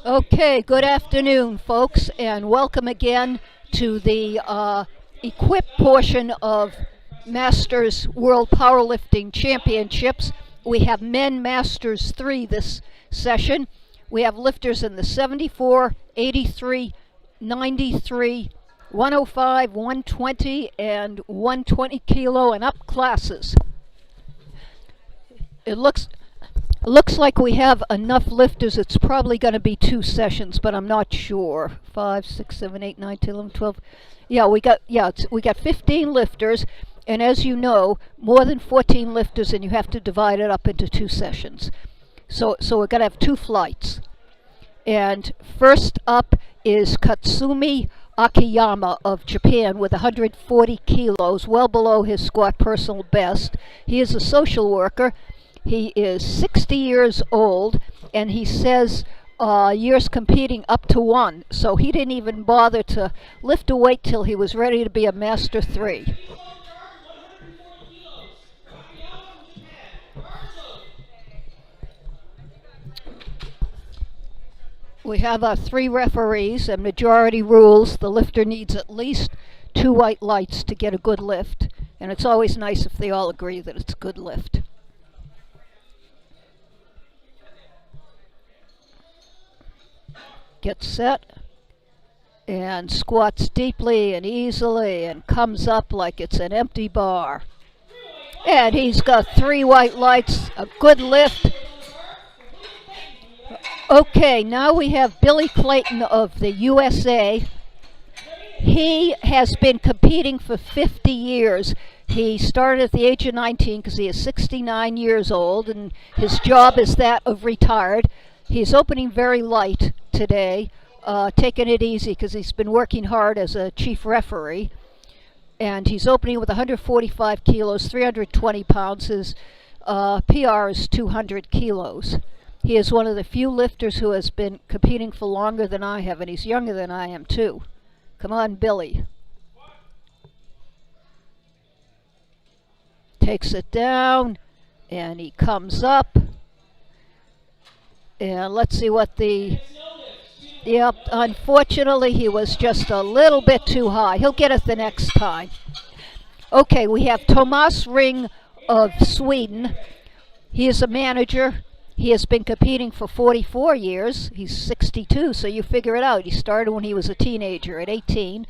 Okay, good afternoon, folks, and welcome again to the equip portion of Masters World Powerlifting Championships. We have Men Masters 3 this session. We have lifters in the 74, 83, 93, 105, 120, and 120 kilo and up classes. It looks like we have enough lifters. It's probably going to be 2 sessions, but I'm not sure. 5, 6, 7, 8, 9, 10, 11, 12. Yeah, we got 15 lifters, and as you know, more than 14 lifters, and you have to divide it up into 2 sessions. So we're going to have 2 flights. And first up is Katsumi Akiyama of Japan with 140 kilos, well below his squat personal best. He is a social worker. He is 60 years old, and he says years competing up to 1. So he didn't even bother to lift a weight till he was ready to be a Master 3. We have our 3 referees, and majority rules. The lifter needs at least 2 white lights to get a good lift, and it's always nice if they all agree that it's a good lift. Gets set and squats deeply and easily and comes up like it's an empty bar. And he's got 3 white lights, a good lift. Okay, now we have Billy Clayton of the USA. He has been competing for 50 years. He started at the age of 19 because he is 69 years old, and his job is that of retired. He's opening very light today, taking it easy because he's been working hard as a chief referee. And he's opening with 145 kilos, 320 pounds. His PR is 200 kilos. He is one of the few lifters who has been competing for longer than I have, and he's younger than I am too. Come on, Billy. Takes it down, and he comes up. And let's see what yep, unfortunately he was just a little bit too high. He'll get it the next time. Okay, we have Thomas Ring of Sweden. He is a manager. He has been competing for 44 years. He's 62, so you figure it out. He started when he was a teenager at 18.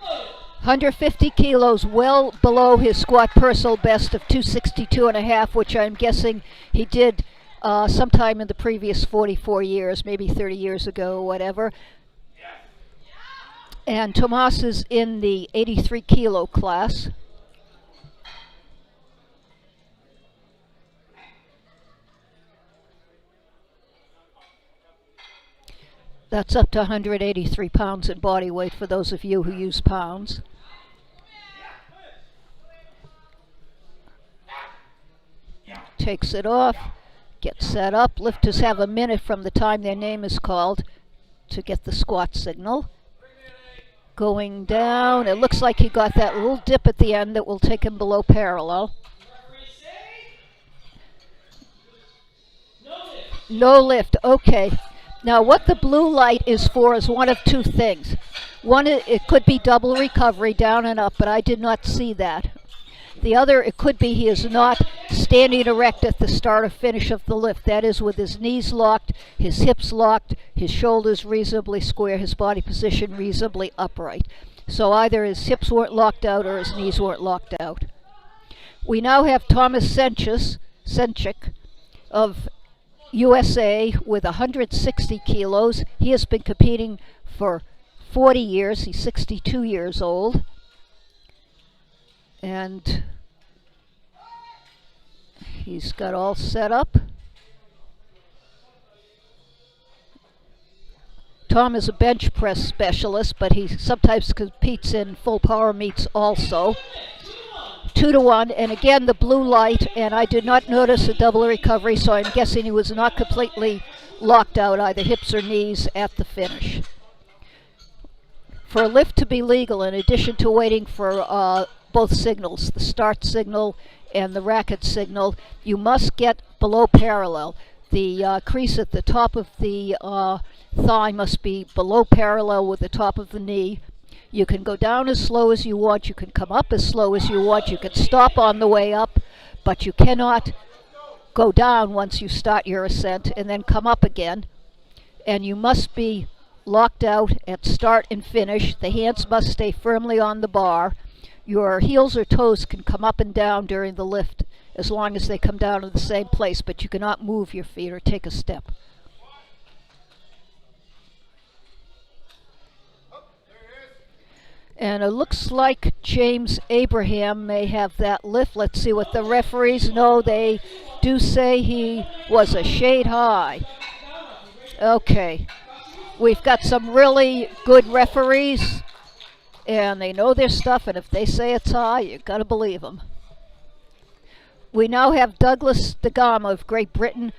150 kilos, well below his squat personal best of 262.5, which I'm guessing he did sometime in the previous 44 years, maybe 30 years ago, whatever. And Tomas is in the 83 kilo class. That's up to 183 pounds in body weight for those of you who use pounds. Takes it off. Get set up. Lifters have a minute from the time their name is called to get the squat signal. Going down. It looks like he got that little dip at the end that will take him below parallel. No lift. Okay. Now what the blue light is for is one of 2 things. One, it could be double recovery, down and up, but I did not see that. The other, it could be he is not standing erect at the start or finish of the lift. That is, with his knees locked, his hips locked, his shoulders reasonably square, his body position reasonably upright. So either his hips weren't locked out or his knees weren't locked out. We now have Thomas Senchik of USA with 160 kilos. He has been competing for 40 years. He's 62 years old. And he's got all set up. Tom is a bench press specialist, but he sometimes competes in full power meets also. 2-to-1, and again the blue light, and I did not notice a double recovery, so I'm guessing he was not completely locked out, either hips or knees, at the finish. For a lift to be legal, in addition to waiting for both signals, the start signal and the racket signal, you must get below parallel. The crease at the top of the thigh must be below parallel with the top of the knee. You can go down as slow as you want. You can come up as slow as you want. You can stop on the way up, but you cannot go down once you start your ascent and then come up again. And you must be locked out at start and finish. The hands must stay firmly on the bar. Your heels or toes can come up and down during the lift as long as they come down to the same place, but you cannot move your feet or take a step. And it looks like James Abraham may have that lift. Let's see what the referees know. They do say he was a shade high. Okay. We've got some really good referees, and they know their stuff, and if they say it's high, you've got to believe them. We now have Douglas DeGama of Great Britain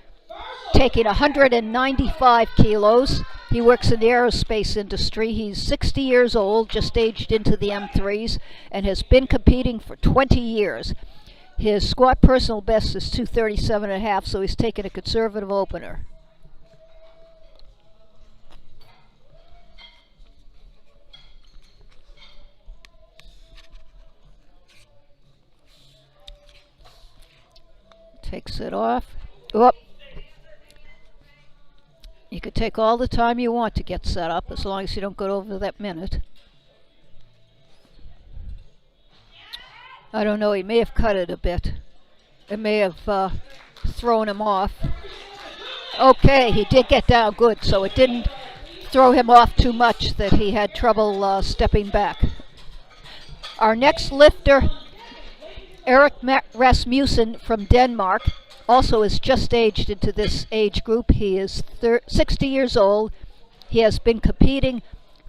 taking 195 kilos. He works in the aerospace industry. He's 60 years old, just aged into the M3s, and has been competing for 20 years. His squat personal best is 237.5, so he's taken a conservative opener. Takes it off. Whoop. You could take all the time you want to get set up, as long as you don't go over that minute. I don't know, he may have cut it a bit. It may have thrown him off. Okay, he did get down good, so it didn't throw him off too much that he had trouble stepping back. Our next lifter, Erik Rasmussen from Denmark, also is just aged into this age group. He is 60 years old. He has been competing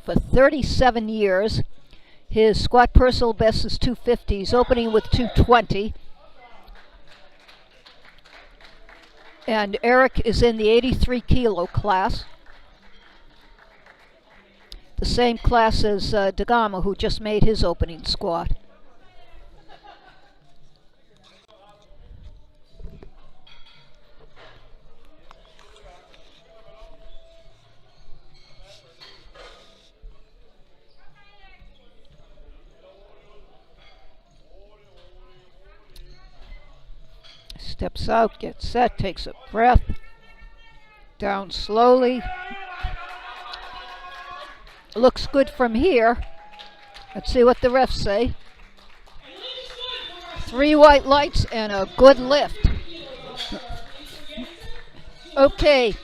for 37 years. His squat personal best is 250. He's opening with 220. And Erik is in the 83 kilo class. The same class as DeGama, who just made his opening squat. Steps out, gets set, takes a breath, down slowly. Looks good from here. Let's see what the refs say. 3 white lights and a good lift. Okay,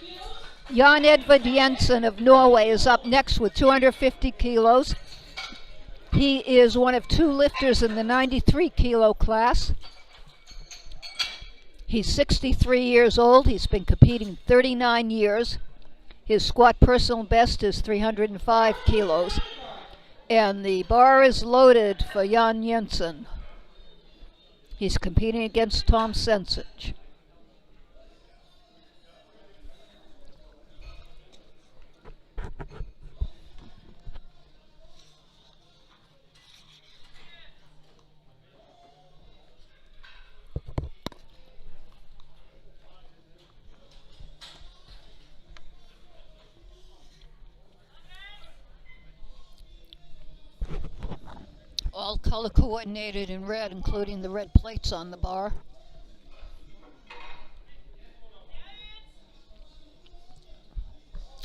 Jan Edvard Jensen of Norway is up next with 250 kilos. He is one of 2 lifters in the 93 kilo class. He's 63 years old. He's been competing 39 years. His squat personal best is 305 kilos. And the bar is loaded for Jan Jensen. He's competing against Tom Sensich. All color coordinated in red, including the red plates on the bar.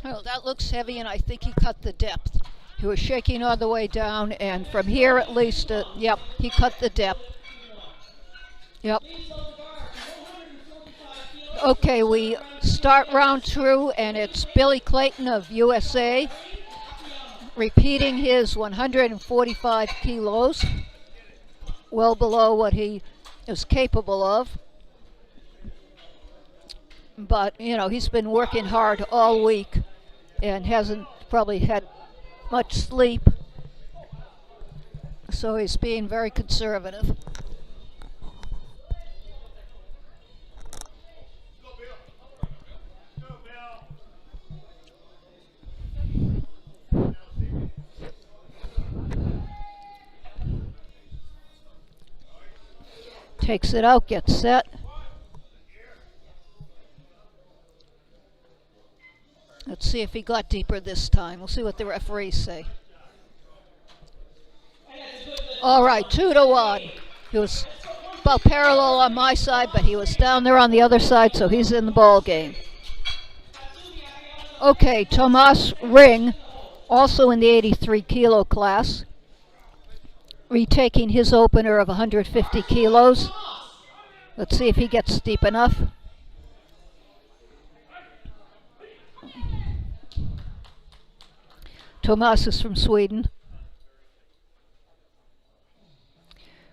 Oh, that looks heavy, and I think he cut the depth. He was shaking all the way down, and from here at least, yep, he cut the depth. Yep. Okay, we start round 2, and it's Billy Clayton of USA. Repeating his 145 kilos, well below what he is capable of. But, you know, he's been working hard all week and hasn't probably had much sleep. So he's being very conservative. Takes it out, gets set. Let's see if he got deeper this time. We'll see what the referees say. All right, 2-1. He was about parallel on my side, but he was down there on the other side, so he's in the ball game. Okay, Tomas Ring, also in the 83 kilo class, retaking his opener of 150 kilos. Let's see if he gets deep enough. Tomas is from Sweden.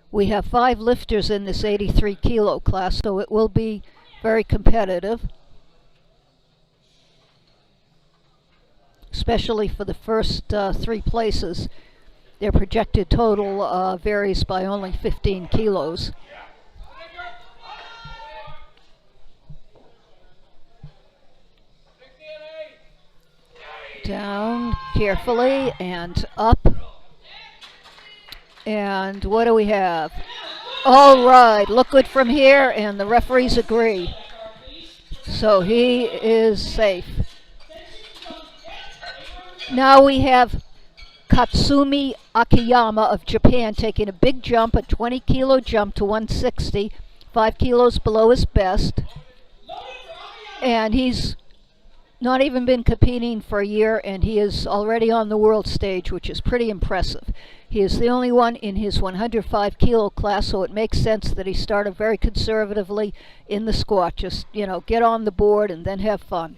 We have 5 lifters in this 83 kilo class, so it will be very competitive, especially for the first 3 places. Their projected total varies by only 15 kilos. Down carefully and up. And what do we have? All right, look good from here, and the referees agree. So he is safe. Now we have Katsumi Akiyama of Japan taking a big jump, a 20 kilo jump to 160, 5 kilos below his best. And he's not even been competing for a year, and he is already on the world stage, which is pretty impressive. He is the only one in his 105 kilo class, so it makes sense that he started very conservatively in the squat. Just, get on the board and then have fun.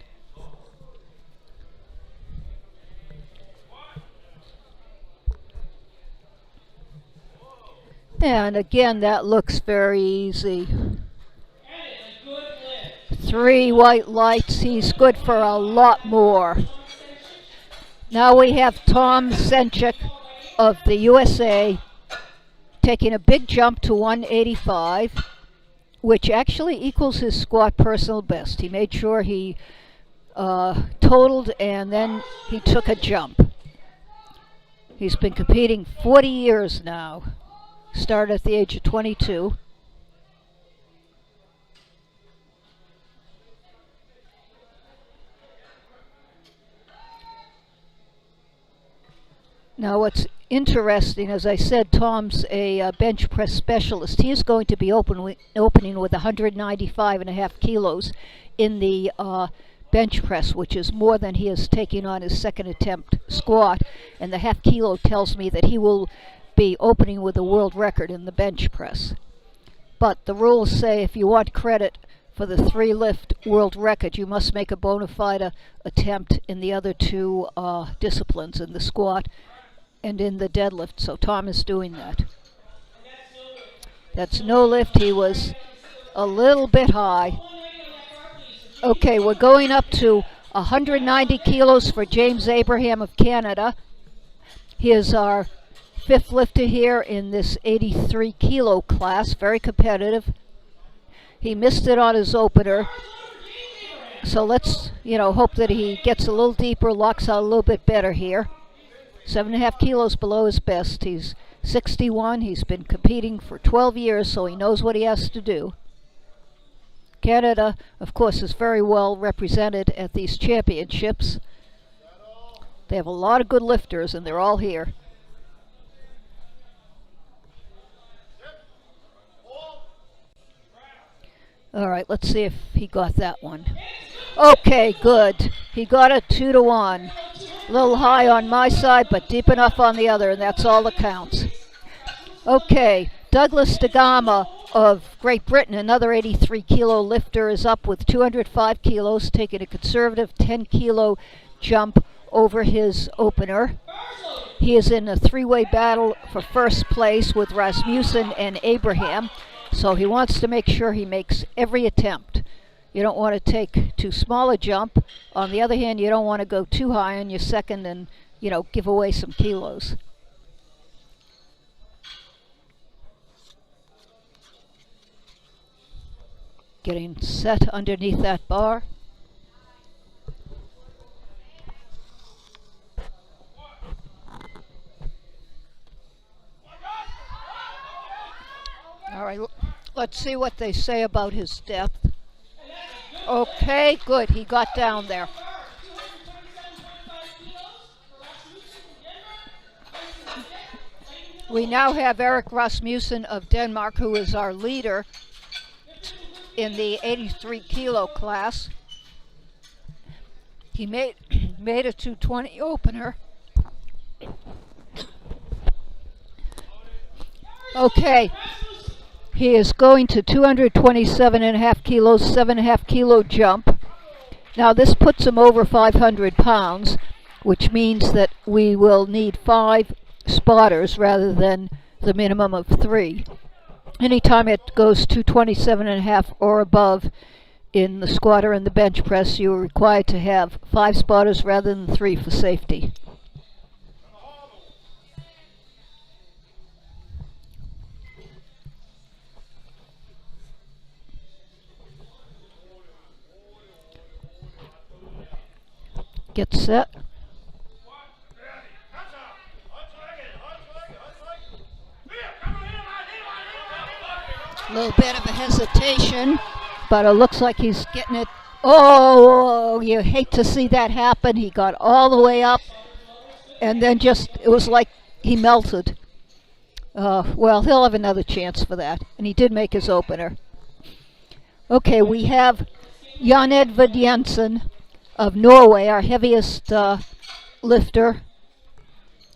And again, that looks very easy. 3 white lights. He's good for a lot more. Now we have Tom Senchik of the USA taking a big jump to 185, which actually equals his squat personal best. He made sure he totaled, and then he took a jump. He's been competing 40 years now. Started at the age of 22. Now what's interesting, as I said, Tom's a bench press specialist. He is going to be opening with 195.5 kilos in the bench press, which is more than he is taking on his second attempt squat. And the half kilo tells me that he will be opening with a world record in the bench press. But the rules say if you want credit for the 3 lift world record, you must make a bona fide attempt in the other 2 disciplines, in the squat and in the deadlift. So Tom is doing that. That's no lift. He was a little bit high. Okay, we're going up to 190 kilos for James Abraham of Canada. He is our 5th lifter here in this 83 kilo class, very competitive. He missed it on his opener, so let's hope that he gets a little deeper, locks out a little bit better here. 7.5 kilos below his best. He's 61. He's been competing for 12 years, so he knows what he has to do. Canada, of course, is very well represented at these championships. They have a lot of good lifters, and they're all here. All right, let's see if he got that one. Okay, good. He got it 2-1. A little high on my side, but deep enough on the other, and that's all that counts. Okay, Douglas DeGama of Great Britain, another 83 kilo lifter, is up with 205 kilos, taking a conservative 10 kilo jump over his opener. He is in a 3-way battle for first place with Rasmussen and Abraham, so he wants to make sure he makes every attempt. You don't want to take too small a jump. On the other hand, you don't want to go too high on your second and, give away some kilos. Getting set underneath that bar. All right, let's see what they say about his depth. Okay, good. He got down there. We now have Erik Rasmussen of Denmark, who is our leader in the 83 kilo class. He made a 220 opener. Okay, he is going to 227.5 kilos, 7.5 kilo jump. Now this puts him over 500 pounds, which means that we will need 5 spotters rather than the minimum of 3. Anytime it goes 227.5 or above in the squatter and the bench press, you are required to have 5 spotters rather than 3 for safety. Get set. A little bit of a hesitation, but it looks like he's getting it. Oh, you hate to see that happen. He got all the way up, and then it was like he melted. Well, he'll have another chance for that, and he did make his opener. Okay, we have Jan Edvard Jensen of Norway, our heaviest lifter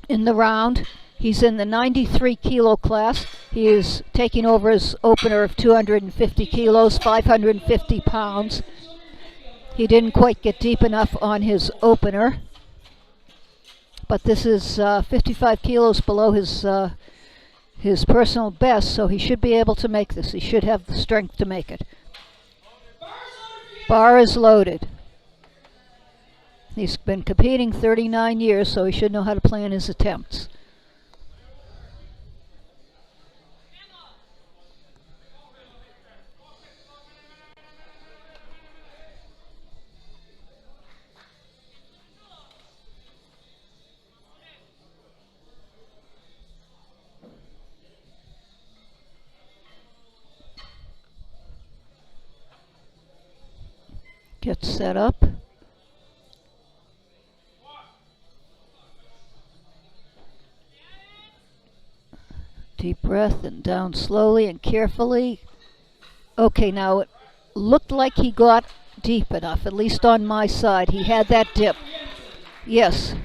in the round. He's in the 93 kilo class. He is taking over his opener of 250 kilos, 550 pounds. He didn't quite get deep enough on his opener, but this is 55 kilos below his personal best, so he should be able to make this. He should have the strength to make it. Bar is loaded. He's been competing 39 years, so he should know how to plan his attempts. Get set up. Deep breath and down slowly and carefully. Okay, now it looked like he got deep enough, at least on my side. He had that dip. Yes,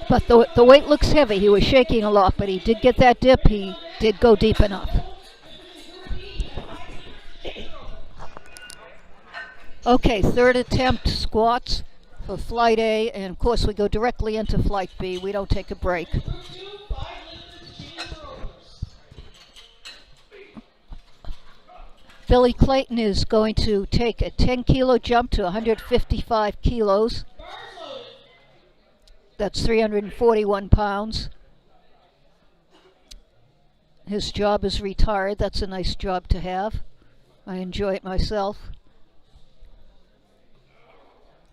but the weight looks heavy. He was shaking a lot, but he did get that dip. He did go deep enough. Okay, third attempt squats for flight A, and of course we go directly into flight B. We don't take a break. Billy Clayton is going to take a 10 kilo jump to 155 kilos. That's 341 pounds. His job is retired. That's a nice job to have. I enjoy it myself.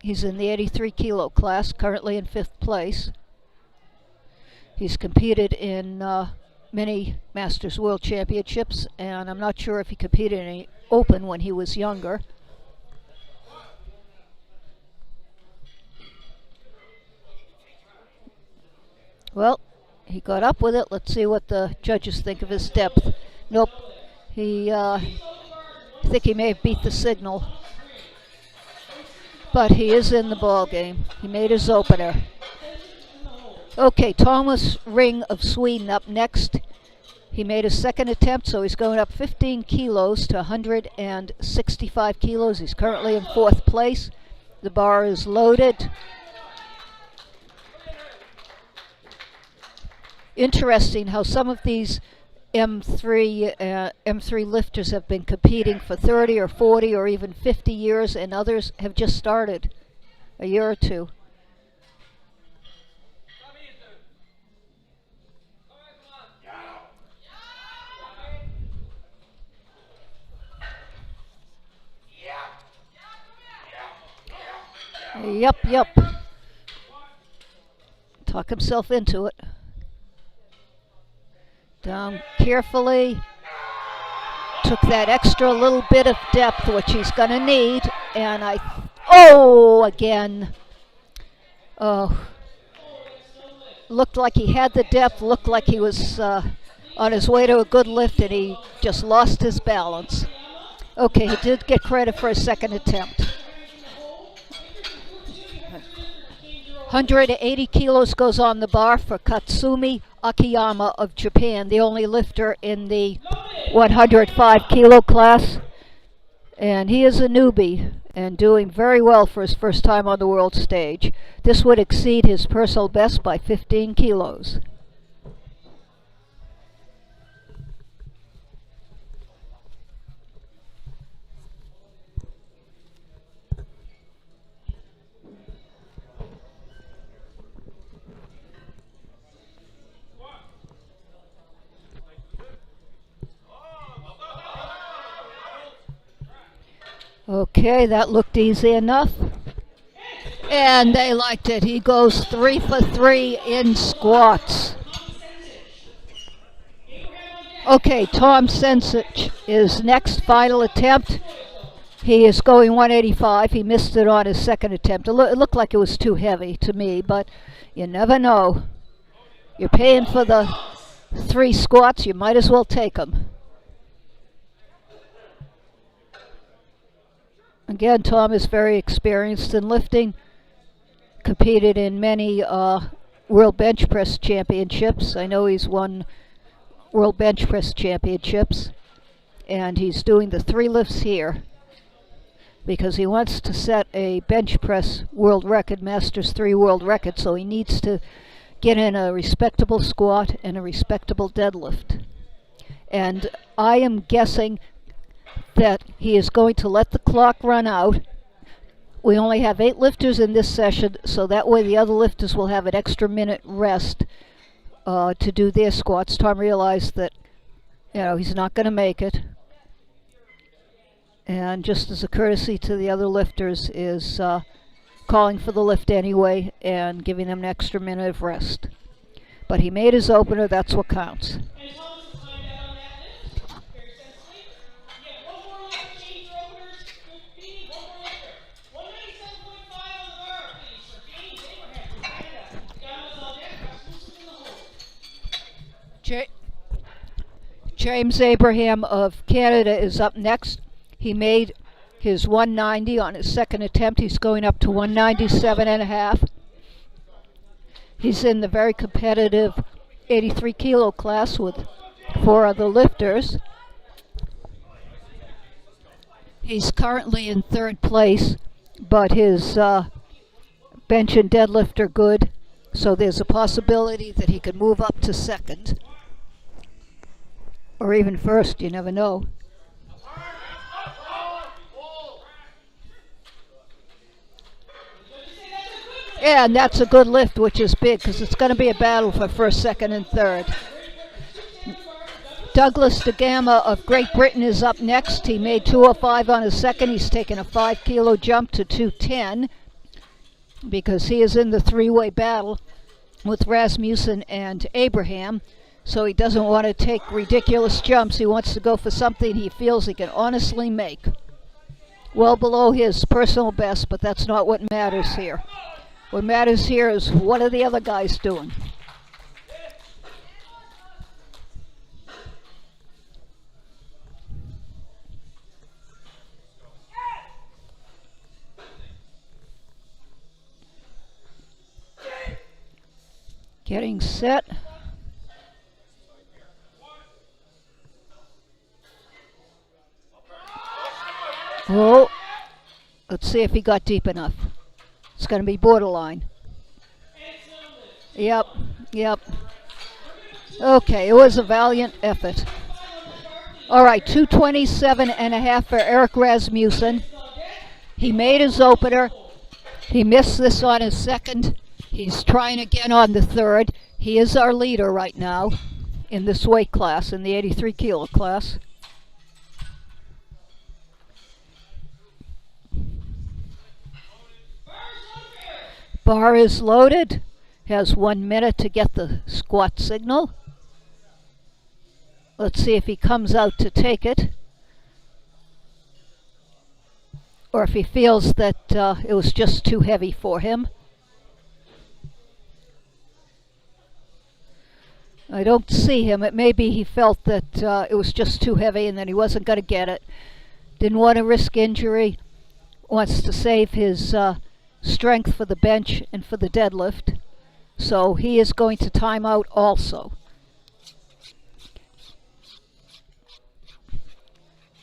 He's in the 83 kilo class, currently in 5th place. He's competed in many Masters World Championships, and I'm not sure if he competed in any Open when he was younger. Well, he got up with it. Let's see what the judges think of his depth. Nope. I think he may have beat the signal. But he is in the ball game. He made his opener. Okay, Thomas Ring of Sweden up next. He made a second attempt, so he's going up 15 kilos to 165 kilos. He's currently in 4th place. The bar is loaded. Interesting how some of these M3 lifters have been competing for 30 or 40 or even 50 years, and others have just started a year or two. Yep. Talk himself into it. Down carefully. Took that extra little bit of depth, which he's going to need. And again. Oh. Looked like he had the depth. Looked like he was on his way to a good lift, and he just lost his balance. Okay, he did get credit for his second attempt. 180 kilos goes on the bar for Katsumi Akiyama of Japan, the only lifter in the 105 kilo class. And he is a newbie and doing very well for his first time on the world stage. This would exceed his personal best by 15 kilos. Okay, that looked easy enough. And they liked it. He goes 3 for 3 in squats. Okay, Tom Sensich is next, final attempt. He is going 185. He missed it on his second attempt. It looked like it was too heavy to me, but you never know. You're paying for the 3 squats, you might as well take them. Again, Tom is very experienced in lifting, competed in many World Bench Press Championships. I know he's won World Bench Press Championships, and he's doing the 3 lifts here because he wants to set a bench press world record, Masters 3 world record, so he needs to get in a respectable squat and a respectable deadlift. And I am guessing that he is going to let the clock run out. We only have 8 lifters in this session, so that way the other lifters will have an extra minute rest to do their squats. Tom realized that, he's not going to make it. And just as a courtesy to the other lifters is calling for the lift anyway and giving them an extra minute of rest. But he made his opener, that's what counts. James Abraham of Canada is up next. He made his 190 on his second attempt. He's going up to 197.5. He's in the very competitive 83 kilo class with 4 other lifters. He's currently in 3rd place, but his bench and deadlift are good, so there's a possibility that he could move up to 2nd. Or even 1st, you never know. And that's a good lift, which is big, because it's going to be a battle for 1st, 2nd, and 3rd. Douglas DeGama of Great Britain is up next. He made 205 on his second. He's taken a 5 kilo jump to 210 because he is in the 3-way battle with Rasmussen and Abraham. So he doesn't want to take ridiculous jumps. He wants to go for something he feels he can honestly make. Well below his personal best, but that's not what matters here. What matters here is what are the other guys doing. Getting set. Oh, let's see if he got deep enough. It's going to be borderline. Yep. Okay, it was a valiant effort. All right, 227.5 for Eric Rasmussen. He made his opener. He missed this on his second. He's trying again on the third. He is our leader right now in this weight class, in the 83 kilo class. Bar is loaded. Has 1 minute to get the squat signal. Let's see if he comes out to take it, or if he feels that it was just too heavy for him. I don't see him. It may be he felt that it was just too heavy and that he wasn't going to get it. Didn't want to risk injury. Wants to save his strength for the bench and for the deadlift. So he is going to time out also.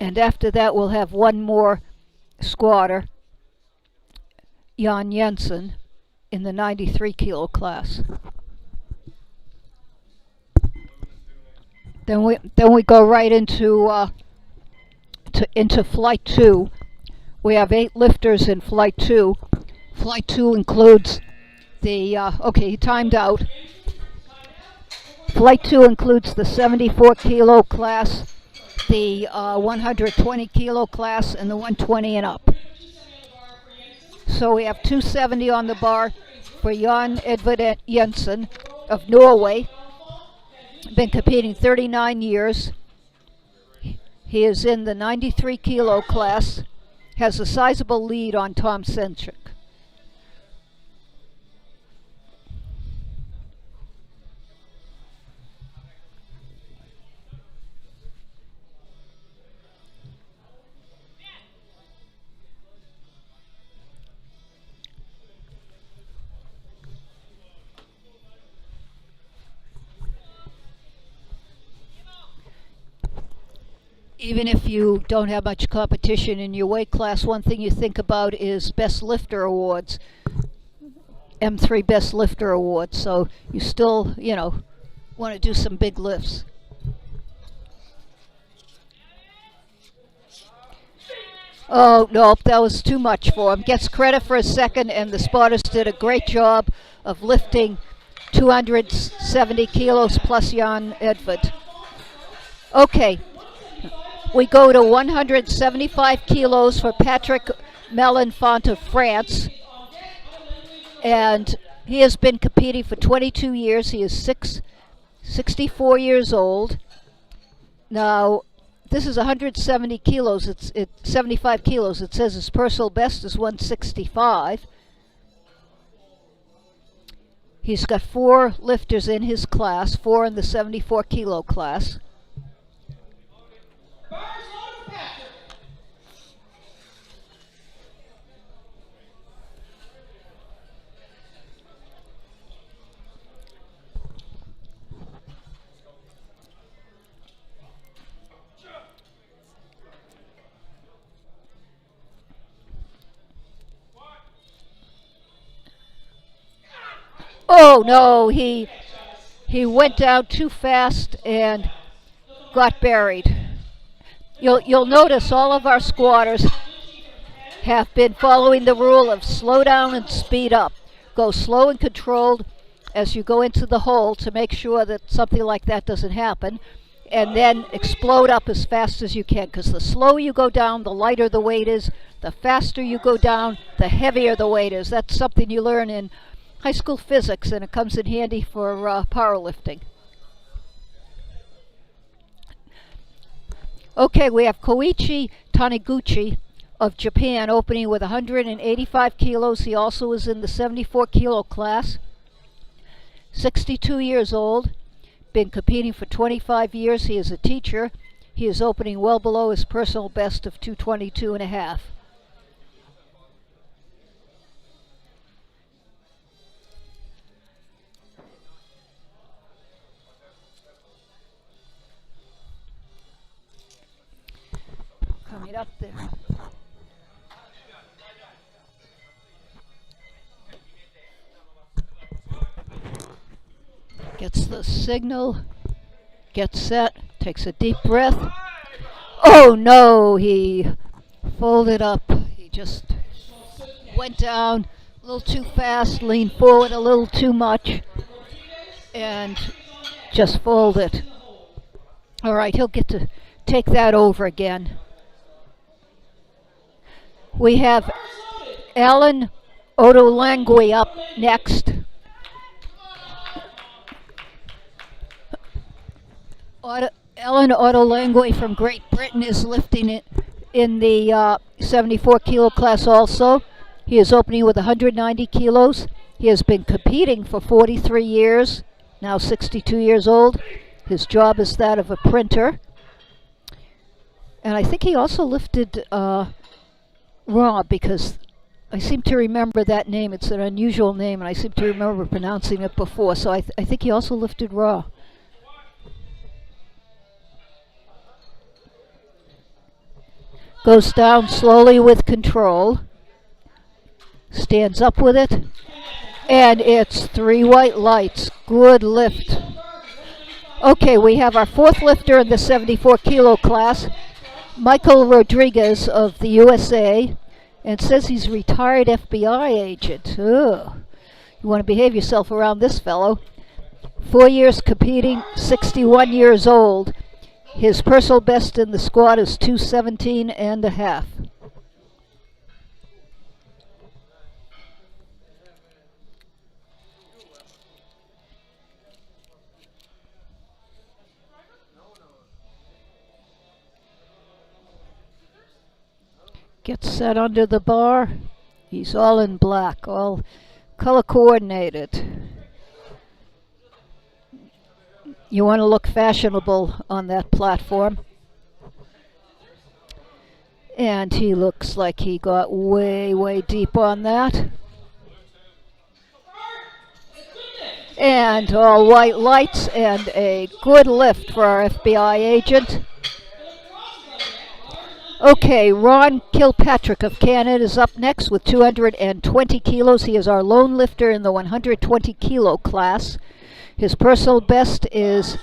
And after that, we'll have one more squatter, Jan Jensen, in the 93 kilo class. Then we go right into flight 2. We have 8 lifters in flight 2. Flight 2 includes the okay, he timed out. Flight 2 includes the 74 kilo class, the 120 kilo class, and the 120 and up. So we have 270 on the bar for Jan Edvard Jensen of Norway. Been competing 39 years. He is in the 93 kilo class. Has a sizable lead on Tom Centric. Even if you don't have much competition in your weight class, one thing you think about is Best Lifter Awards, M3 Best Lifter Awards. So you still, want to do some big lifts. Oh, no, that was too much for him. Gets credit for a second, and the spotters did a great job of lifting 270 kilos plus Jan Edvard. Okay. We go to 175 kilos for Patrick Melenfant of France. And he has been competing for 22 years. He is 64 years old. Now, this is 170 kilos. It's 75 kilos. It says his personal best is 165. He's got 4 lifters in his class, 4 in the 74 kilo class. Oh no, he went down too fast and got buried. You'll notice all of our squatters have been following the rule of slow down and speed up. Go slow and controlled as you go into the hole to make sure that something like that doesn't happen, and then explode up as fast as you can, because the slower you go down, the lighter the weight is. The faster you go down, the heavier the weight is. That's something you learn in high school physics, and it comes in handy for powerlifting. Okay, we have Koichi Taniguchi of Japan opening with 185 kilos. He also is in the 74 kilo class. 62 years old. Been competing for 25 years. He is a teacher. He is opening well below his personal best of 222 and a half. Coming up there. Gets the signal, gets set, takes a deep breath. Oh no, he folded up. He just went down a little too fast, leaned forward a little too much, and just folded. All right, he'll get to take that over again. We have Alan Odolangui up next. Alan Odolangui from Great Britain is lifting it in the 74 kilo class also. He is opening with 190 kilos. He has been competing for 43 years. now 62 years old. His job is that of a printer. And I think he also lifted Raw, because I seem to remember that name. It's an unusual name, and I seem to remember pronouncing it before. So I think he also lifted Raw. Goes down slowly with control. Stands up with it. And it's 3 white lights. Good lift. Okay, we have our 4th lifter in the 74 kilo class, Michael Rodriguez of the USA, and says he's a retired FBI agent. Ugh. You want to behave yourself around this fellow. 4 years competing, 61 years old. His personal best in the squat is 217 and a half. Gets set under the bar. He's all in black, all color coordinated. You want to look fashionable on that platform. And he looks like he got way, way deep on that. And all white lights and a good lift for our FBI agent. Okay, Ron Kilpatrick of Canada is up next with 220 kilos. He is our lone lifter in the 120 kilo class. His personal best is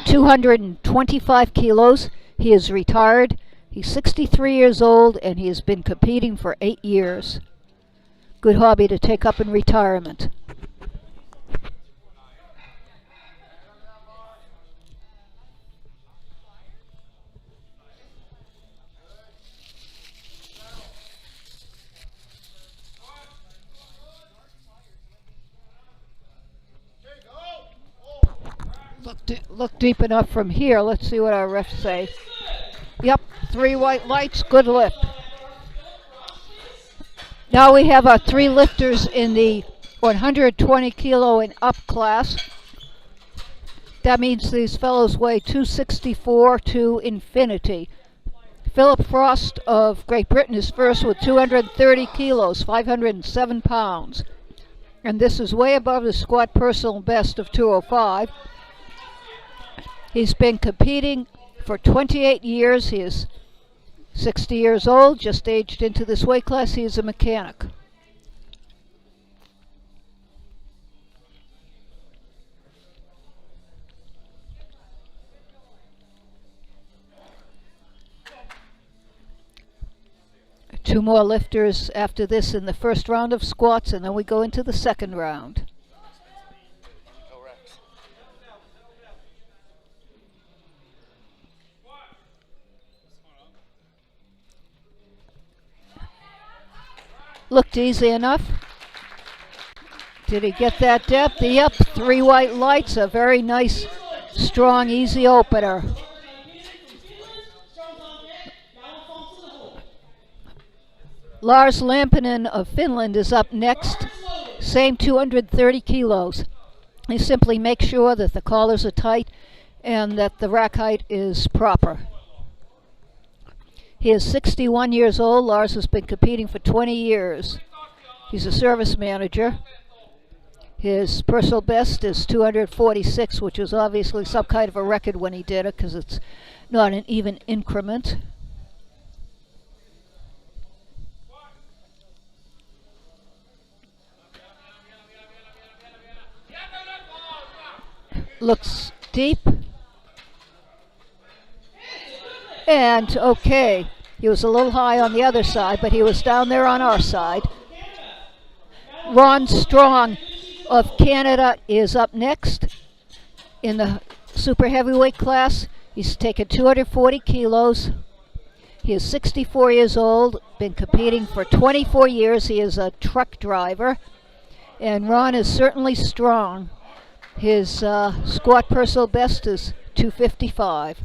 225 kilos. He is retired. He's 63 years old, and he has been competing for 8 years. Good hobby to take up in retirement. Look deep enough from here. Let's see what our refs say. Yep, 3 white lights, good lift. Now we have our 3 lifters in the 120 kilo and up class. That means these fellows weigh 264 to infinity. Philip Frost of Great Britain is first with 230 kilos, 507 pounds. And this is way above the squat personal best of 205. He's been competing for 28 years. He is 60 years old, just aged into this weight class. He is a mechanic. Two more lifters after this in the first round of squats, and then we go into the second round. Looked easy enough. Did he get that depth? Yep, 3 white lights, a very nice, strong, easy opener. Lars Lampinen of Finland is up next. Same 230 kilos. You simply make sure that the collars are tight and that the rack height is proper. He is 61 years old. Lars has been competing for 20 years. He's a service manager. His personal best is 246, which is obviously some kind of a record when he did it, because it's not an even increment. Looks deep. And okay, he was a little high on the other side, but he was down there on our side. Ron Strong of Canada is up next in the super heavyweight class. He's taken 240 kilos. He is 64 years old, been competing for 24 years. He is a truck driver, and Ron is certainly strong. His squat personal best is 255.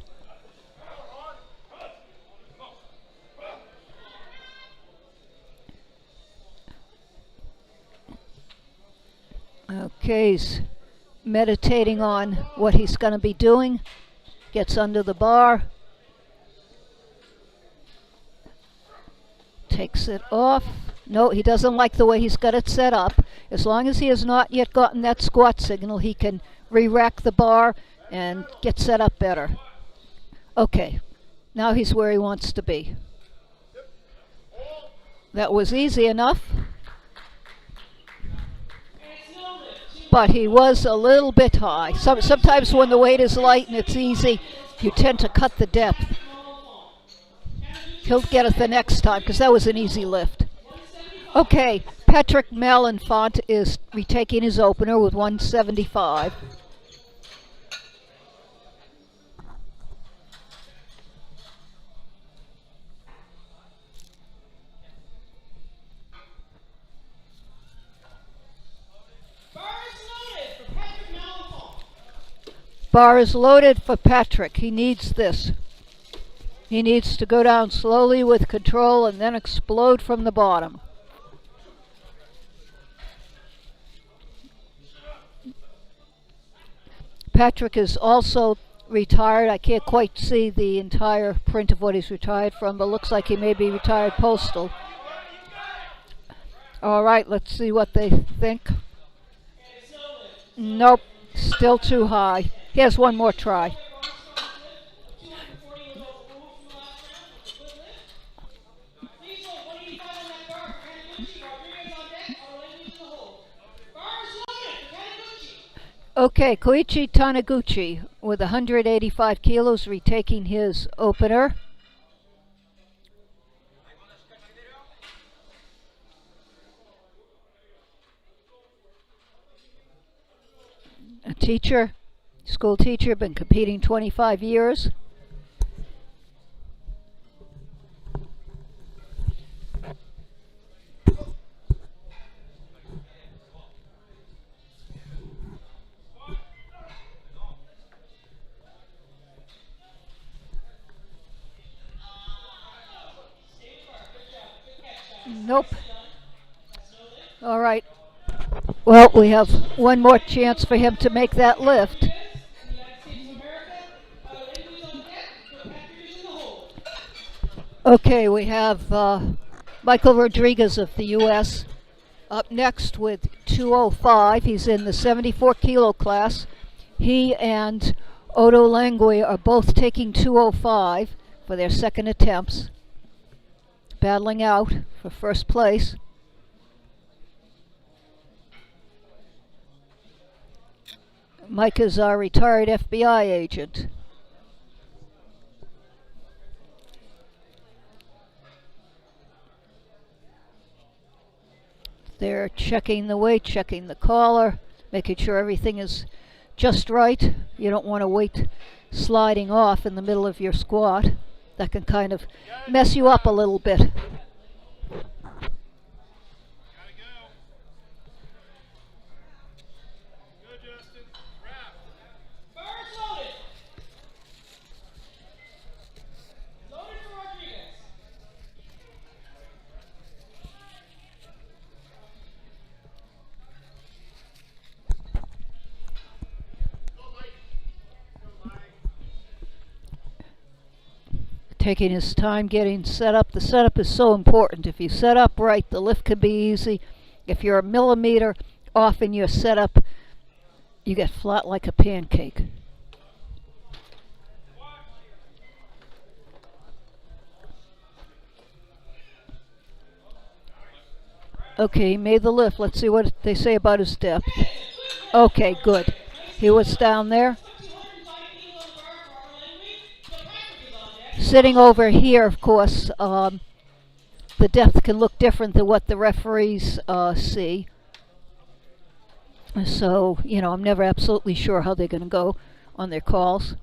Okay, he's meditating on what he's going to be doing. Gets under the bar. Takes it off. No, he doesn't like the way he's got it set up. As long as he has not yet gotten that squat signal, he can re-rack the bar and get set up better. Okay, now he's where he wants to be. That was easy enough. But he was a little bit high. Sometimes when the weight is light and it's easy, you tend to cut the depth. He'll get it the next time because that was an easy lift. Okay, Patrick Malenfant is retaking his opener with 175. Bar is loaded for Patrick. He needs this. He needs to go down slowly with control and then explode from the bottom. Patrick is also retired. I can't quite see the entire print of what he's retired from, but looks like he may be retired postal. All right, let's see what they think. Nope, still too high. Here's one more try. Okay, Koichi Taniguchi with 185 kilos retaking his opener. A teacher, school teacher, been competing 25 years. Nope. All right. Well, we have one more chance for him to make that lift. Okay, we have Michael Rodriguez of the U.S. up next with 205. He's in the 74 kilo class. He and Odo Langui are both taking 205 for their second attempts, battling out for first place. Mike is our retired FBI agent. They're checking the weight, checking the collar, making sure everything is just right. You don't want to weight sliding off in the middle of your squat. That can kind of mess you up a little bit. Taking his time getting set up. The setup is so important. If you set up right, the lift can be easy. If you're a millimeter off in your setup, you get flat like a pancake. Okay, he made the lift. Let's see what they say about his depth. Okay, good. He was down there. Sitting over here, of course, the depth can look different than what the referees see. So, I'm never absolutely sure how they're going to go on their calls.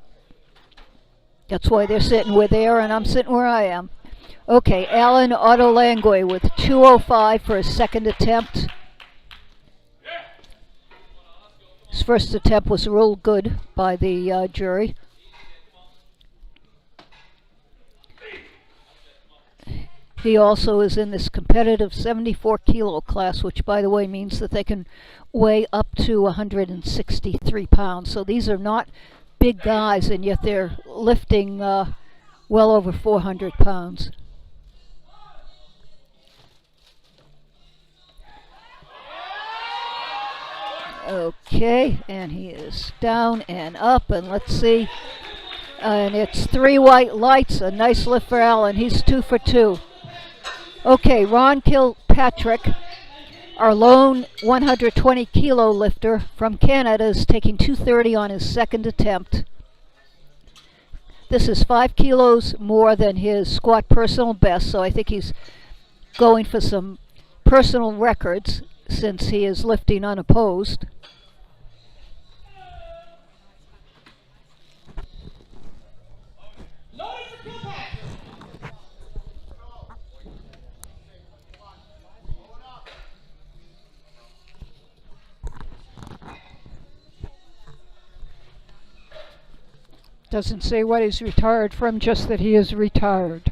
That's why they're sitting where they are and I'm sitting where I am. Okay, Alan Ottolengwe with 205 for his second attempt. His first attempt was ruled good by the jury. He also is in this competitive 74 kilo class, which by the way means that they can weigh up to 163 pounds. So these are not big guys, and yet they're lifting well over 400 pounds. Okay, and he is down and up, and let's see. And it's 3 white lights, a nice lift for Alan. He's 2 for 2. Okay, Ron Kilpatrick, our lone 120 kilo lifter from Canada, is taking 230 on his second attempt. This is 5 kilos more than his squat personal best, so I think he's going for some personal records since he is lifting unopposed. Doesn't say what he's retired from, just that he is retired.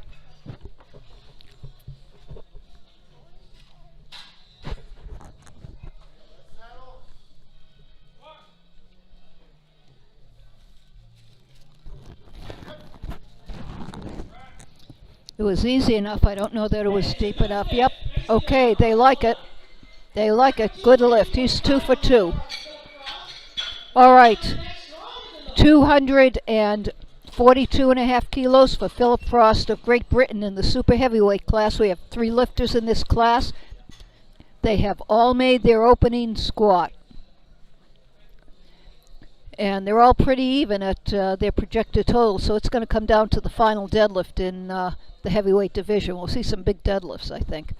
It was easy enough. I don't know that it was deep enough. Yep. Okay, they like it. They like it. Good lift. He's 2 for 2. All right. 242.5 kilos for Philip Frost of Great Britain in the super heavyweight class. We have 3 lifters in this class. They have all made their opening squat. And they're all pretty even at their projected total, so it's going to come down to the final deadlift in the heavyweight division. We'll see some big deadlifts, I think.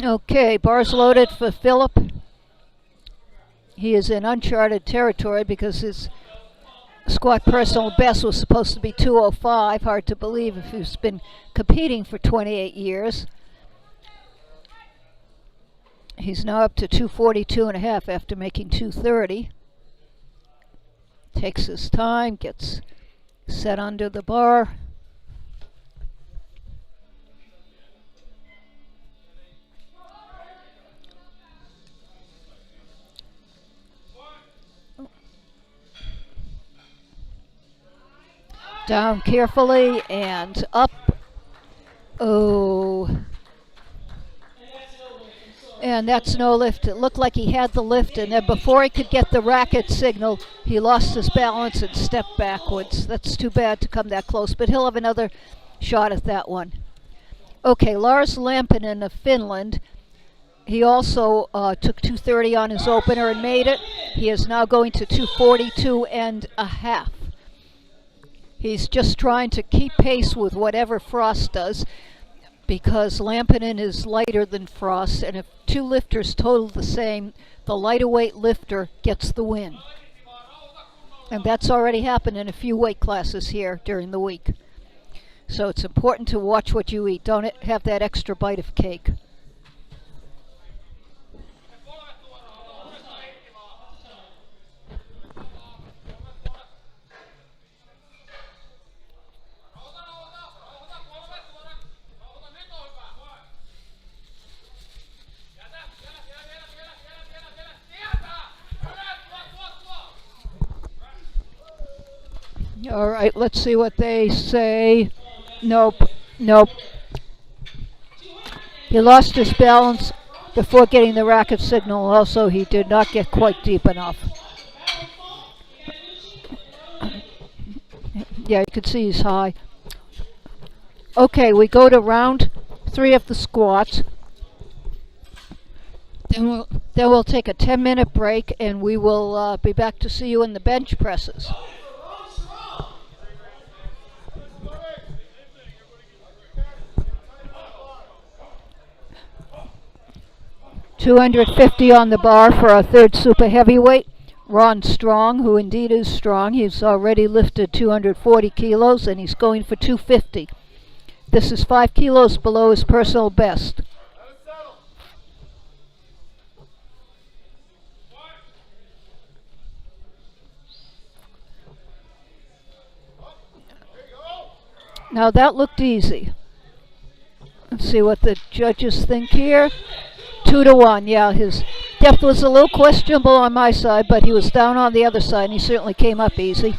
Okay, bars loaded for Philip. He is in uncharted territory because his squat personal best was supposed to be 205. Hard to believe if he's been competing for 28 years. He's now up to 242.5 after making 230. Takes his time, gets set under the bar. Down carefully and up. Oh. And that's no lift. It looked like he had the lift, and then before he could get the racket signal, he lost his balance and stepped backwards. That's too bad to come that close, but he'll have another shot at that one. Okay, Lars Lampinen of Finland. He also took 230 on his opener and made it. He is now going to 242.5. He's just trying to keep pace with whatever Frost does, because Lampinen is lighter than Frost, and if 2 lifters total the same, the lighter weight lifter gets the win. And that's already happened in a few weight classes here during the week. So it's important to watch what you eat. Don't have that extra bite of cake. All right, let's see what they say. Nope, nope. He lost his balance before getting the racket signal. Also, he did not get quite deep enough. Yeah, you can see he's high. Okay, we go to round 3 of the squats. Then we'll take a 10-minute break, and we will be back to see you in the bench presses. 250 on the bar for our third super heavyweight, Ron Strong, who indeed is strong. He's already lifted 240 kilos, and he's going for 250. This is 5 kilos below his personal best. Now that looked easy. Let's see what the judges think here. 2-1, yeah, his depth was a little questionable on my side, but he was down on the other side, and he certainly came up easy.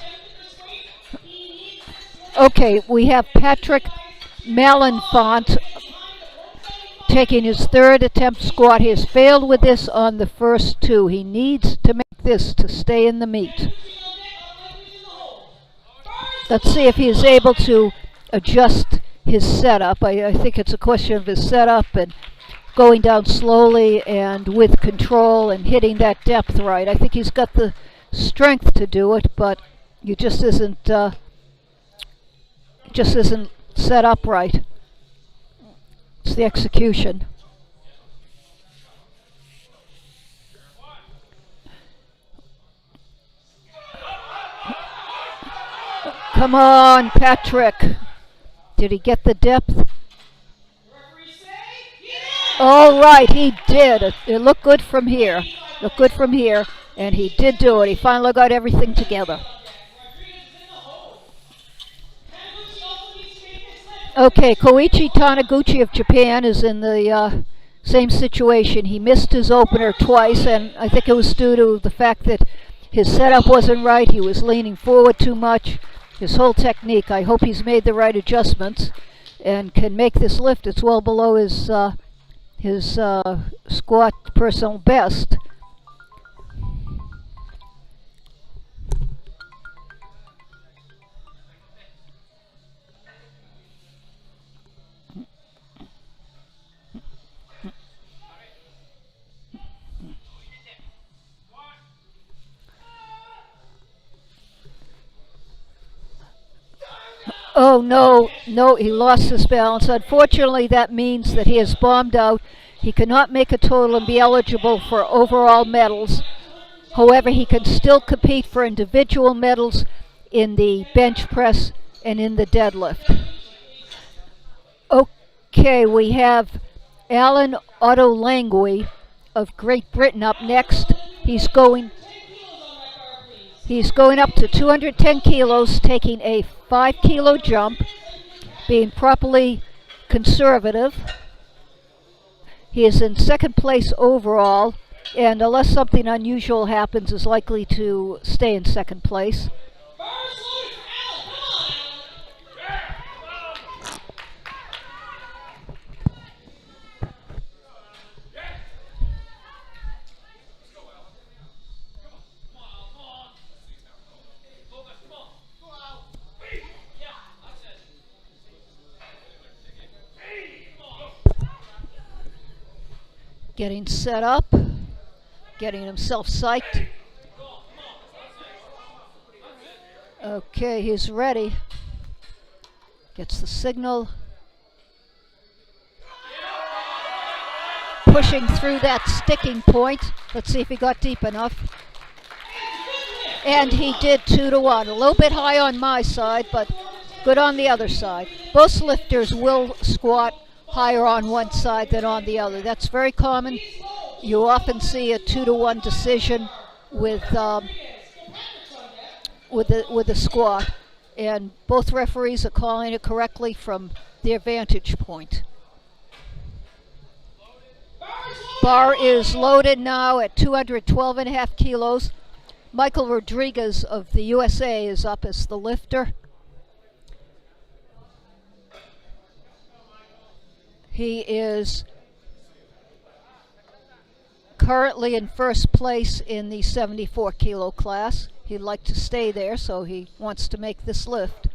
Okay, we have Patrick Malenfant taking his third attempt squat. He has failed with this on the first two. He needs to make this to stay in the meet. Let's see if he is able to adjust his setup. I think it's a question of his setup and going down slowly and with control and hitting that depth right. I think he's got the strength to do it, but he just isn't set up right. It's the execution. Come on, Patrick. Did he get the depth? All right, he did. It looked good from here. Looked good from here, and he did do it. He finally got everything together. Okay, Koichi Taniguchi of Japan is in the same situation. He missed his opener twice, and I think it was due to the fact that his setup wasn't right. He was leaning forward too much. His whole technique. I hope he's made the right adjustments and can make this lift. It's well below his squat personal best. Oh, no, he lost his balance. Unfortunately, that means that he is bombed out. He cannot make a total and be eligible for overall medals. However, he can still compete for individual medals in the bench press and in the deadlift. Okay, we have Alan Ottolenghi of Great Britain up next. He's going up to 210 kilos, taking a 5-kilo jump, being properly conservative. He is in second place overall, and unless something unusual happens, is likely to stay in second place. Getting set up, getting himself psyched. Okay, he's ready. Gets the signal. Pushing through that sticking point. Let's see if he got deep enough. And he did 2-1. A little bit high on my side, but good on the other side. Both lifters will squat higher on one side than on the other. That's very common. You often see a 2-1 decision with the squat, and both referees are calling it correctly from their vantage point. Bar is loaded now at 212.5 kilos. Michael Rodriguez of the USA is up as the lifter. He is currently in first place in the 74-kilo class. He'd like to stay there, so he wants to make this lift.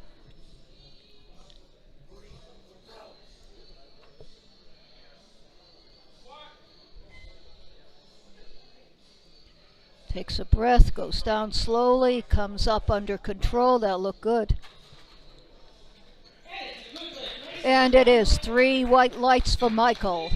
Takes a breath, goes down slowly, comes up under control. That looked good. And it is 3 white lights for Michael.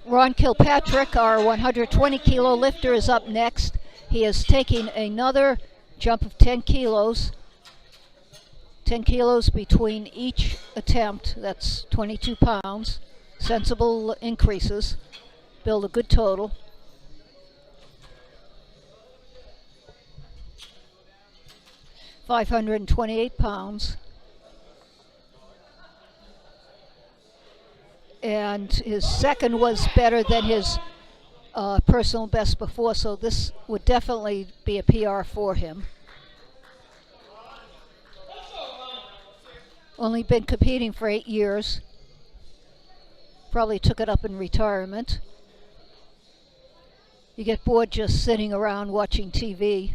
Ron Kilpatrick, our 120-kilo lifter, is up next. He is taking another jump of 10 kilos. 10 kilos between each attempt. That's 22 pounds. Sensible increases. Build a good total. 528 pounds. And his second was better than his personal best before, so this would definitely be a PR for him. Only been competing for 8 years. Probably took it up in retirement. You get bored just sitting around watching TV.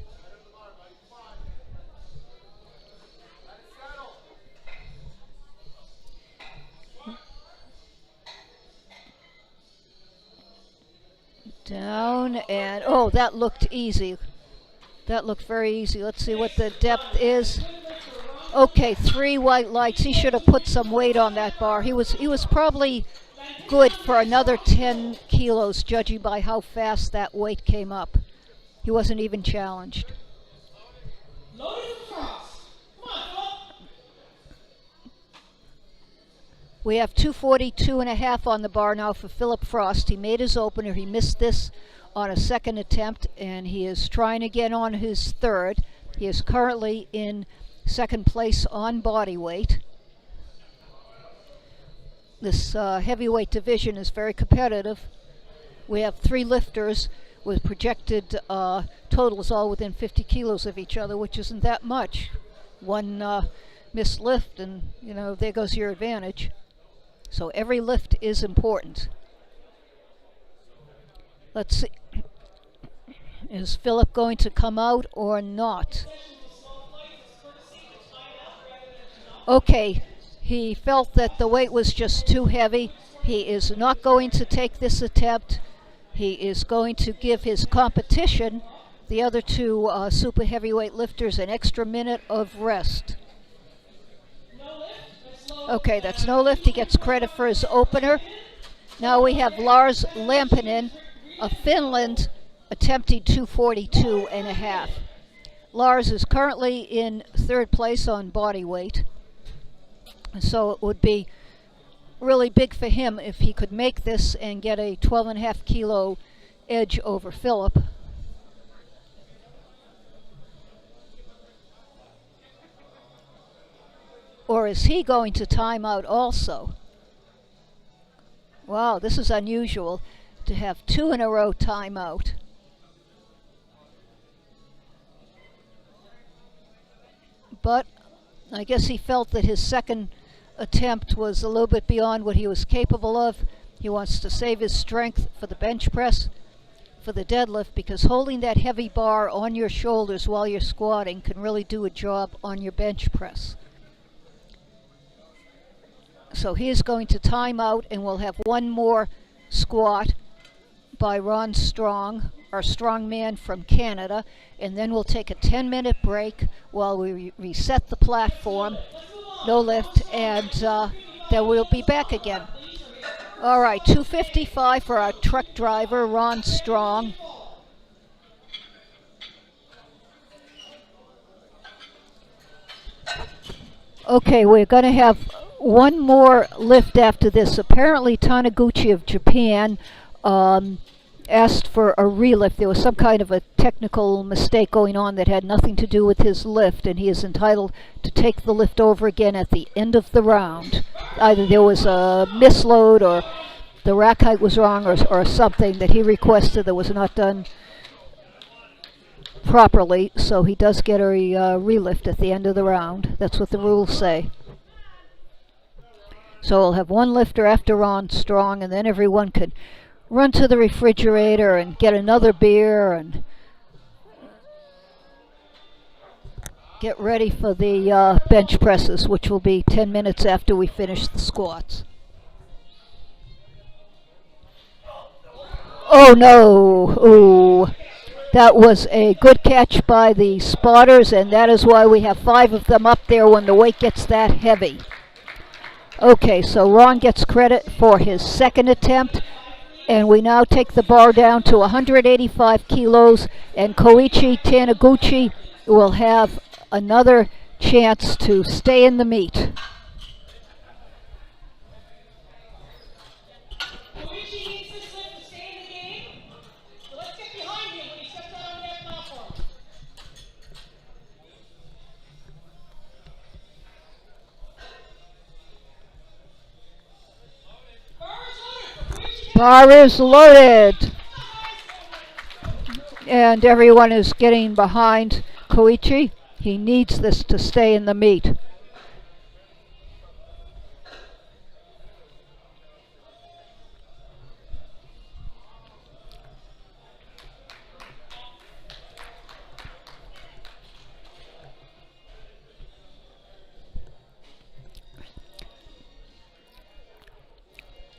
Down and, oh, that looked easy. That looked very easy. Let's see what the depth is. Okay, 3 white lights. He should have put some weight on that bar. He was probably good for another 10 kilos, judging by how fast that weight came up. He wasn't even challenged. We have 242.5 on the bar now for Philip Frost. He made his opener. He missed this on a second attempt, and he is trying again on his third. He is currently in second place on body weight. This heavyweight division is very competitive. We have 3 lifters with projected totals all within 50 kilos of each other, which isn't that much. One missed lift, and there goes your advantage. So every lift is important. Let's see. Is Philip going to come out or not? Okay, he felt that the weight was just too heavy. He is not going to take this attempt. He is going to give his competition, the other 2 super heavyweight lifters, an extra minute of rest. Okay, that's no lift. He gets credit for his opener. Now we have Lars Lampinen of Finland attempting 242.5. Lars is currently in third place on body weight. So it would be really big for him if he could make this and get a 12.5 kilo edge over Philip. Or is he going to time out also? Wow, this is unusual to have 2 in a row timeout. But I guess he felt that his second attempt was a little bit beyond what he was capable of. He wants to save his strength for the bench press, for the deadlift, because holding that heavy bar on your shoulders while you're squatting can really do a job on your bench press. So he is going to time out, and we'll have one more squat by Ron Strong, our strongman from Canada, and then we'll take a 10-minute break while we reset the platform, no lift, and then we'll be back again. All right, 2:55 for our truck driver, Ron Strong. Okay, we're going to have one more lift after this. Apparently Taniguchi of Japan asked for a relift. There was some kind of a technical mistake going on that had nothing to do with his lift, and he is entitled to take the lift over again at the end of the round. Either there was a misload or the rack height was wrong, or something that he requested that was not done properly, so he does get a relift at the end of the round. That's what the rules say. So we'll have one lifter after Ron Strong, and then everyone could run to the refrigerator and get another beer and get ready for the bench presses, which will be 10 minutes after we finish the squats. Oh no! Ooh. That was a good catch by the spotters, and that is why we have 5 of them up there when the weight gets that heavy. Okay, so Ron gets credit for his second attempt, and we now take the bar down to 185 kilos, and Koichi Taniguchi will have another chance to stay in the meet. Bar is loaded. And everyone is getting behind Koichi. He needs this to stay in the meet.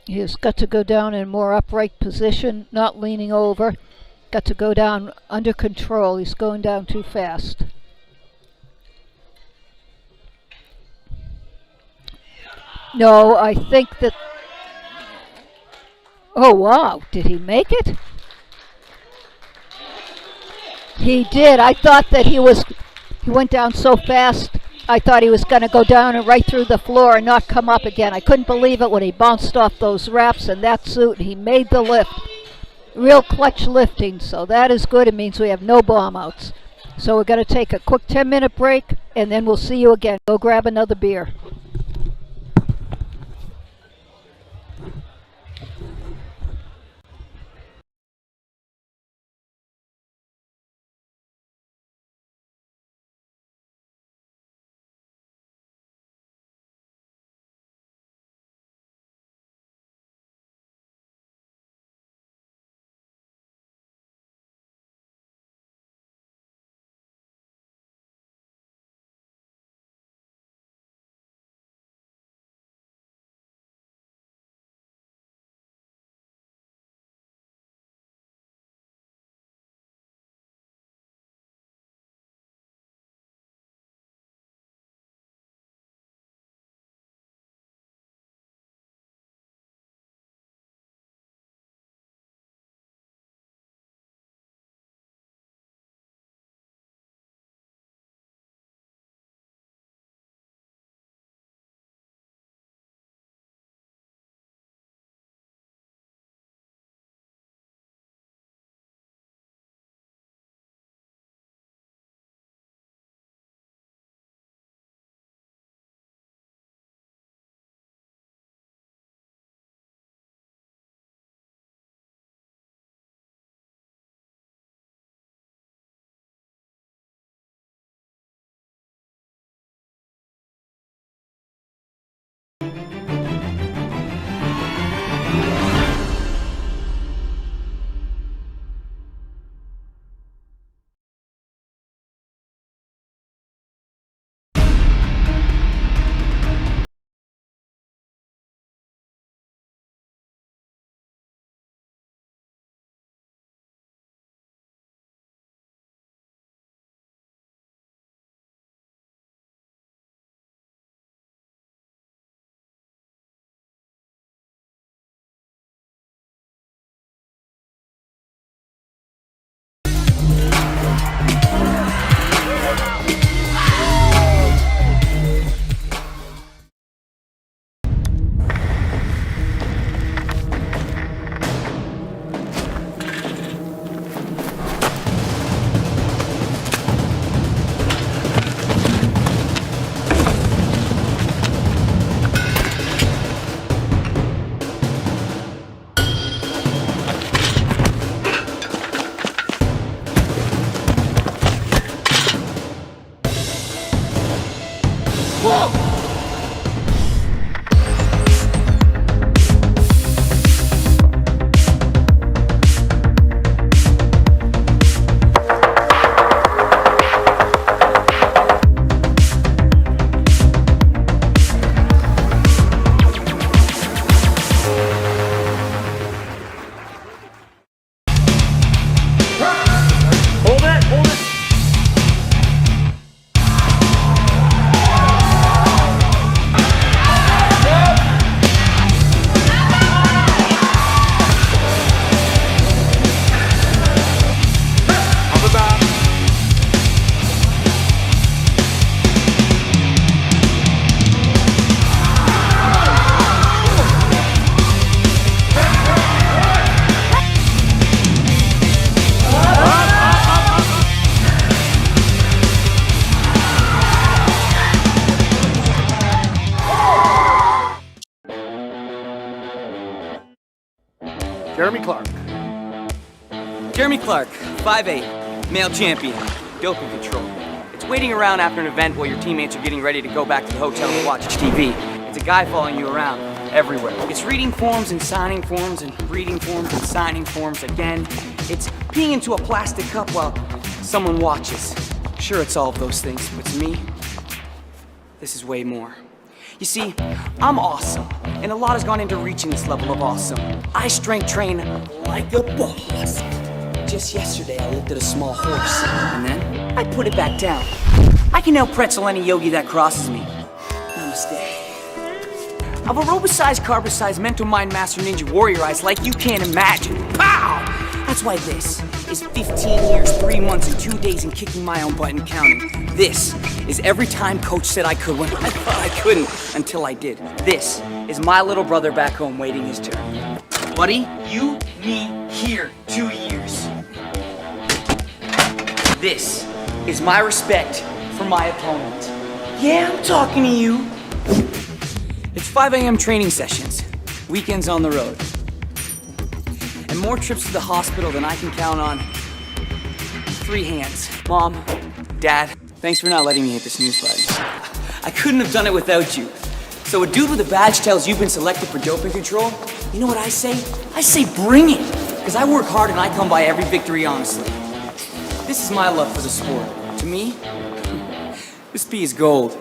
He has got to go down in a more upright position, not leaning over. Got to go down under control. He's going down too fast. No, I think that... Oh, wow. Did he make it? He did. I thought that he went down so fast, I thought he was going to go down and right through the floor and not come up again. I couldn't believe it when he bounced off those wraps and that suit. He made the lift. Real clutch lifting, so that is good. It means we have no bomb outs. So we're going to take a quick 10-minute break, and then we'll see you again. Go grab another beer. Jeremy Clark. Jeremy Clark, 5'8", male champion, doping control. It's waiting around after an event while your teammates are getting ready to go back to the hotel to watch TV. It's a guy following you around everywhere. It's reading forms and signing forms and reading forms and signing forms again. It's peeing into a plastic cup while someone watches. Sure, it's all of those things, but to me, this is way more. You see, I'm awesome, and a lot has gone into reaching this level of awesome. I strength train like a boss. Just yesterday, I lifted a small horse, and then I put it back down. I can now pretzel any yogi that crosses me. Namaste. I've aerobicized, carbicized, mental mind master ninja warrior eyes like you can't imagine. Pow! That's why this is 15 years, 3 months, and 2 days and kicking my own butt and counting. This is every time coach said I could when I thought I couldn't until I did. This is my little brother back home waiting his turn. Buddy, you need here 2 years. This is my respect for my opponent. Yeah, I'm talking to you. It's 5 a.m. training sessions, weekends on the road, and more trips to the hospital than I can count on 3 hands. Mom, Dad, thanks for not letting me hit the snooze button. I couldn't have done it without you. So a dude with a badge tells you've been selected for doping control, you know what I say? I say bring it, because I work hard and I come by every victory honestly. This is my love for the sport. To me, this pee is gold.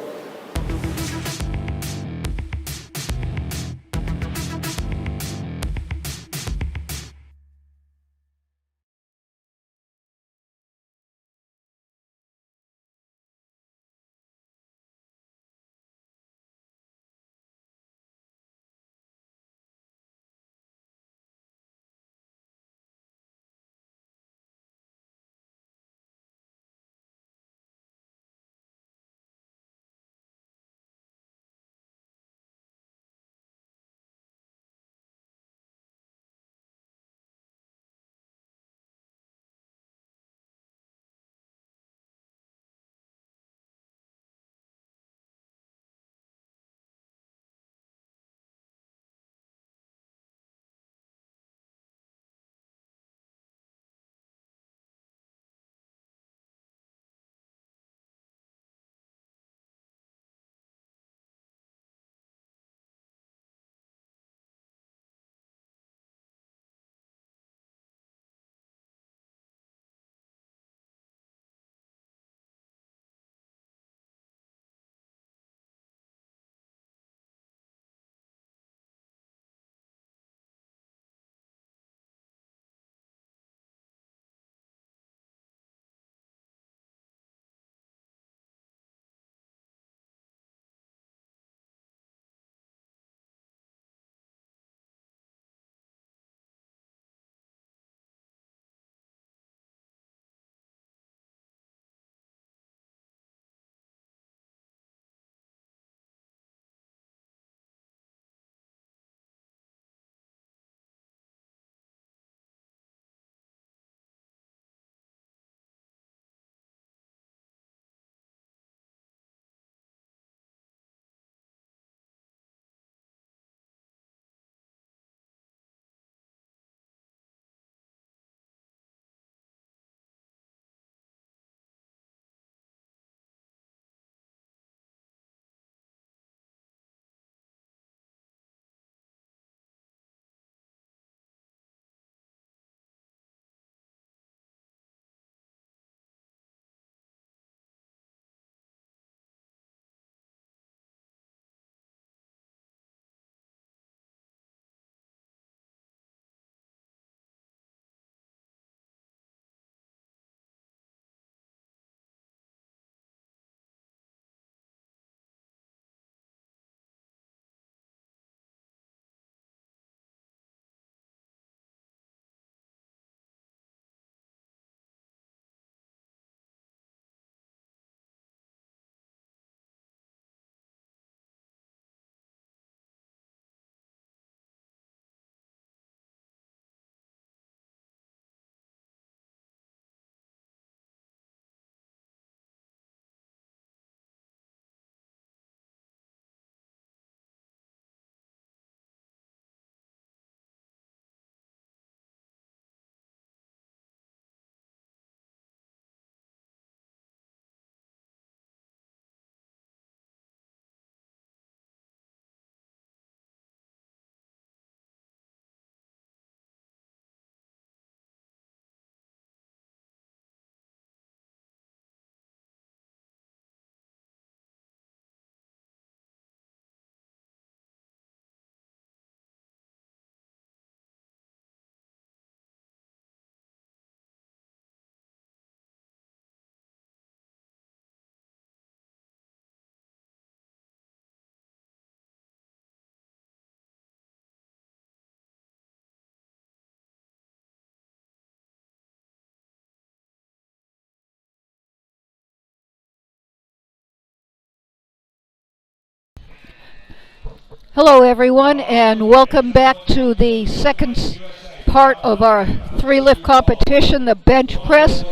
Hello, everyone, and welcome back to the second part of our three-lift competition, the bench press.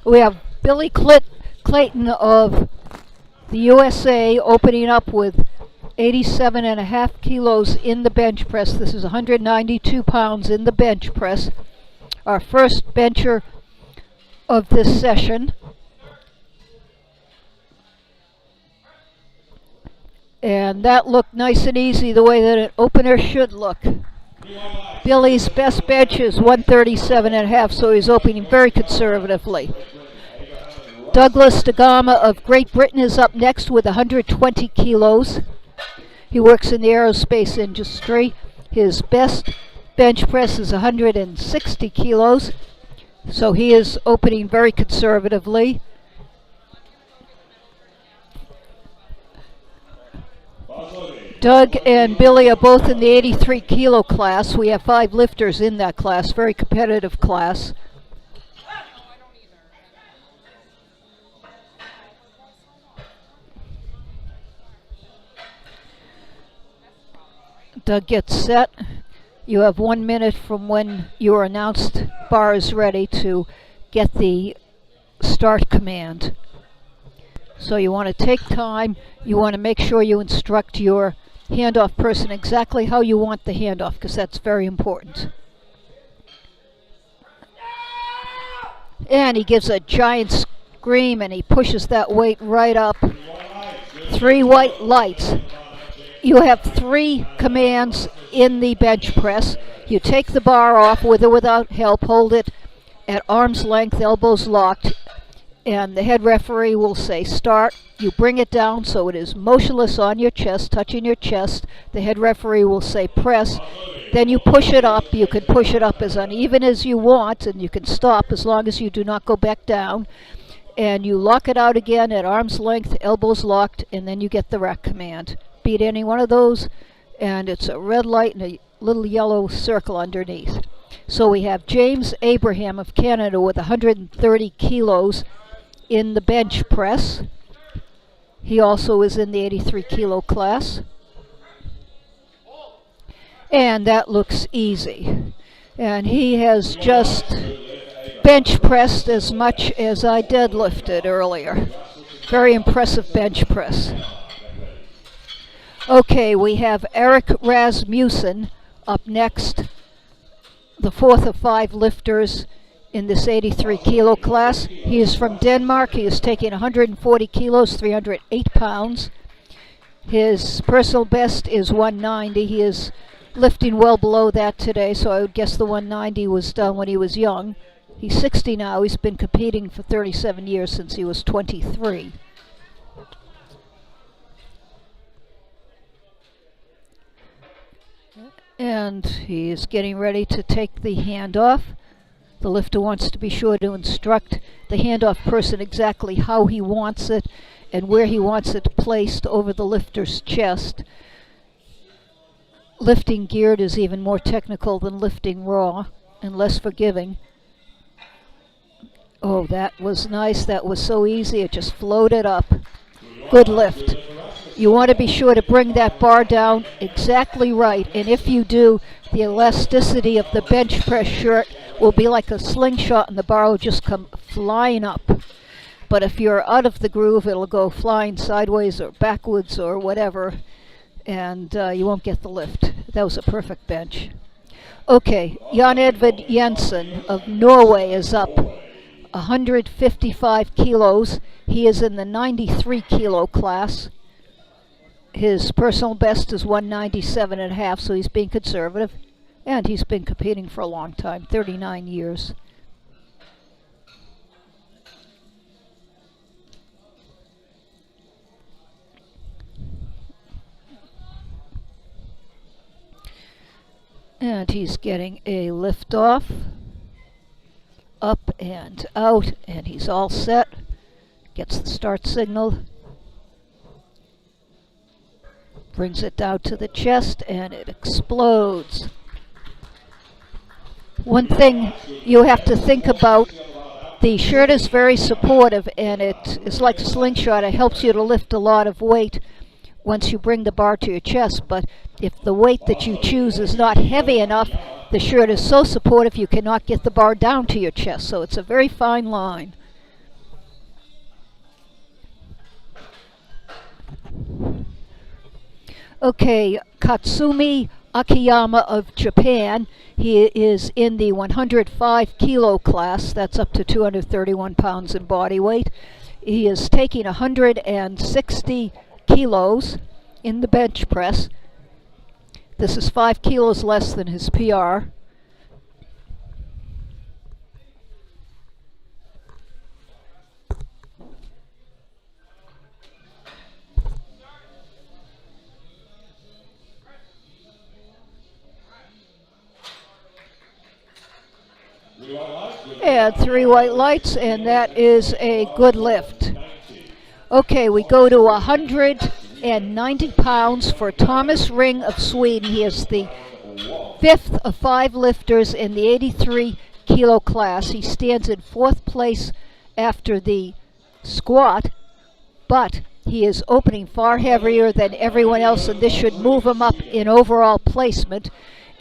We have Billy Clayton of the USA opening up with 87.5 kilos in the bench press. This is 192 pounds in the bench press. Our first bencher of this session. And that looked nice and easy the way that an opener should look. Billy's best bench is 137.5, so he's opening very conservatively. Douglas DeGama of Great Britain is up next with 120 kilos. He works in the aerospace industry. His best bench press is 160 kilos, so he is opening very conservatively. Doug and Billy are both in the 83 kilo class. We have 5 lifters in that class, very competitive class. Doug gets set. You have 1 minute from when you are announced bar is ready to get the start command. So you want to take time. You want to make sure you instruct your handoff person exactly how you want the handoff, because that's very important. And he gives a giant scream and he pushes that weight right up. 3 white lights. You have 3 commands in the bench press. You take the bar off with or without help, hold it at arm's length, elbows locked, and the head referee will say start. You bring it down so it is motionless on your chest, touching your chest. The head referee will say press. Then you push it up. You can push it up as uneven as you want, and you can stop as long as you do not go back down. And you lock it out again at arm's length, elbows locked, and then you get the rack command. Beat any one of those, and it's a red light and a little yellow circle underneath. So we have James Abraham of Canada with 130 kilos in the bench press. He also is in the 83 kilo class. And that looks easy. And he has just bench pressed as much as I deadlifted earlier. Very impressive bench press. Okay, we have Eric Rasmussen up next, the 4th of 5 lifters in this 83 kilo class. He is from Denmark. He is taking 140 kilos, 308 pounds. His personal best is 190. He is lifting well below that today, so I would guess the 190 was done when he was young. He's 60 now. He's been competing for 37 years since he was 23. And he is getting ready to take the handoff. The lifter wants to be sure to instruct the handoff person exactly how he wants it and where he wants it placed over the lifter's chest. Lifting geared is even more technical than lifting raw and less forgiving. Oh, that was nice. That was so easy. It just floated up. Good lift. You want to be sure to bring that bar down exactly right, and if you do, the elasticity of the bench press shirt will be like a slingshot and the bar will just come flying up. But if you're out of the groove, it'll go flying sideways or backwards or whatever, and you won't get the lift. That was a perfect bench. Okay, Jan Edvard Jensen of Norway is up 155 kilos. He is in the 93 kilo class. His personal best is 197.5, so he's being conservative. And he's been competing for a long time, 39 years. And he's getting a lift off. Up and out, and he's all set. Gets the start signal. Brings it down to the chest, and it explodes. One thing you have to think about, the shirt is very supportive, and it is like a slingshot. It helps you to lift a lot of weight once you bring the bar to your chest, but if the weight that you choose is not heavy enough, the shirt is so supportive you cannot get the bar down to your chest. So it's a very fine line. Okay, Katsumi Akiyama of Japan. He is in the 105 kilo class. That's up to 231 pounds in body weight. He is taking 160 kilos in the bench press. This is 5 kilos less than his PR. And 3 white lights, and that is a good lift. Okay, we go to 190 pounds for Thomas Ring of Sweden. He is the 5th of 5 lifters in the 83 kilo class. He stands in 4th place after the squat, but he is opening far heavier than everyone else, and this should move him up in overall placement.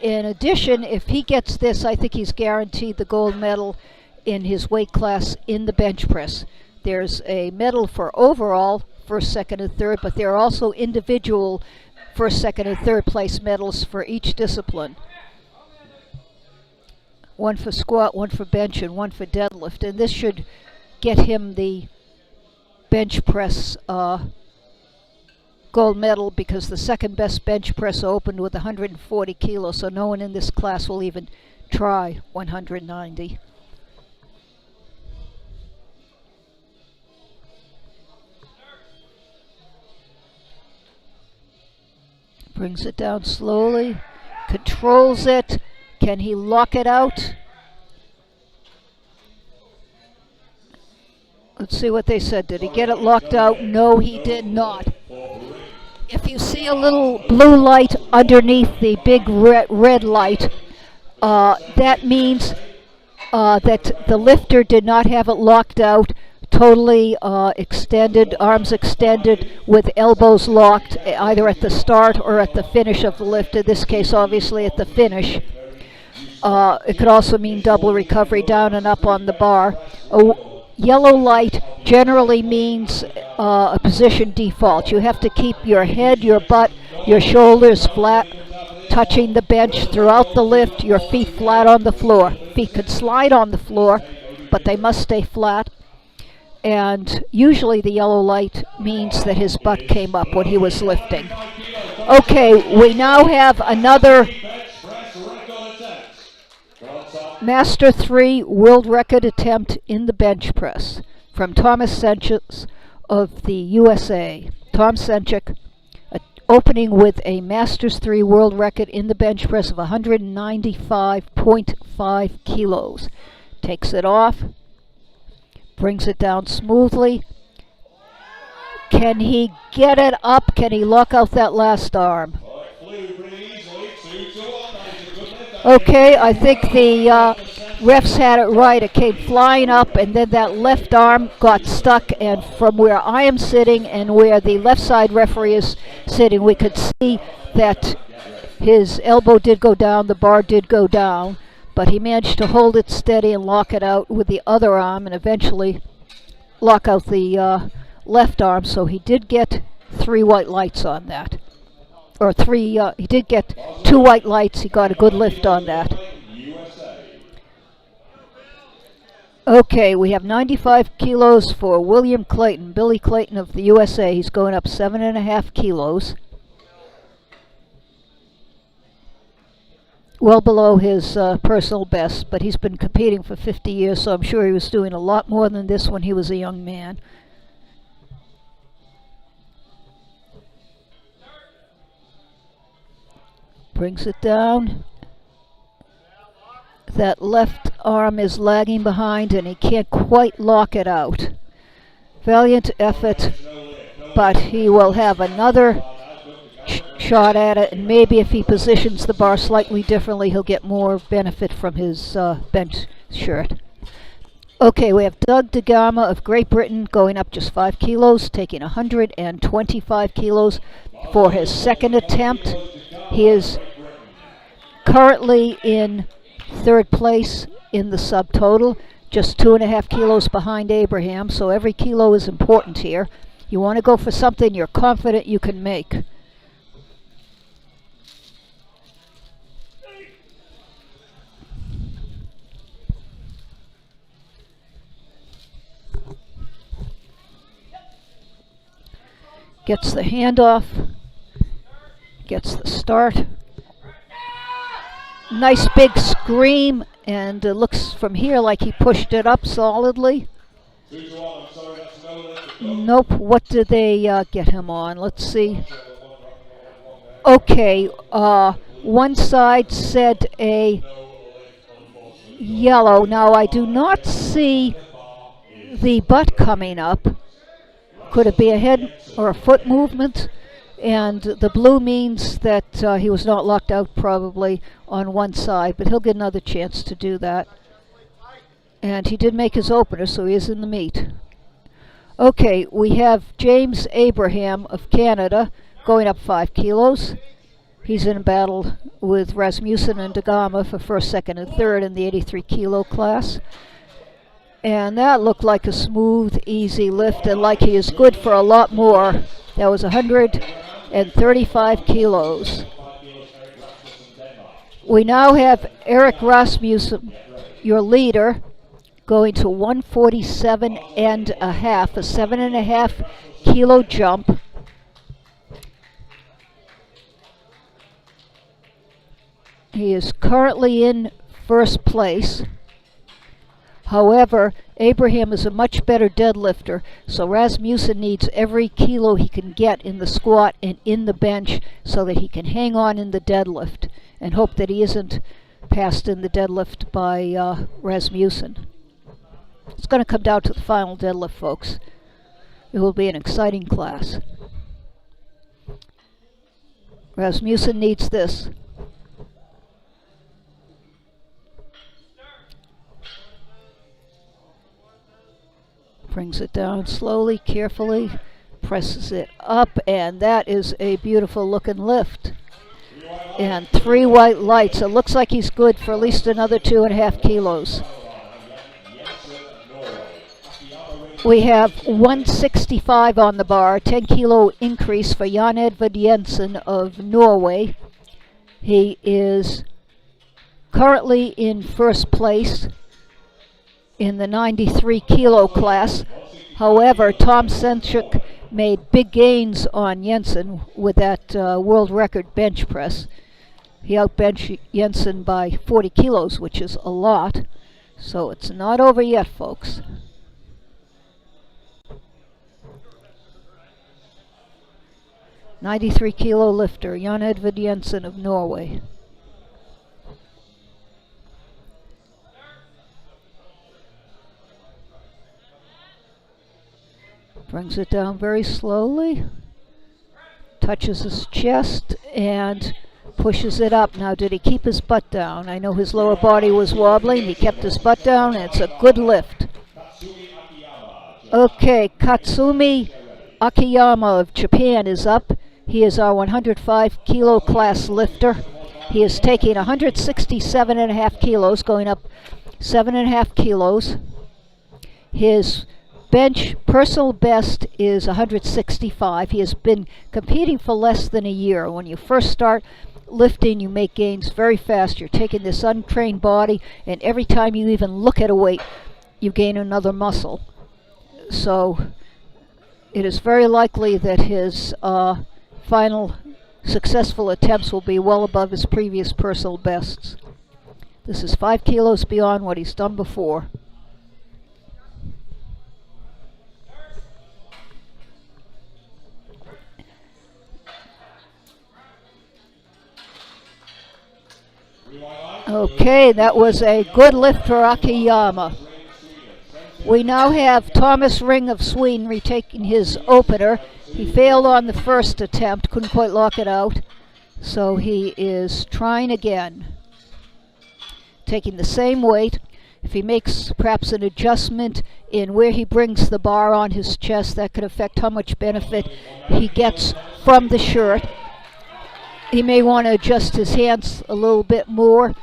In addition, if he gets this, I think he's guaranteed the gold medal in his weight class in the bench press. There's a medal for overall, first, second, and third, but there are also individual first, second, and third place medals for each discipline. One for squat, one for bench, and one for deadlift. And this should get him the bench press gold medal, because the second best bench press opened with 140 kilos, so no one in this class will even try 190. Brings it down slowly, controls it. Can he lock it out? Let's see what they said. Did he get it locked out? No, he did not. If you see a little blue light underneath the big red light, that means that the lifter did not have it locked out, totally extended, arms extended, with elbows locked, either at the start or at the finish of the lift. In this case, obviously at the finish. It could also mean double recovery, down and up on the bar. Yellow light generally means a position default. You have to keep your head, your butt, your shoulders flat, touching the bench throughout the lift, your feet flat on the floor. Feet could slide on the floor, but they must stay flat. And usually the yellow light means that his butt came up when he was lifting. Okay, we now have another Master 3 world record attempt in the bench press from Thomas Senchik of the USA. Tom Senchik opening with a Masters 3 world record in the bench press of 195.5 kilos. Takes it off, brings it down smoothly. Can he get it up? Can he lock out that last arm? Okay, I think the refs had it right. It came flying up, and then that left arm got stuck, and from where I am sitting and where the left side referee is sitting, we could see that his elbow did go down, the bar did go down, but he managed to hold it steady and lock it out with the other arm, and eventually lock out the left arm, so he did get 3 white lights on that. Or 3, he did get 2 white lights. He got a good lift on that. Okay, we have 95 kilos for William Clayton, Billy Clayton of the USA. He's going up 7.5 kilos. Well below his personal best, but he's been competing for 50 years, so I'm sure he was doing a lot more than this when he was a young man. Brings it down. That left arm is lagging behind and he can't quite lock it out. Valiant effort, but he will have another shot at it, and maybe if he positions the bar slightly differently, he'll get more benefit from his bench shirt. Okay, we have Doug DeGama of Great Britain going up just 5 kilos, taking 125 kilos for his second attempt. He is currently in third place in the subtotal, just 2.5 kilos behind Abraham, so every kilo is important here. You want to go for something you're confident you can make. Gets the handoff, gets the start. Nice big scream, and it looks from here like he pushed it up solidly. Nope, what did they get him on? Let's see. Okay, one side said a yellow. Now I do not see the butt coming up. Could it be a head or a foot movement? And the blue means that he was not locked out probably on one side, but he'll get another chance to do that. And he did make his opener, so he is in the meet. Okay, we have James Abraham of Canada going up 5 kilos. He's in a battle with Rasmussen and DeGama for first, second, and third in the 83 kilo class. And that looked like a smooth, easy lift, and like he is good for a lot more. That was 135 kilos. We now have Eric Rasmussen, your leader, going to 147 and a half, a 7.5 kilo jump. He is currently in first place. However, Abraham is a much better deadlifter, so Rasmussen needs every kilo he can get in the squat and in the bench so that he can hang on in the deadlift and hope that he isn't passed in the deadlift by Rasmussen. It's going to come down to the final deadlift, folks. It will be an exciting class. Rasmussen needs this. Brings it down slowly, carefully, presses it up, and that is a beautiful looking lift. And 3 white lights. It looks like he's good for at least another 2.5 kilos. We have 165 on the bar, 10 kilo increase for Jan Edvard Jensen of Norway. He is currently in first place in the 93 kilo class. However, Tom Senchuk made big gains on Jensen with that world record bench press. He outbenched Jensen by 40 kilos, which is a lot. So it's not over yet, folks. .93 kilo lifter, Jan Edvard Jensen of Norway. Brings it down very slowly, touches his chest, and pushes it up. Now, did he keep his butt down? I know his lower body was wobbling. He kept his butt down, and it's a good lift. Okay, Katsumi Akiyama of Japan is up. He is our 105 kilo class lifter. He is taking 167.5 kilos, going up 7.5 kilos. His bench personal best is 165. He has been competing for less than a year. When you first start lifting, you make gains very fast. You're taking this untrained body, and every time you even look at a weight, you gain another muscle. So it is very likely that his final successful attempts will be well above his previous personal bests. This is 5 kilos beyond what he's done before. Okay, that was a good lift for Akiyama. We now have Thomas Ring of Sweden retaking his opener. He failed on the first attempt, couldn't quite lock it out, so he is trying again. Taking the same weight. If he makes perhaps an adjustment in where he brings the bar on his chest, that could affect how much benefit he gets from the shirt. He may want to adjust his hands a little bit more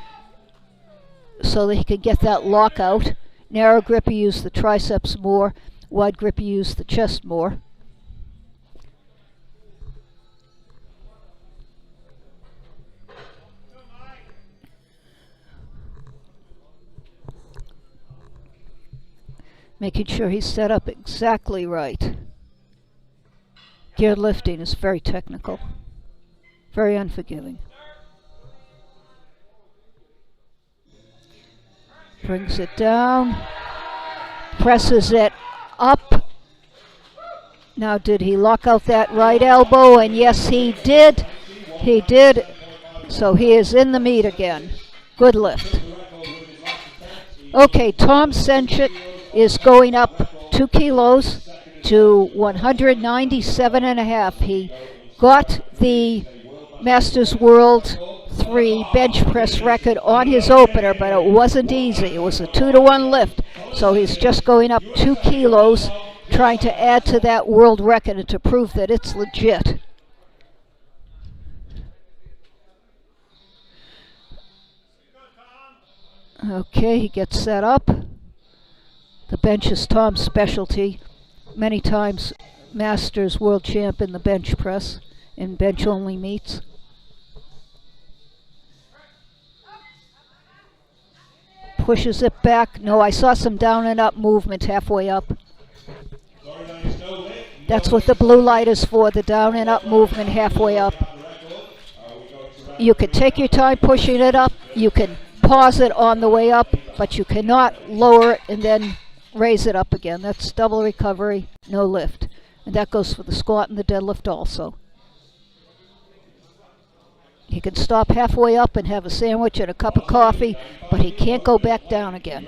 so that he can get that lockout. Narrow grip, you use the triceps more. Wide grip, you use the chest more. Making sure he's set up exactly right. Geared lifting is very technical, very unforgiving. Brings it down, presses it up. Now, did he lock out that right elbow? And yes, he did. He did. So he is in the meet again. Good lift. Okay, Tom Senchik is going up 2 kilos to 197.5. He got the Masters World 3 bench press record on his opener, but it wasn't easy. It was a 2-to-1 lift. So he's just going up 2 kilos, trying to add to that world record and to prove that it's legit. Okay, he gets set up. The bench is Tom's specialty. Many times Masters world champ in the bench press, in bench only meets. Pushes it back. No, I saw some down and up movement halfway up. That's what the blue light is for, the down and up movement halfway up. You can take your time pushing it up. You can pause it on the way up, but you cannot lower it and then raise it up again. That's double recovery, no lift. And that goes for the squat and the deadlift also. He can stop halfway up and have a sandwich and a cup of coffee, but he can't go back down again.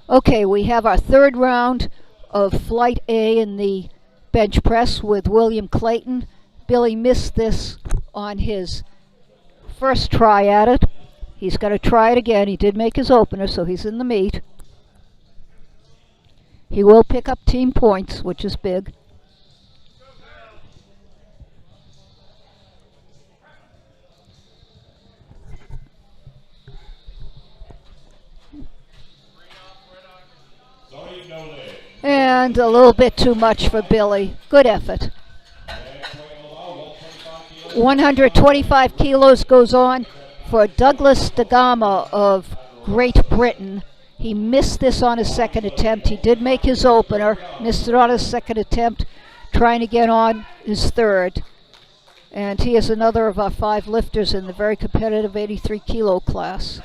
Okay, we have our third round of Flight A in the bench press with William Clayton. Billy missed this on his first try at it. He's going to try it again. He did make his opener, so he's in the meet. He will pick up team points, which is big. And a little bit too much for Billy. Good effort. 125 kilos goes on for Douglas DeGama of Great Britain. He missed this on his second attempt. He did make his opener, missed it on his second attempt, trying to get on his third. And he is another of our 5 lifters in the very competitive 83 kilo class.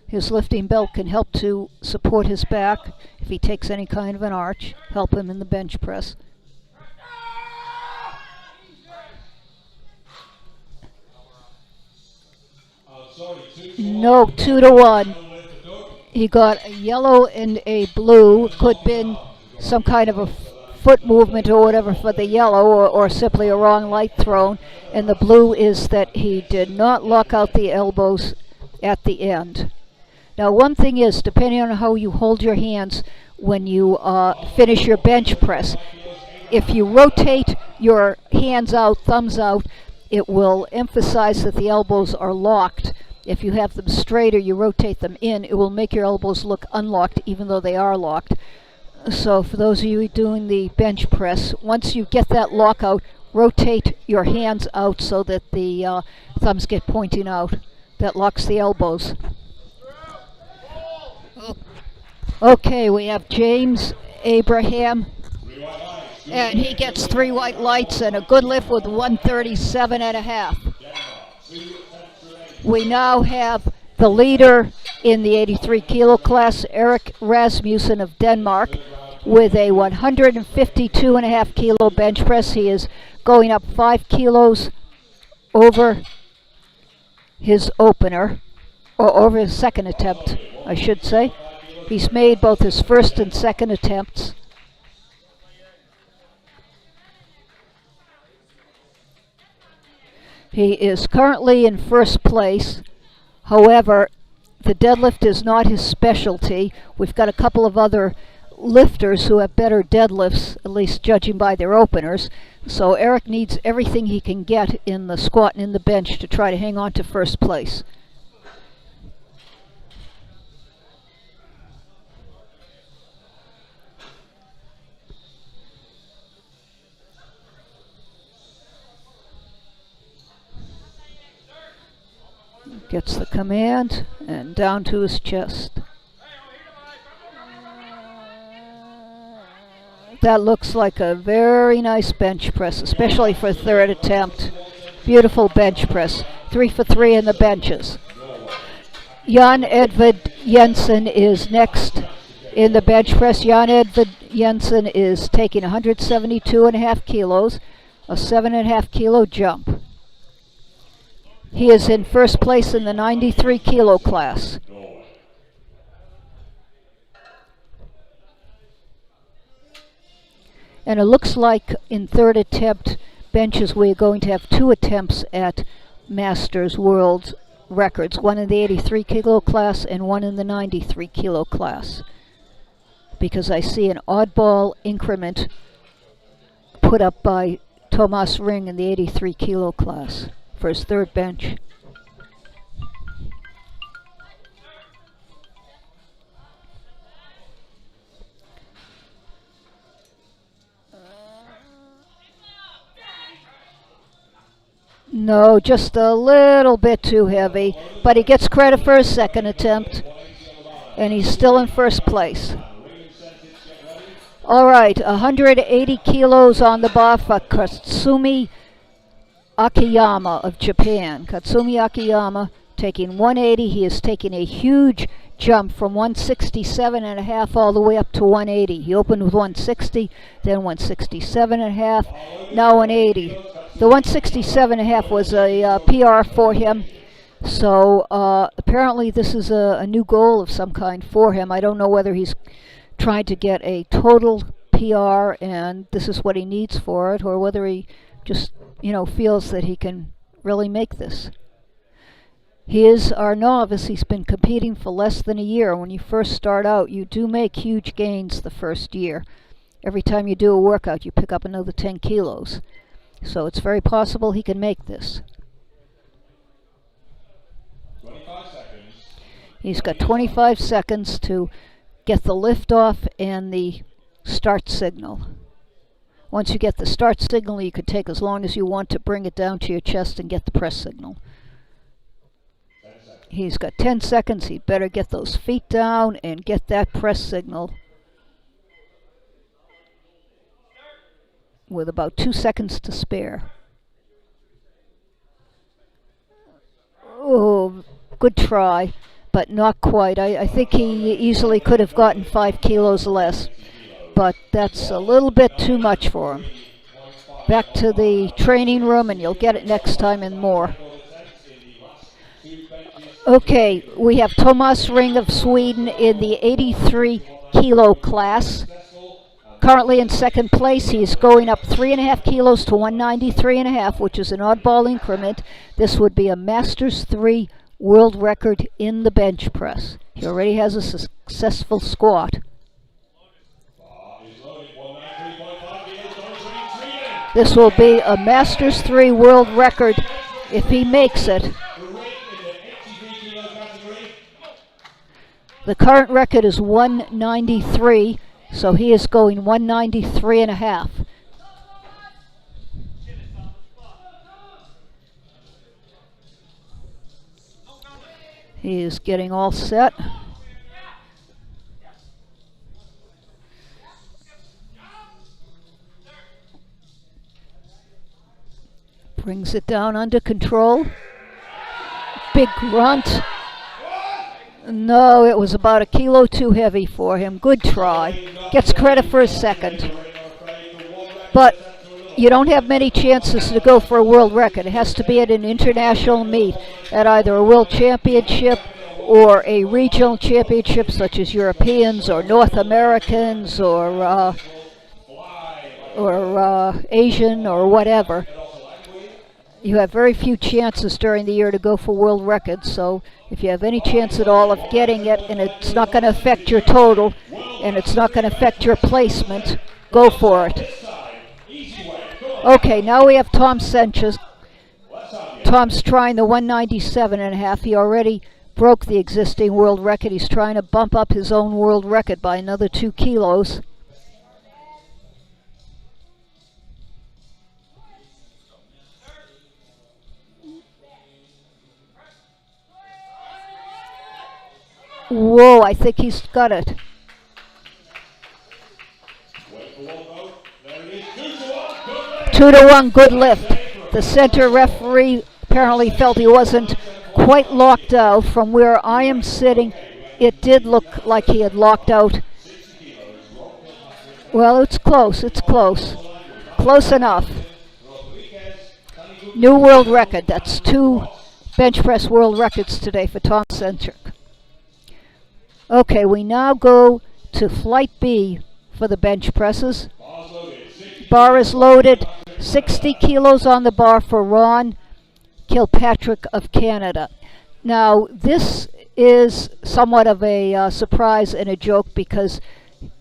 His lifting belt can help to support his back if he takes any kind of an arch, help him in the bench press. No, 2-to-1. He got a yellow and a blue. Could have been some kind of a foot movement or whatever for the yellow, or simply a wrong light thrown. And the blue is that he did not lock out the elbows at the end. Now, one thing is, depending on how you hold your hands when you finish your bench press, if you rotate your hands out, thumbs out, it will emphasize that the elbows are locked. If you have them straight or you rotate them in, it will make your elbows look unlocked even though they are locked. So for those of you doing the bench press, once you get that lockout, rotate your hands out so that the thumbs get pointing out. That locks the elbows. Okay, we have James Abraham, and he gets 3 white lights and a good lift with 137.5. We now have the leader in the 83 kilo class, Erik Rasmussen of Denmark, with a 152.5 kilo bench press. He is going up 5 kilos over his opener. or over his second attempt, I should say. He's made both his first and second attempts. He is currently in first place. However, the deadlift is not his specialty. We've got a couple of other lifters who have better deadlifts, at least judging by their openers. So Eric needs everything he can get in the squat and in the bench to try to hang on to first place. Gets the command and down to his chest. That looks like a very nice bench press, especially for third attempt. Beautiful bench press. 3 for 3 in the benches. Jan Edvard Jensen is next in the bench press. Jan Edvard Jensen is taking 172.5 kilos, a 7.5 kilo jump. He is in first place in the 93 kilo class. And it looks like in third attempt benches we're going to have 2 attempts at Masters World records, one in the 83 kilo class and one in the 93 kilo class. Because I see an oddball increment put up by Thomas Ring in the 83 kilo class for his third bench. No, just a little bit too heavy, but he gets credit for his second attempt, and he's still in first place. All right, 180 kilos on the bar for Katsumi Akiyama of Japan. Katsumi Akiyama taking 180. He is taking a huge jump from 167.5 all the way up to 180. He opened with 160, then 167.5, now 180. The 167.5 was a PR for him, so apparently this is a new goal of some kind for him. I don't know whether he's trying to get a total PR and this is what he needs for it, or whether he just, feels that he can really make this. He is our novice. He's been competing for less than a year. When you first start out, you do make huge gains the first year. Every time you do a workout, you pick up another 10 kilos. So it's very possible he can make this. 25 seconds. He's got 25 seconds to get the lift off and the start signal. Once you get the start signal, you can take as long as you want to bring it down to your chest and get the press signal. He's got 10 seconds. He'd better get those feet down and get that press signal with about 2 seconds to spare. Oh, good try, but not quite. I think he easily could have gotten 5 kilos less, but that's a little bit too much for him. Back to the training room and you'll get it next time and more. Okay, we have Thomas Ring of Sweden in the 83 kilo class. Currently in second place. He's going up 3.5 kilos to 193.5, which is an oddball increment. This would be a Masters 3 world record in the bench press. He already has a successful squat. This will be a Masters 3 world record if he makes it. The current record is 193, so he is going 193.5. He is getting all set. Brings it down under control. Big grunt. No, it was about a kilo too heavy for him. Good try. Gets credit for his second. But you don't have many chances to go for a world record. It has to be at an international meet, at either a world championship or a regional championship such as Europeans or North Americans or Asian or whatever, you have very few chances during the year to go for world records. So if you have any chance at all of getting it, and it's not going to affect your total and it's not going to affect your placement, go for it. Okay, now we have Tom Senches. Tom's trying the 197.5. He already broke the existing world record. He's trying to bump up his own world record by another 2 kilos. Whoa, I think he's got it. 2-1, good lift. The center referee apparently felt he wasn't quite locked out. From where I am sitting, it did look like he had locked out. Well, it's close, it's close. Close enough. New world record. That's 2 bench press world records today for Tom Senches. Okay, we now go to flight B for the bench presses. Bar is loaded. 60 kilos on the bar for Ron Kilpatrick of Canada. Now, this is somewhat of a surprise and a joke because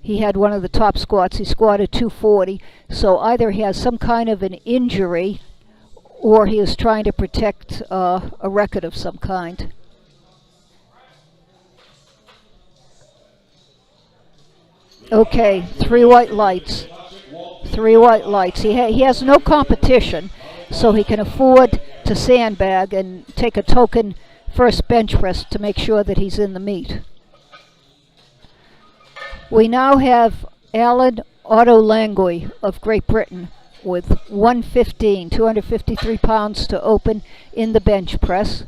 he had one of the top squats. He squatted 240. So either he has some kind of an injury or he is trying to protect a record of some kind. Okay, 3 white lights. 3 white lights. He has no competition, so he can afford to sandbag and take a token first bench press to make sure that he's in the meet. We now have Alan Ottolenghi of Great Britain with 115, 253 pounds to open in the bench press.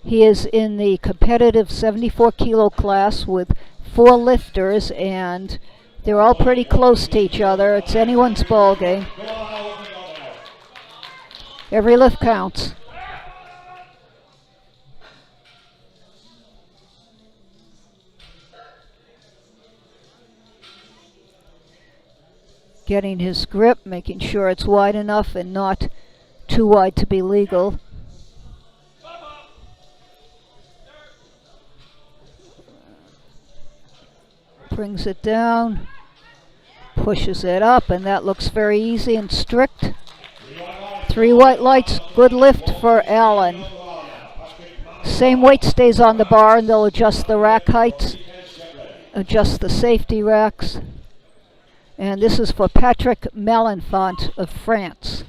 He is in the competitive 74 kilo class with 4 lifters, and they're all pretty close to each other. It's anyone's ball game. Every lift counts. Getting his grip, making sure it's wide enough and not too wide to be legal. Brings it down, pushes it up, and that looks very easy and strict. 3 white lights, good lift for Alan. Same weight stays on the bar, and they'll adjust the rack heights, adjust the safety racks. And this is for Patrick Malenfant of France.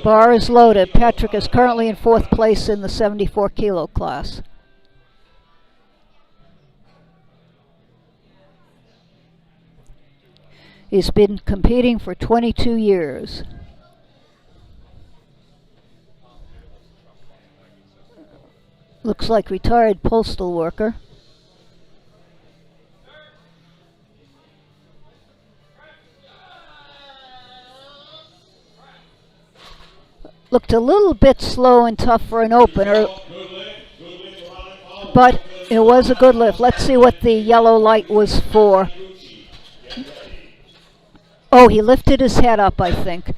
Bar is loaded. Patrick is currently in 4th place in the 74 kilo class. He's been competing for 22 years. Looks like retired postal worker. Looked a little bit slow and tough for an opener, but it was a good lift. Let's see what the yellow light was for. Oh, he lifted his head up, I think.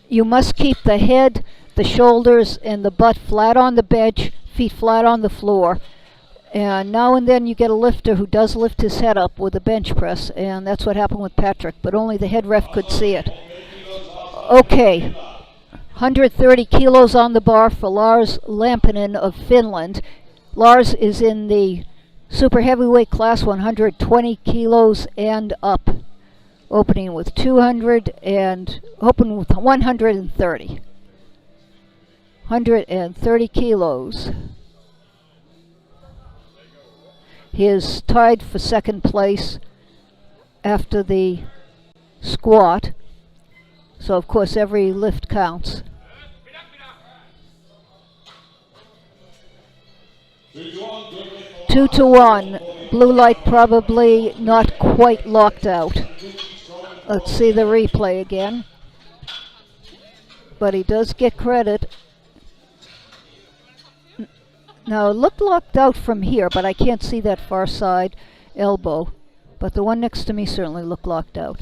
You must keep the head, the shoulders, and the butt flat on the bench, feet flat on the floor. And now and then you get a lifter who does lift his head up with a bench press, and that's what happened with Patrick, but only the head ref could see it. Okay, 130 kilos on the bar for Lars Lampinen of Finland. Lars is in the super heavyweight class, 120 kilos and up. Opening with 200 and opening with 130. 130 kilos. He is tied for 2nd place after the squat. So of course every lift counts. 2-1. Blue light probably not quite locked out. Let's see the replay again. But he does get credit. Now, it looked locked out from here, but I can't see that far side elbow. But the one next to me certainly looked locked out.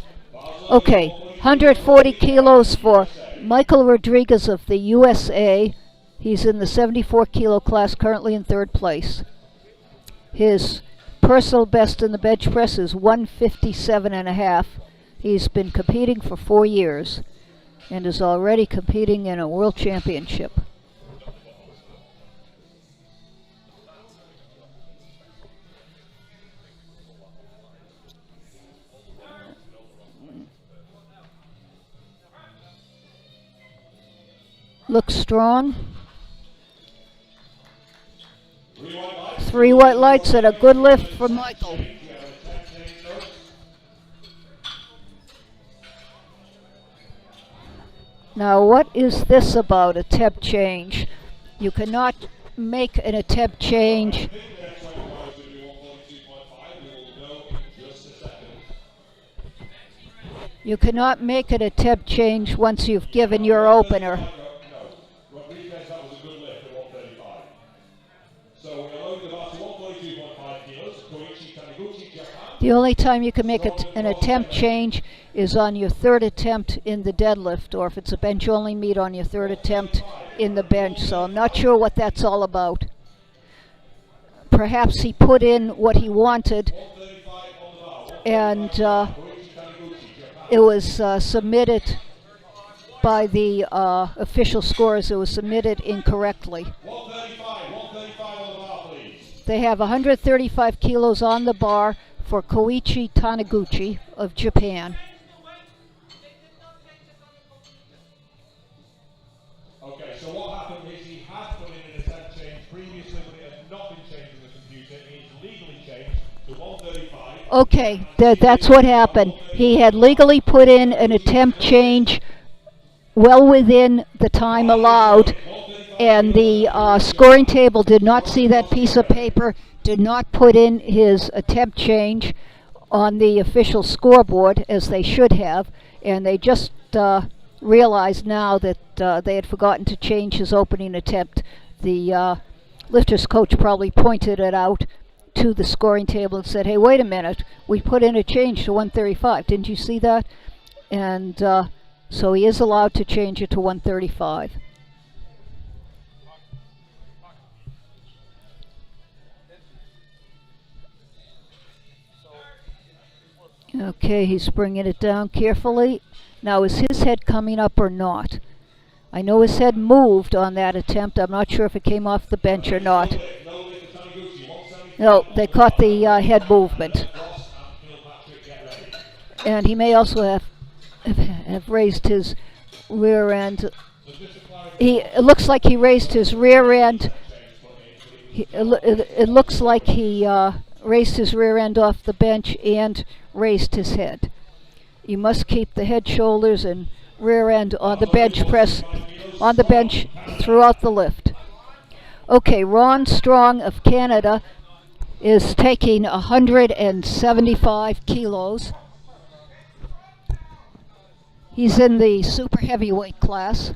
Okay, 140 kilos for Michael Rodriguez of the USA. He's in the 74 kilo class, currently in third place. His personal best in the bench press is 157.5. He's been competing for 4 years and is already competing in a world championship. Looks strong. 3 white lights and a good lift for Michael. Now, what is this about a temp change? You cannot make an attempt change. You cannot make an attempt change once you've given your opener. The only time you can make an attempt change is on your third attempt in the deadlift, or if it's a bench-only meet, on your third attempt in the bench. So I'm not sure what that's all about. Perhaps he put in what he wanted, and it was submitted by the official scores. It was submitted incorrectly. They have 135 kilos on the bar for Koichi Taniguchi of Japan. Okay, so what happened is he had put in an attempt change previously, but it had not been changed in the computer. It's legally changed to 135. Okay, that's what happened. He had legally put in an attempt change well within the time allowed, and the scoring table did not see that piece of paper, did not put in his attempt change on the official scoreboard as they should have, and they just realized now that they had forgotten to change his opening attempt. The lifter's coach probably pointed it out to the scoring table and said, hey, wait a minute, we put in a change to 135. Didn't you see that? And so he is allowed to change it to 135. Okay, he's bringing it down carefully. Now, is his head coming up or not? I know his head moved on that attempt. I'm not sure if it came off the bench or not. No, they caught the head movement. And he may also have raised his rear end. It looks like he raised his rear end. It looks like he raised his rear end off the bench and raised his head. You must keep the head, shoulders, and rear end on the bench press, on the bench throughout the lift. Okay, Ron Strong of Canada is taking 175 kilos. He's in the super heavyweight class,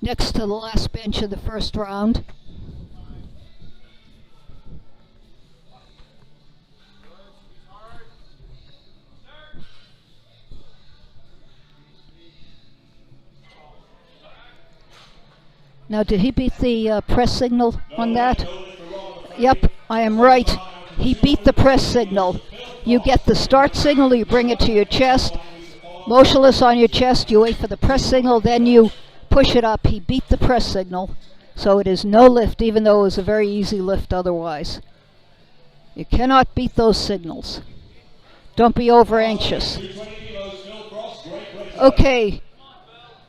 next to the last bench of the first round. Now, did he beat the press signal on that? Yep, I am right. He beat the press signal. You get the start signal, you bring it to your chest, motionless on your chest, you wait for the press signal, then you push it up. He beat the press signal, so it is no lift, even though it was a very easy lift otherwise. You cannot beat those signals. Don't be over anxious. Okay,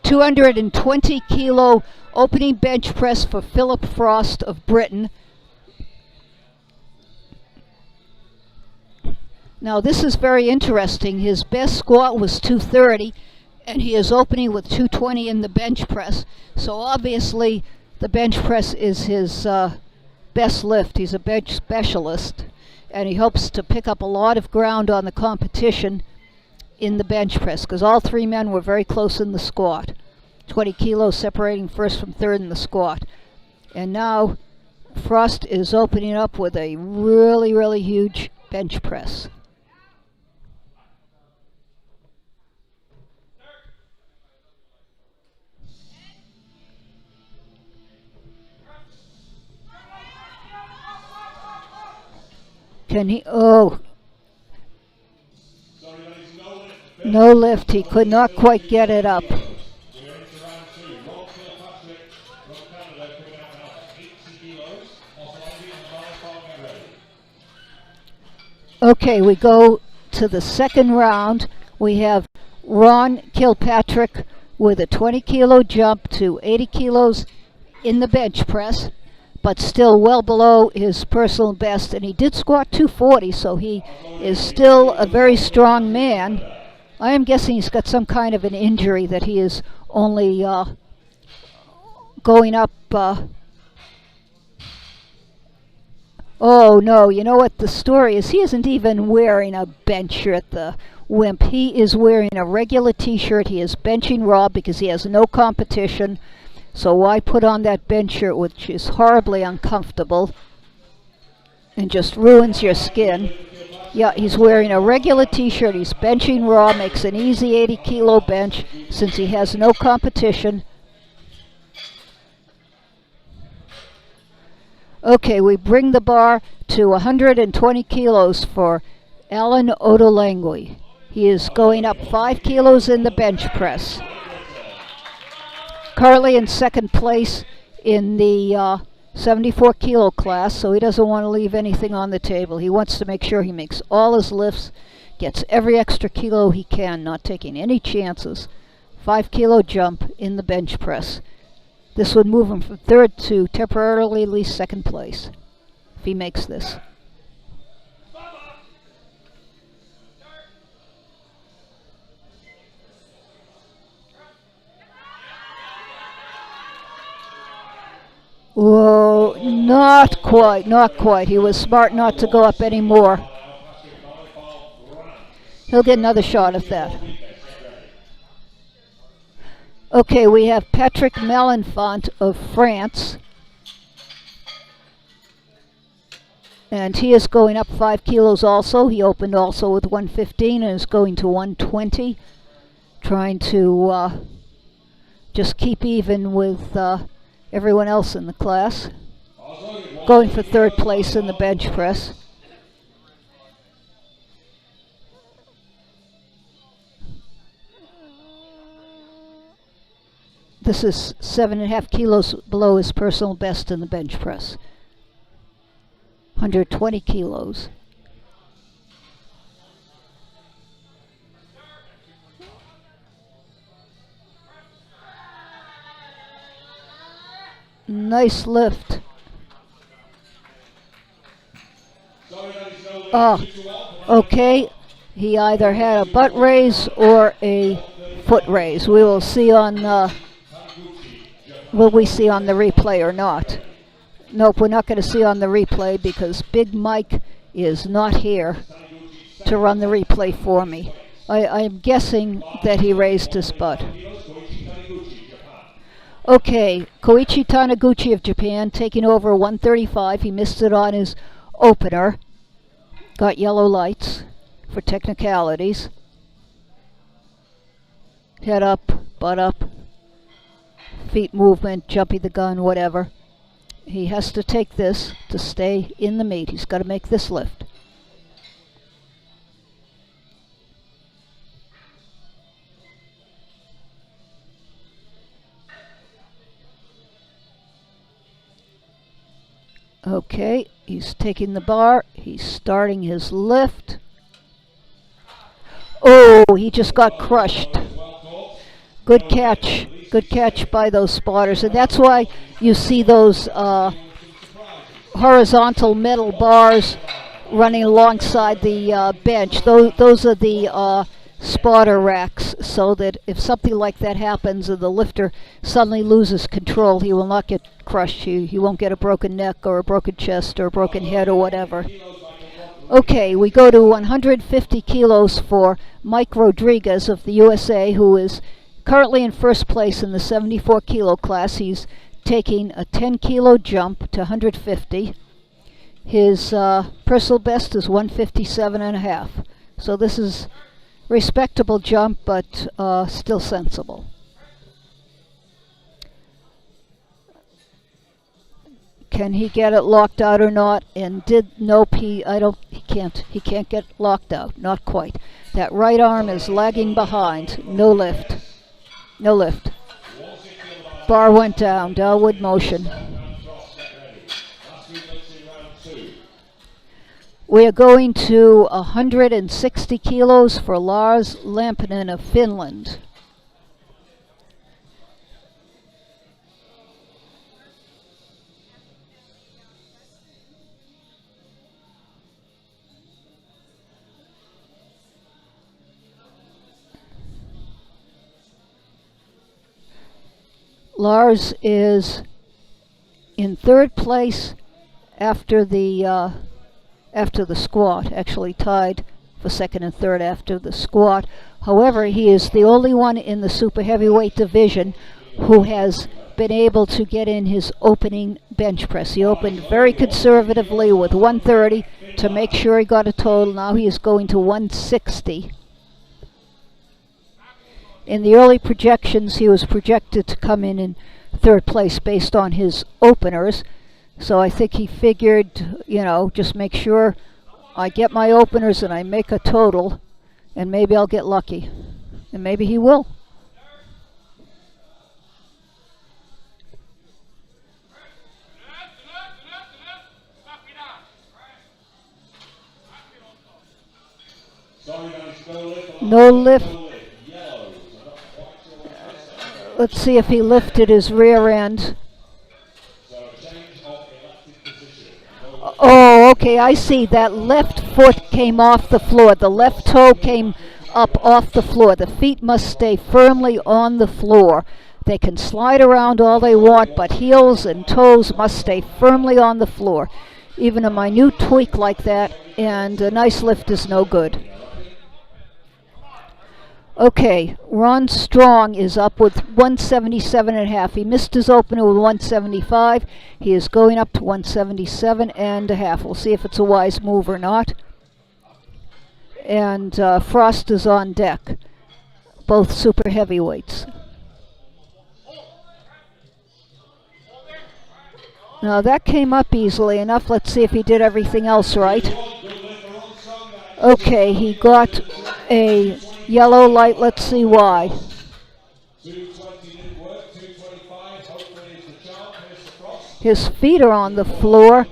220 kilo opening bench press for Philip Frost of Britain. Now, this is very interesting. His best squat was 230, and he is opening with 220 in the bench press. So obviously the bench press is his best lift. He's a bench specialist, and he hopes to pick up a lot of ground on the competition in the bench press, because all three men were very close in the squat. 20 kilos separating first from third in the squat. And now Frost is opening up with a really, really huge bench press. Can he? Oh, no lift. He could not quite get it up. Okay, we go to the second round. We have Ron Kilpatrick with a 20 kilo jump to 80 kilos in the bench press, but still well below his personal best. And he did squat 240, so he is still a very strong man. I am guessing he's got some kind of an injury that he is only going up. Oh no, you know what the story is? He isn't even wearing a bench shirt, the wimp. He is wearing a regular t-shirt. He is benching raw because he has no competition. So why put on that bench shirt, which is horribly uncomfortable and just ruins your skin? Yeah, he's wearing a regular t-shirt. He's benching raw, makes an easy 80 kilo bench since he has no competition. Okay, we bring the bar to 120 kilos for Alan Odolengui. He is going up 5 kilos in the bench press. Currently in second place in the 74 kilo class, so he doesn't want to leave anything on the table. He wants to make sure he makes all his lifts, gets every extra kilo he can, not taking any chances. 5 kilo jump in the bench press. This would move him from third to temporarily at least second place, if he makes this. Whoa, not quite, not quite. He was smart not to go up any more. He'll get another shot at that. Okay, we have Patrick Malenfant of France. And he is going up 5 kilos also. He opened also with 115 and is going to 120. Trying to just keep even with everyone else in the class. Going for third place in the bench press. This is 7.5 kilos below his personal best in the bench press. 120 kilos. Nice lift. Oh, okay. He either had a butt raise or a foot raise. We will see on will we see on the replay or not? Nope, we're not going to see on the replay because Big Mike is not here to run the replay for me. I'm guessing that he raised his butt. Okay, Koichi Taniguchi of Japan taking over 135. He missed it on his opener. Got yellow lights for technicalities. Head up, butt up, feet movement, jumping the gun, whatever. He has to take this to stay in the meet. He's got to make this lift. Okay, he's taking the bar. He's starting his lift. Oh, he just got crushed. Good catch. Good catch by those spotters. And that's why you see those horizontal metal bars running alongside the bench. Those are the spotter racks, so that if something like that happens and the lifter suddenly loses control, he will not get crushed. He won't get a broken neck or a broken chest or a broken head or whatever. Okay, we go to 150 kilos for Mike Rodriguez of the USA, who is currently in first place in the 74 kilo class. He's taking a 10 kilo jump to 150. His personal best is 157.5. So this is respectable jump, but still sensible. Can he get it locked out or not? And he can't get locked out, not quite. That right arm is lagging behind. No lift. No lift. Bar went down, downward motion. We are going to 160 kilos for Lars Lampinen of Finland. Lars is in third place after the squat, actually tied for second and third after the squat. However, he is the only one in the super heavyweight division who has been able to get in his opening bench press. He opened very conservatively with 130 to make sure he got a total. Now he is going to 160. In the early projections, he was projected to come in third place based on his openers. So I think he figured, just make sure I get my openers and I make a total, and maybe I'll get lucky. And maybe he will. No lift. Let's see if he lifted his rear end. Oh, okay, I see. That left foot came off the floor. The left toe came up off the floor. The feet must stay firmly on the floor. They can slide around all they want, but heels and toes must stay firmly on the floor. Even a minute tweak like that, and a nice lift is no good. Okay, Ron Strong is up with 177.5. He missed his opener with 175. He is going up to 177.5. We'll see if it's a wise move or not. And Frost is on deck, both super heavyweights. Now that came up easily enough. Let's see if he did everything else right. Okay, he got a yellow light. Let's see why. His feet are on the floor.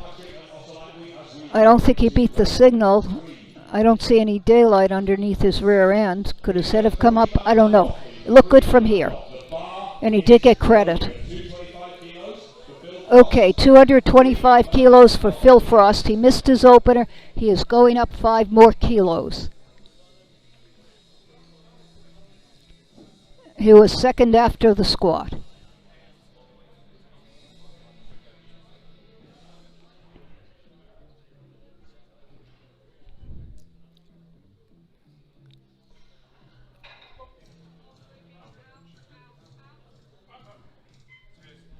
I don't think he beat the signal. I don't see any daylight underneath his rear end. Could his head have come up? I don't know. It looked good from here. And he did get credit. Okay, 225 kilos for Phil Frost. He missed his opener. He is going up 5 more kilos. He was second after the squat.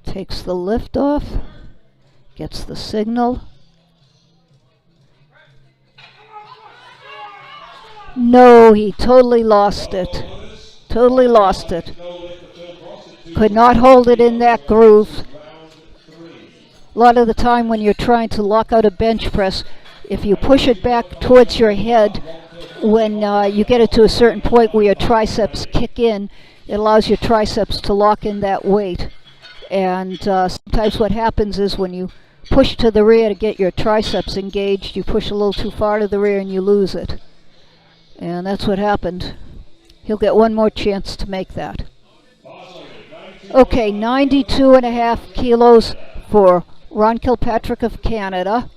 Takes the lift off, gets the signal. No, he totally lost it. Totally lost it. Could not hold it in that groove. A lot of the time when you're trying to lock out a bench press, if you push it back towards your head, when you get it to a certain point where your triceps kick in, it allows your triceps to lock in that weight. And sometimes what happens is when you push to the rear to get your triceps engaged, you push a little too far to the rear and you lose it. And that's what happened. He'll get one more chance to make that. Okay, 92.5 kilos for Ron Kilpatrick of Canada.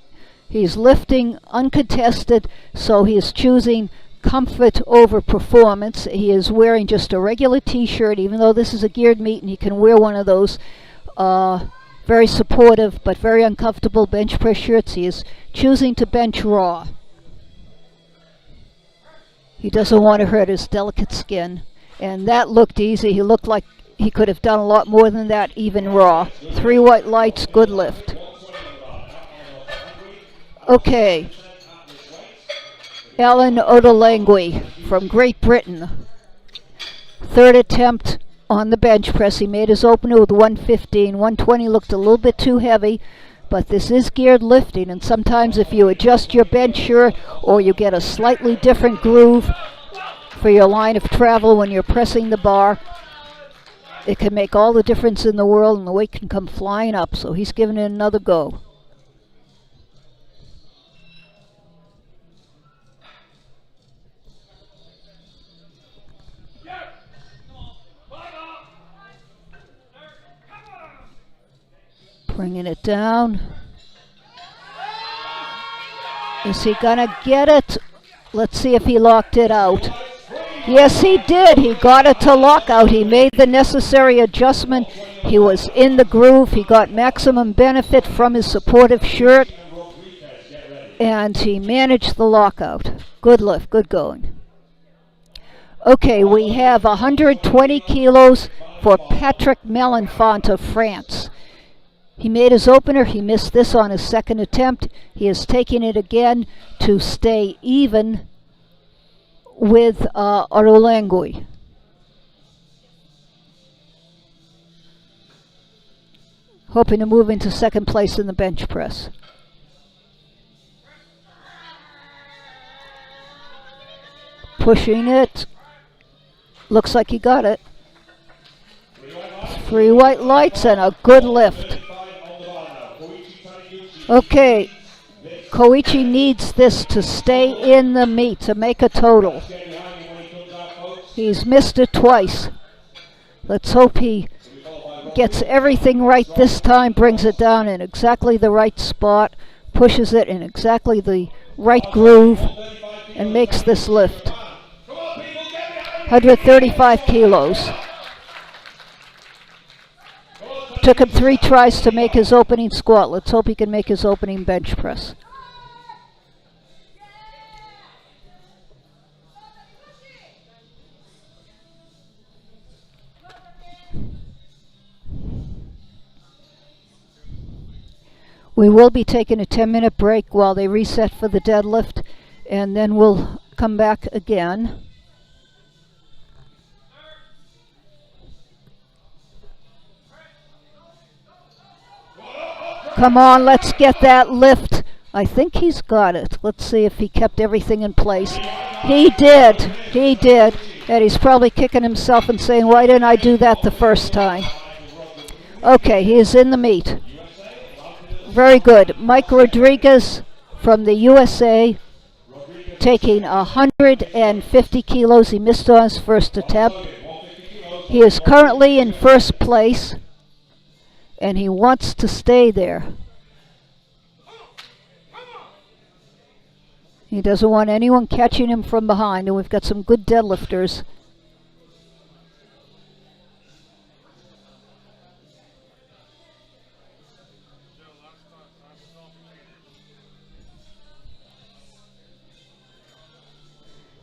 He's lifting uncontested, so he is choosing comfort over performance. He is wearing just a regular t-shirt, even though this is a geared meet, and he can wear one of those very supportive but very uncomfortable bench press shirts. He is choosing to bench raw. He doesn't want to hurt his delicate skin. And that looked easy. He looked like he could have done a lot more than that, even raw. 3 white lights, good lift. Okay. Alan Odolangui from Great Britain. 3rd attempt on the bench press. He made his opener with 115. 120 looked a little bit too heavy, but this is geared lifting, and sometimes if you adjust your bench shirt or you get a slightly different groove for your line of travel when you're pressing the bar, it can make all the difference in the world, and the weight can come flying up. So he's giving it another go. Bringing it down. Is he gonna get it? Let's see if he locked it out. Yes, he did. He got it to lockout. He made the necessary adjustment. He was in the groove. He got maximum benefit from his supportive shirt. And he managed the lockout. Good lift, good going. Okay, we have 120 kilos for Patrick Melenfant of France. He made his opener. He missed this on his 2nd attempt. He is taking it again to stay even with Odolangui. Hoping to move into 2nd place in the bench press. Pushing it. Looks like he got it. 3 white lights and a good lift. Okay, Koichi needs this to stay in the meet to make a total. He's missed it twice. Let's hope he gets everything right this time, brings it down in exactly the right spot, pushes it in exactly the right groove, and makes this lift. 135 kilos. Took him 3 tries to make his opening squat. Let's hope he can make his opening bench press. We will be taking a 10-minute break while they reset for the deadlift, and then we'll come back again. Come on, let's get that lift. I think he's got it. Let's see if he kept everything in place. He did. He did. And he's probably kicking himself and saying, why didn't I do that the first time? Okay, he is in the meet. Very good. Mike Rodriguez from the USA, taking 150 kilos. He missed on his 1st attempt. He is currently in 1st place, and he wants to stay there. He doesn't want anyone catching him from behind, and we've got some good deadlifters.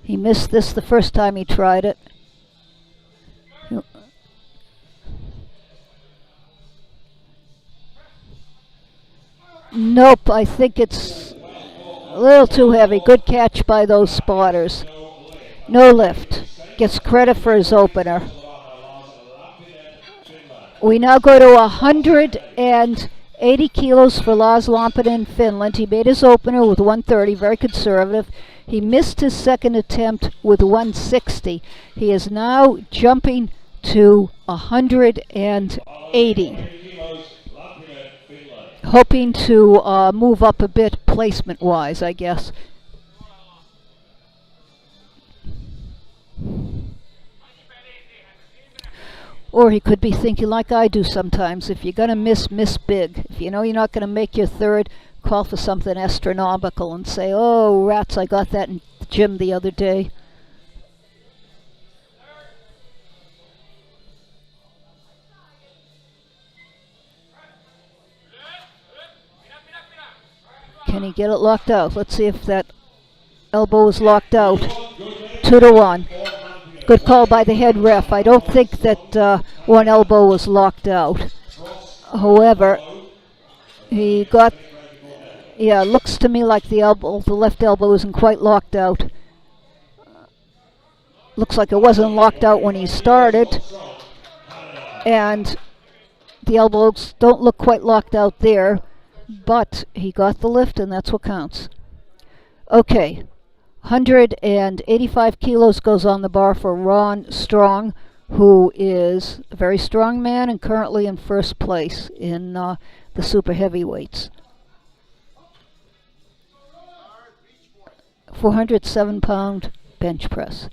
He missed this the first time he tried it. Nope, I think it's a little too heavy. Good catch by those spotters. No lift. Gets credit for his opener. We now go to 180 kilos for Lars Lampinen, Finland. He made his opener with 130, very conservative. He missed his 2nd attempt with 160. He is now jumping to 180. Hoping to move up a bit placement-wise, I guess. Or he could be thinking like I do sometimes, if you're going to miss, miss big. If you know you're not going to make your 3rd, call for something astronomical and say, oh, rats, I got that in the gym the other day. Can he get it locked out? Let's see if that elbow is locked out. 2-1. Good call by the head ref. I don't think that one elbow was locked out. However, he got, yeah, it looks to me like the left elbow isn't quite locked out. Looks like it wasn't locked out when he started. And the elbows don't look quite locked out there, but he got the lift and that's what counts. Okay, 185 kilos goes on the bar for Ron Strong, who is a very strong man and currently in first place in the super heavyweights. 407-pound bench press.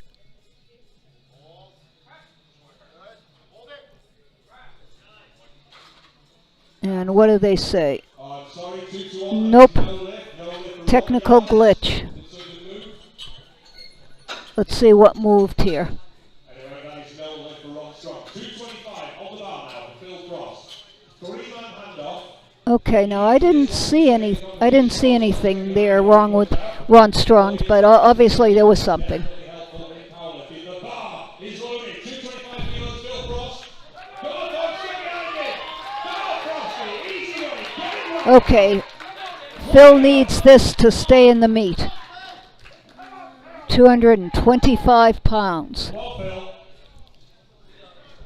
And what do they say? Nope. Technical glitch. Let's see what moved here. Okay, now I didn't see anything there wrong with Ron Strong's, but obviously there was something. Okay, Phil needs this to stay in the meet. 225 pounds.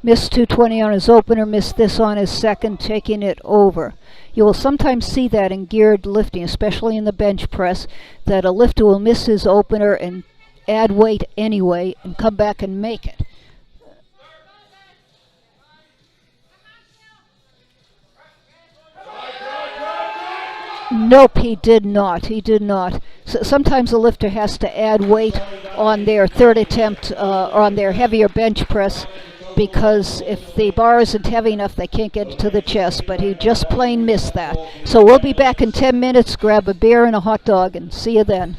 Missed 220 on his opener, missed this on his second, taking it over. You will sometimes see that in geared lifting, especially in the bench press, that a lifter will miss his opener and add weight anyway and come back and make it. Nope, he did not. He did not. So sometimes a lifter has to add weight on their third attempt or on their heavier bench press, because if the bar isn't heavy enough, they can't get it to the chest, but he just plain missed that. So we'll be back in 10 minutes. Grab a beer and a hot dog, and see you then.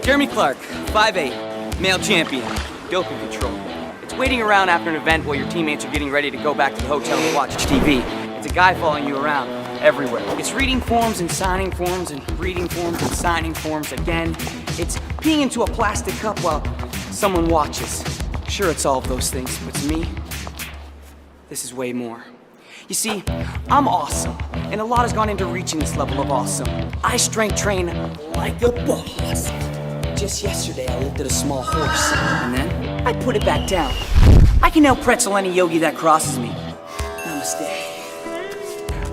Jeremy Clark, 5'8", male champion, doping control. It's waiting around after an event while your teammates are getting ready to go back to the hotel to watch TV. It's a guy following you around everywhere. It's reading forms and signing forms and reading forms and signing forms again. It's peeing into a plastic cup while someone watches. Sure, it's all of those things, but to me, this is way more. You see, I'm awesome, and a lot has gone into reaching this level of awesome. I strength train like a boss. Just yesterday, I lifted a small horse, and then I put it back down. I can now pretzel any yogi that crosses me. Namaste.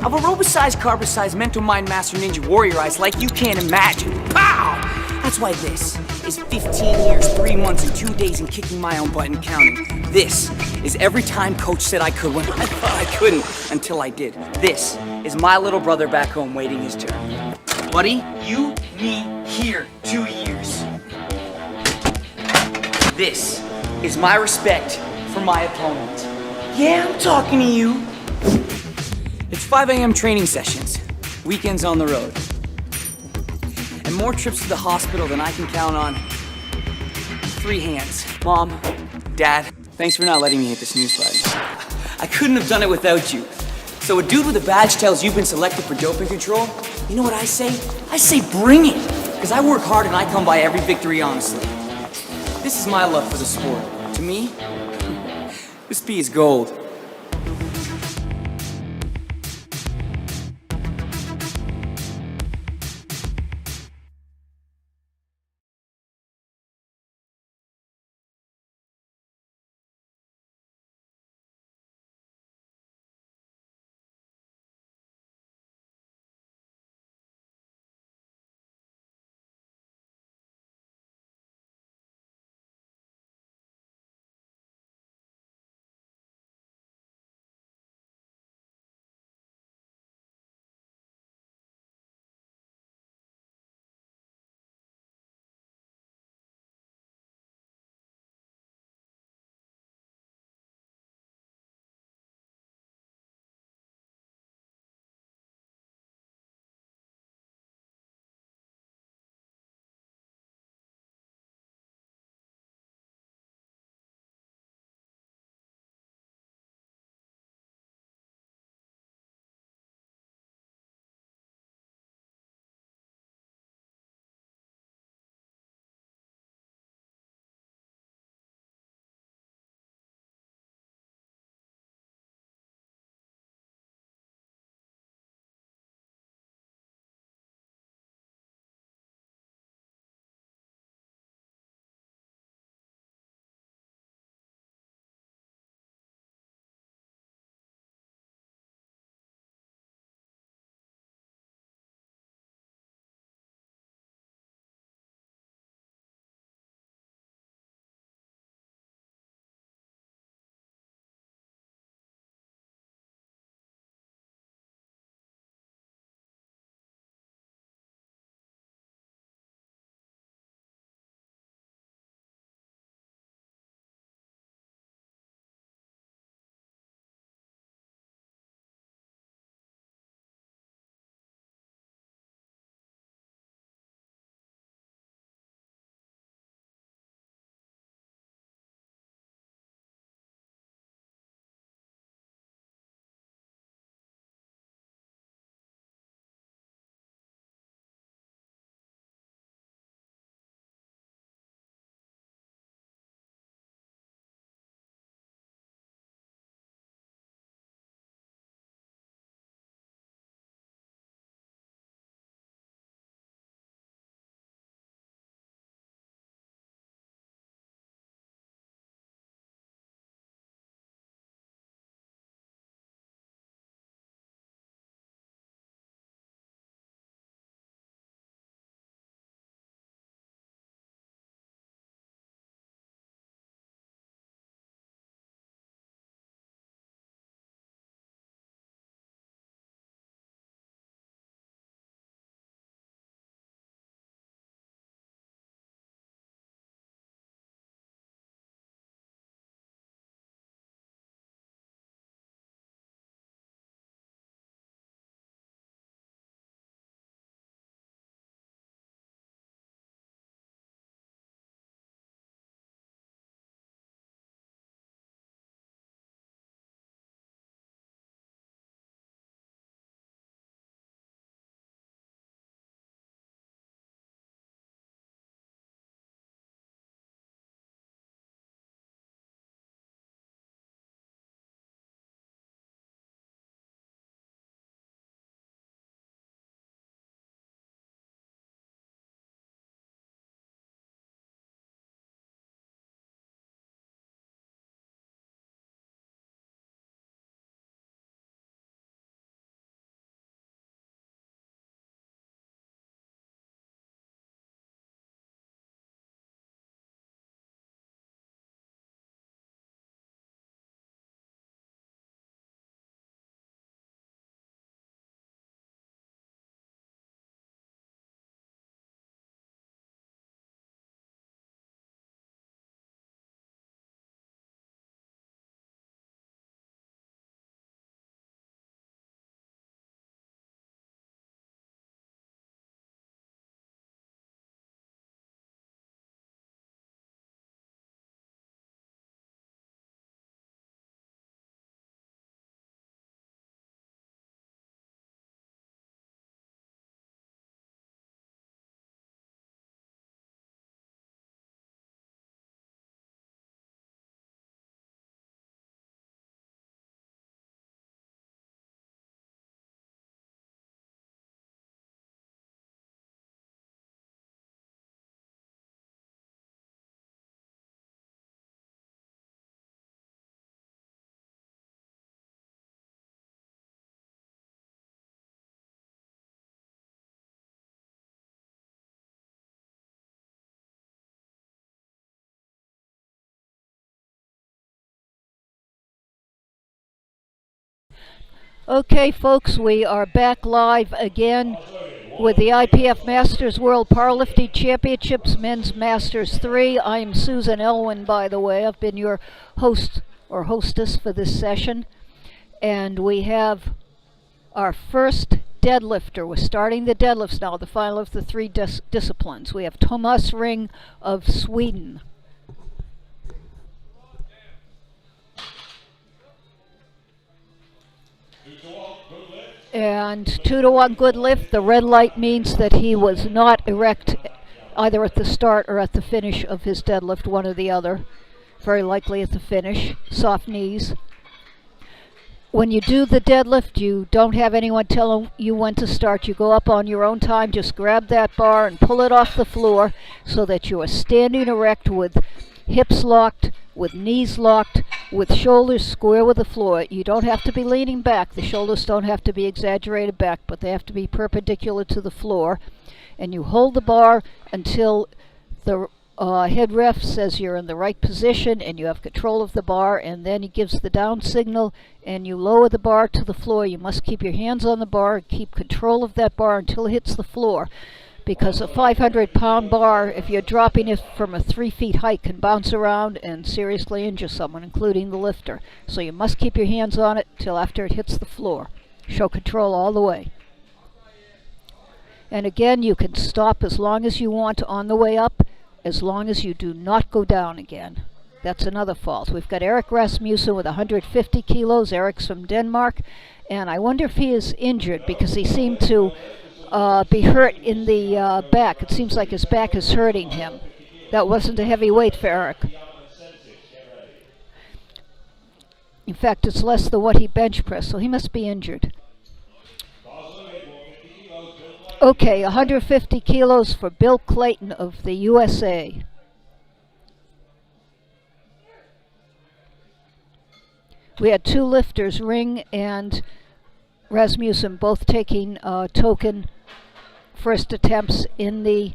I've aerobicized, carbicized, mental mind master ninja warriorized like you can't imagine. Pow! That's why this is 15 years, 3 months, and 2 days and kicking my own butt and counting. This is every time coach said I could when I thought I couldn't until I did. This is my little brother back home waiting his turn. Buddy, you need here 2 years. This is my respect for my opponent. Yeah, I'm talking to you. It's 5 a.m. training sessions, weekends on the road, and more trips to the hospital than I can count on 3 hands. Mom, Dad, thanks for not letting me hit the snooze button. I couldn't have done it without you. So a dude with a badge tells you've been selected for doping control, you know what I say? I say bring it, because I work hard and I come by every victory honestly. This is my love for the sport. To me, this pee is gold. Okay, folks, we are back live again with the IPF Masters World Powerlifting Championships, Men's Masters 3. I'm Susan Elwin, by the way. I've been your host or hostess for this session. And we have our first deadlifter. We're starting the deadlifts now, the final of the three disciplines. We have Thomas Ring of Sweden. And 2-to-1 good lift. The red light means that he was not erect either at the start or at the finish of his deadlift, one or the other. Very likely at the finish. Soft knees. When you do the deadlift, you don't have anyone tell you when to start. You go up on your own time. Just grab that bar and pull it off the floor so that you are standing erect with hips locked, with knees locked, with shoulders square with the floor. You don't have to be leaning back. The shoulders don't have to be exaggerated back, but they have to be perpendicular to the floor. And you hold the bar until the head ref says you're in the right position and you have control of the bar, and then he gives the down signal and you lower the bar to the floor. You must keep your hands on the bar and keep control of that bar until it hits the floor. Because a 500-pound bar, if you're dropping it from a 3 feet height, can bounce around and seriously injure someone, including the lifter. So you must keep your hands on it till after it hits the floor. Show control all the way. And again, you can stop as long as you want on the way up, as long as you do not go down again. That's another fault. We've got Erik Rasmussen with 150 kilos. Erik's from Denmark. And I wonder if he is injured, because he seemed to be hurt in the back. It seems like his back is hurting him. That wasn't a heavy weight for Erik. In fact, it's less than what he bench pressed, so he must be injured. Okay, 150 kilos for Bill Clayton of the USA. We had two lifters, Ring and Rasmussen, both taking token first attempts in the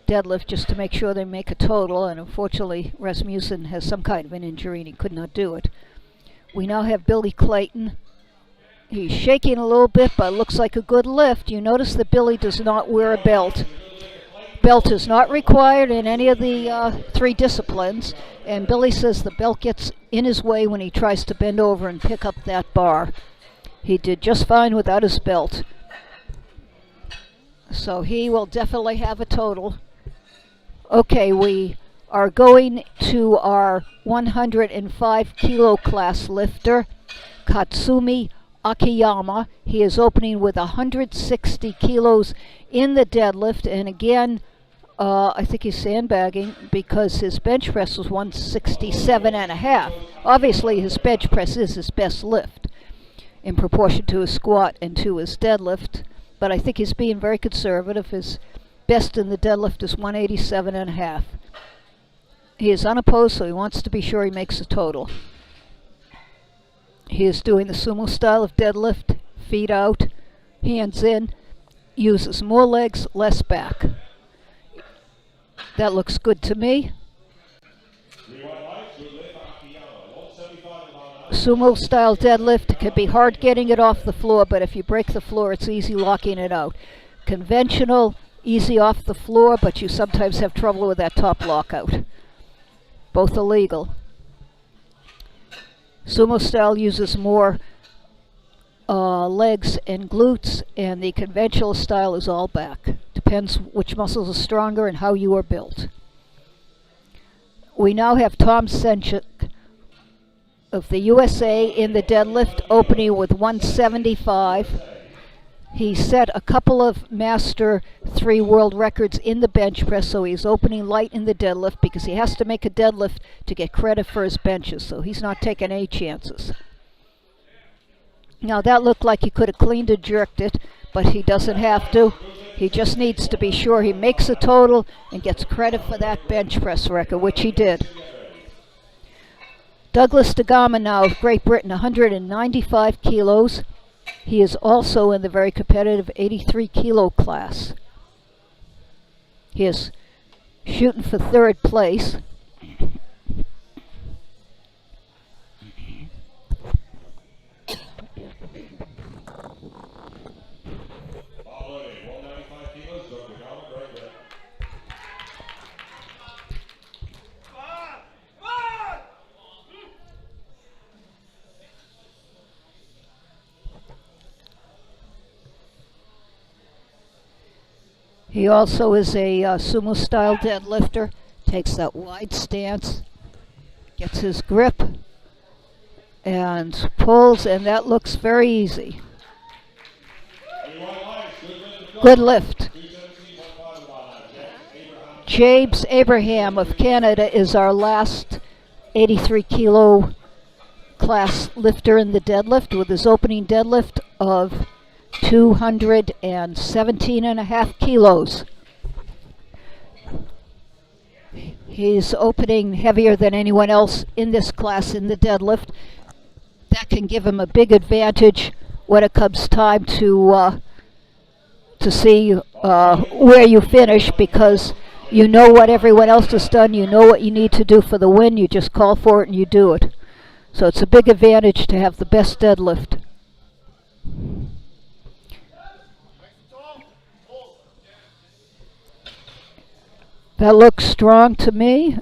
deadlift just to make sure they make a total, and unfortunately Rasmussen has some kind of an injury and he could not do it. We now have Billy Clayton. He's shaking a little bit, but it looks like a good lift. You notice that Billy does not wear a belt. Belt is not required in any of the three disciplines, and Billy says the belt gets in his way when he tries to bend over and pick up that bar. He did just fine without his belt. So he will definitely have a total. Okay, we are going to our 105 kilo class lifter, Katsumi Akiyama. He is opening with 160 kilos in the deadlift, and again, I think he's sandbagging because his bench press was 167.5. Obviously, his bench press is his best lift in proportion to his squat and to his deadlift, but I think he's being very conservative. His best in the deadlift is 187.5. He is unopposed, so he wants to be sure he makes a total. He is doing the sumo style of deadlift, feet out, hands in, uses more legs, less back. That looks good to me. Sumo style deadlift can be hard getting it off the floor, but if you break the floor, it's easy locking it out. Conventional, easy off the floor, but you sometimes have trouble with that top lockout. Both illegal. Sumo style uses more legs and glutes, and the conventional style is all back. Depends which muscles are stronger and how you are built. We now have Tom Senchuk of the USA in the deadlift, opening with 175. He set a couple of Master 3 world records in the bench press, so he's opening light in the deadlift because he has to make a deadlift to get credit for his benches, so he's not taking any chances. Now that looked like he could have cleaned and jerked it, but he doesn't have to. He just needs to be sure he makes a total and gets credit for that bench press record, which he did. Douglas DeGama now of Great Britain, 195 kilos. He is also in the very competitive 83 kilo class. He is shooting for third place. He also is a sumo style deadlifter. Takes that wide stance, gets his grip, and pulls, and that looks very easy. Good lift. James Abraham of Canada is our last 83 kilo class lifter in the deadlift with his opening deadlift of 217.5 kilos. He's opening heavier than anyone else in this class in the deadlift. That can give him a big advantage when it comes time to see where you finish, because you know what everyone else has done, you know what you need to do for the win, you just call for it and you do it. So it's a big advantage to have the best deadlift. That looks strong to me.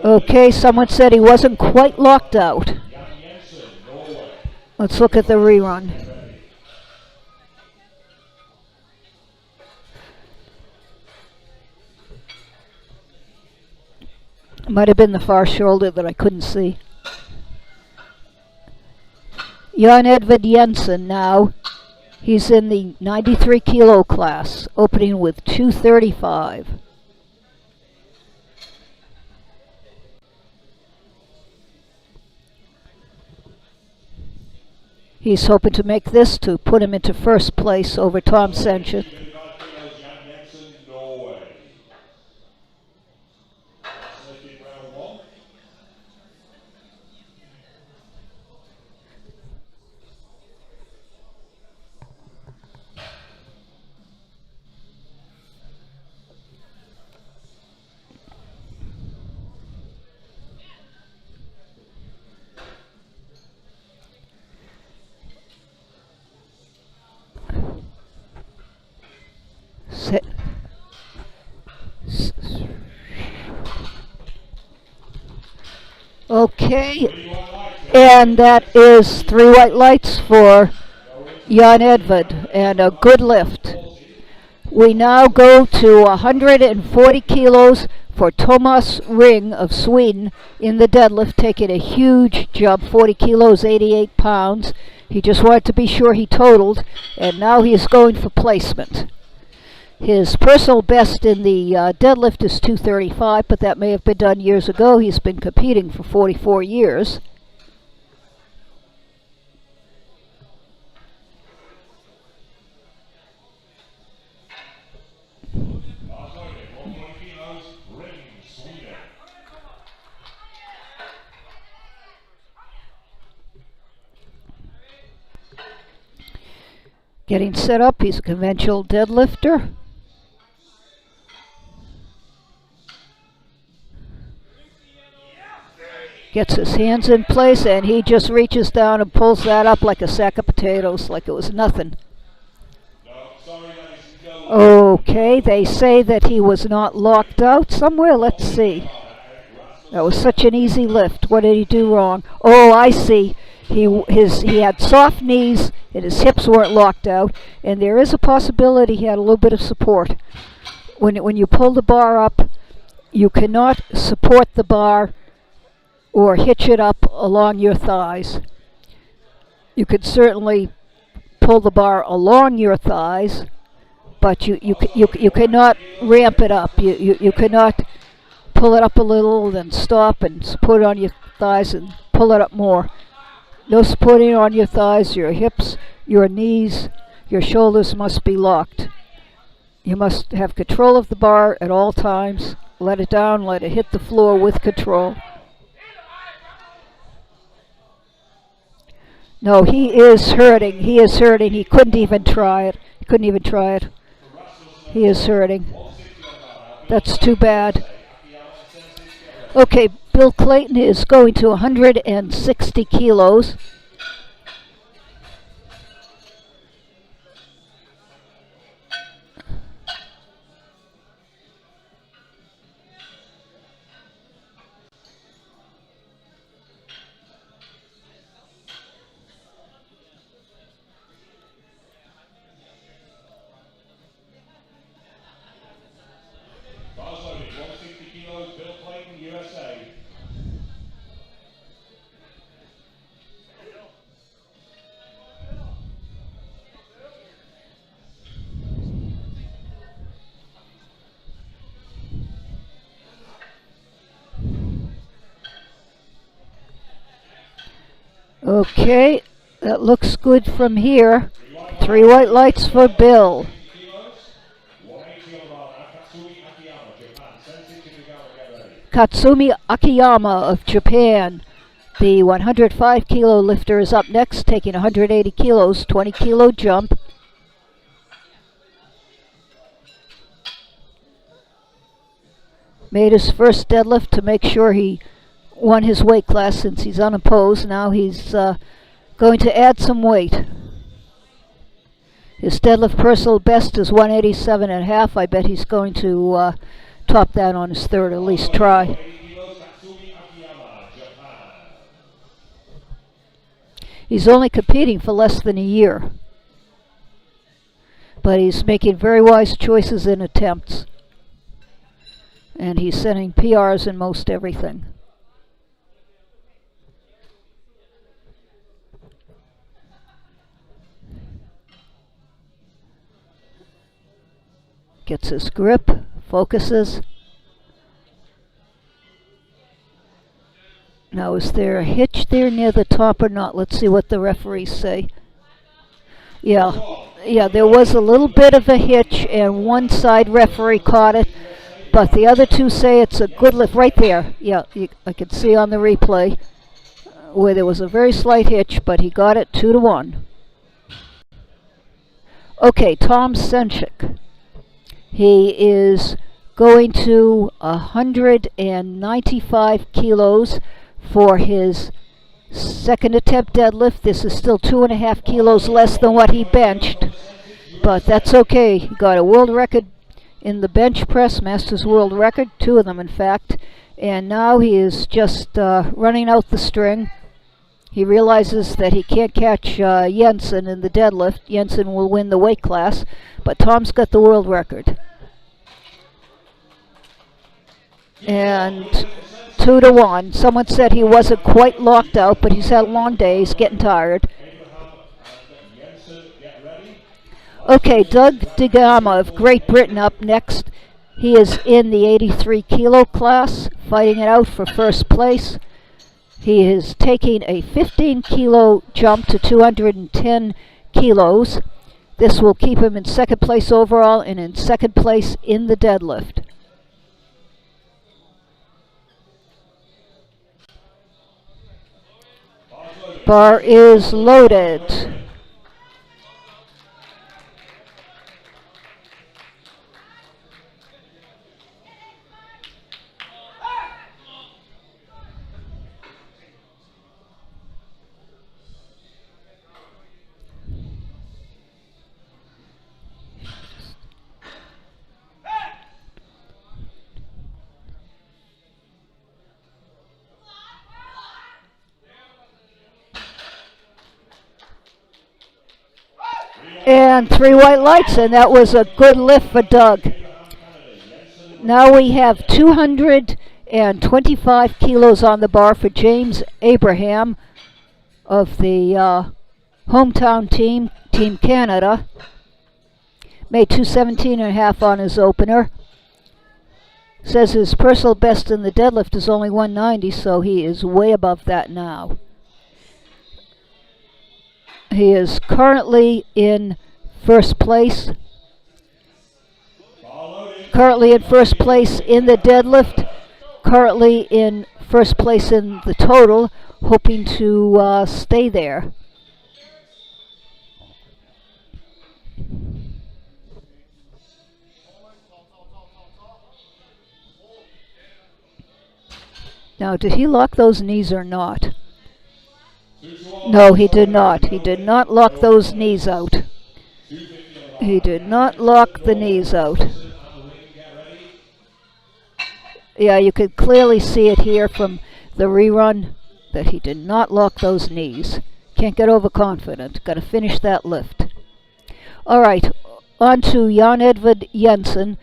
Okay, someone said he wasn't quite locked out. Let's look at the rerun. Might have been the far shoulder that I couldn't see. Jan Edvard Jensen now. He's in the 93 kilo class, opening with 235. He's hoping to make this to put him into first place over Tom Senchuk. Okay, and that is 3 white lights for Jan Edvard, and a good lift. We now go to 140 kilos for Thomas Ring of Sweden in the deadlift, taking a huge jump, 40 kilos, 88 pounds. He just wanted to be sure he totaled, and now he is going for placement. His personal best in the deadlift is 235, but that may have been done years ago. He's been competing for 44 years. Getting set up, he's a conventional deadlifter. Gets his hands in place, and he just reaches down and pulls that up like a sack of potatoes, like it was nothing. Okay, they say that he was not locked out somewhere. Let's see. That was such an easy lift. What did he do wrong? Oh, I see. He had soft knees, and his hips weren't locked out, and there is a possibility he had a little bit of support. When you pull the bar up, you cannot support the bar or hitch it up along your thighs. You could certainly pull the bar along your thighs, but you cannot ramp it up. You cannot pull it up a little, then stop and support it on your thighs and pull it up more. No supporting on your thighs, your hips, your knees, your shoulders must be locked. You must have control of the bar at all times. Let it down, let it hit the floor with control. No, he is hurting. He is hurting. He couldn't even try it. He couldn't even try it. He is hurting. That's too bad. Okay, Bill Clayton is going to 160 kilos. Okay, that looks good from here. 3 white lights for Bill. Katsumi Akiyama of Japan. The 105 kilo lifter is up next, taking 180 kilos, 20 kilo jump. Made his first deadlift to make sure he won his weight class since he's unopposed. Now he's going to add some weight. His deadlift personal best is 187.5. I bet he's going to top that on his third, at least try. He's only competing for less than a year, but he's making very wise choices in attempts, and he's setting PRs in most everything. Gets his grip, focuses. Now, is there a hitch there near the top or not? Let's see what the referees say. Yeah, there was a little bit of a hitch, and one side referee caught it, but the other two say it's a good lift right there. Yeah, I can see on the replay where there was a very slight hitch, but he got it 2-1. Okay, Tom Senchik. He is going to 195 kilos for his second attempt deadlift. This is still 2.5 kilos less than what he benched, but that's okay. He got a world record in the bench press, Masters World Record, 2 of them in fact, and now he is just running out the string. He realizes that he can't catch Jensen in the deadlift. Jensen will win the weight class, but Tom's got the world record. And 2-1. Someone said he wasn't quite locked out, but he's had a long day. He's getting tired. Okay, Doug DeGama of Great Britain up next. He is in the 83 kilo class, fighting it out for first place. He is taking a 15 kilo jump to 210 kilos. This will keep him in second place overall and in second place in the deadlift. Bar is loaded. And 3 white lights, and that was a good lift for Doug. Now we have 225 kilos on the bar for James Abraham of the hometown team, Team Canada. Made 217.5 on his opener. Says his personal best in the deadlift is only 190, so he is way above that now. He is currently in first place. Currently in first place in the deadlift. Currently in first place in the total, hoping to stay there. Now, did he lock those knees or not? No, he did not. He did not lock those knees out. He did not lock the knees out. Yeah, you could clearly see it here from the rerun that he did not lock those knees. Can't get overconfident. Got to finish that lift. All right, on to Jan Edvard Jensen,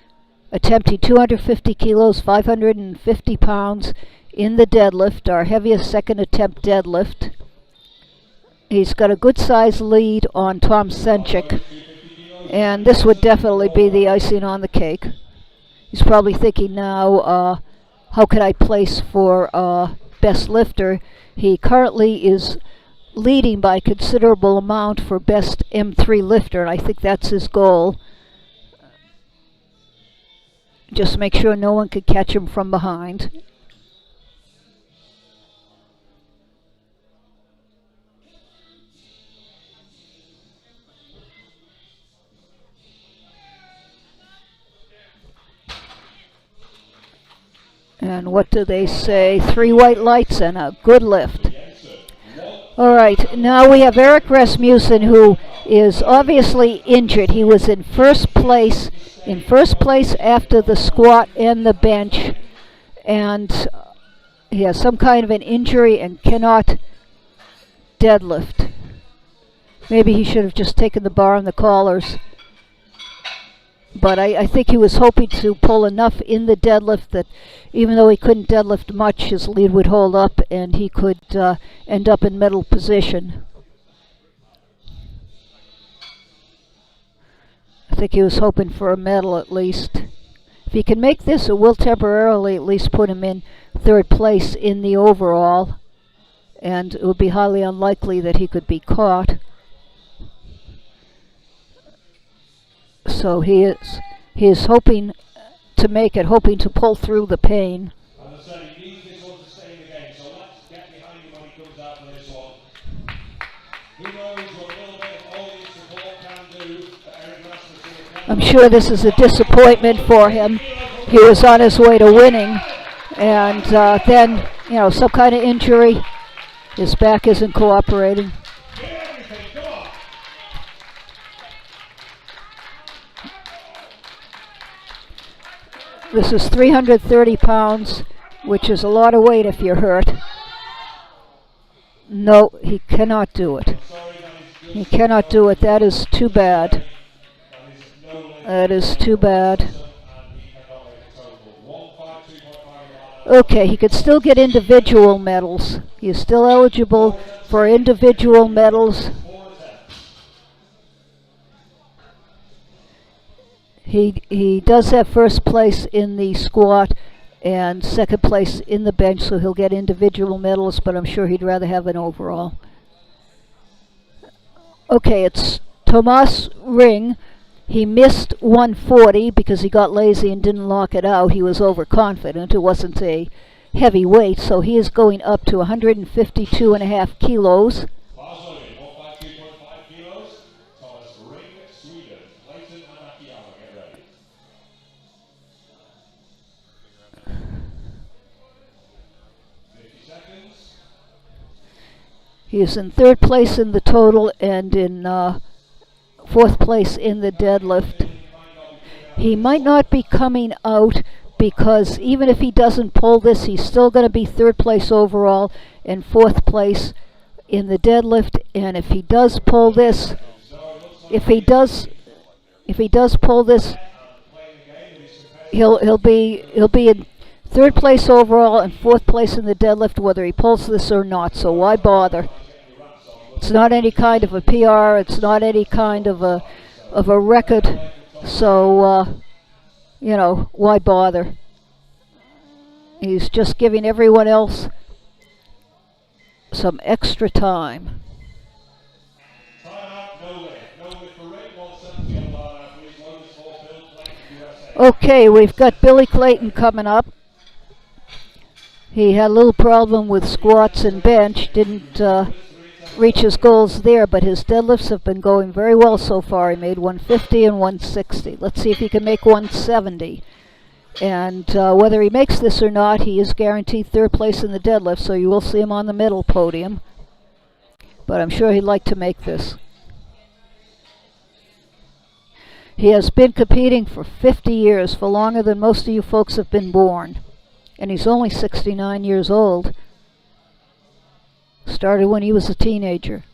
attempting 250 kilos, 550 pounds in the deadlift, our heaviest second attempt deadlift. He's got a good size lead on Tom Senchik, and this would definitely be the icing on the cake. He's probably thinking now, how could I place for best lifter? He currently is leading by a considerable amount for best M3 lifter, and I think that's his goal. Just make sure no one could catch him from behind. And what do they say? 3 white lights and a good lift. All right, now we have Eric Rasmussen, who is obviously injured. He was in first place after the squat and the bench, and he has some kind of an injury and cannot deadlift. Maybe he should have just taken the bar and the collars. But I think he was hoping to pull enough in the deadlift that even though he couldn't deadlift much, his lead would hold up and he could end up in medal position. I think he was hoping for a medal at least. If he can make this, it will temporarily at least put him in 3rd place in the overall, and it would be highly unlikely that he could be caught. So he is hoping to make it, hoping to pull through the pain. As I said, he needs this one to stay in the game, so let's get behind him when he comes out for this one. Who knows what a little bit of audience support can do for Eric Rasmussen. I'm sure this is a disappointment for him. He was on his way to winning, and then, you know, some kind of injury. His back isn't cooperating. This is 330 pounds, which is a lot of weight if you're hurt. No, he cannot do it. He cannot do it. That is too bad. That is too bad. Okay, he could still get individual medals. He is still eligible for individual medals. He does have 1st place in the squat and 2nd place in the bench, so he'll get individual medals, but I'm sure he'd rather have an overall. Okay, it's Tomas Ring. He missed 140 because he got lazy and didn't lock it out. He was overconfident. It wasn't a heavy weight, so he is going up to 152.5 kilos. He is in 3rd place in the total and in 4th place in the deadlift. He might not be coming out because even if he doesn't pull this, he's still going to be 3rd place overall and 4th place in the deadlift. And if he does pull this, if he does pull this, he'll be in 3rd place overall and 4th place in the deadlift, whether he pulls this or not. So why bother? It's not any kind of a PR. It's not any kind of a record. So you know, why bother? He's just giving everyone else some extra time. Okay, we've got Billy Clayton coming up. He had a little problem with squats and bench, didn't reach his goals there, but his deadlifts have been going very well so far. He made 150 and 160. Let's see if he can make 170. And whether he makes this or not, he is guaranteed 3rd place in the deadlift, so you will see him on the middle podium. But I'm sure he'd like to make this. He has been competing for 50 years, for longer than most of you folks have been born. And he's only 69 years old. Started when he was a teenager.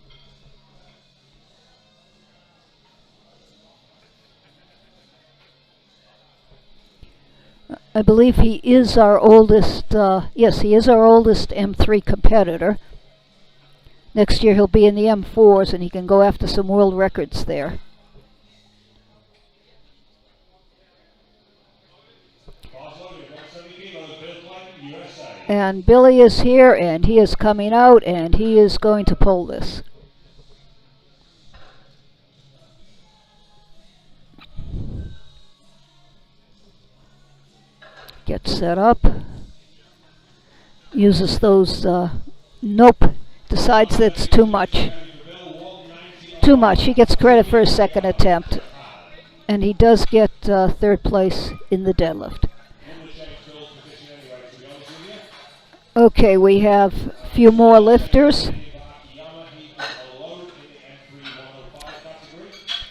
I believe he is our oldest, yes, he is our oldest M3 competitor. Next year he'll be in the M4s and he can go after some world records there. And Billy is here, and he is coming out, and he is going to pull this. Gets set up. Uses those, nope. Decides that's too much. Too much. He gets credit for his second attempt. And he does get third place in the deadlift. Okay, we have a few more lifters.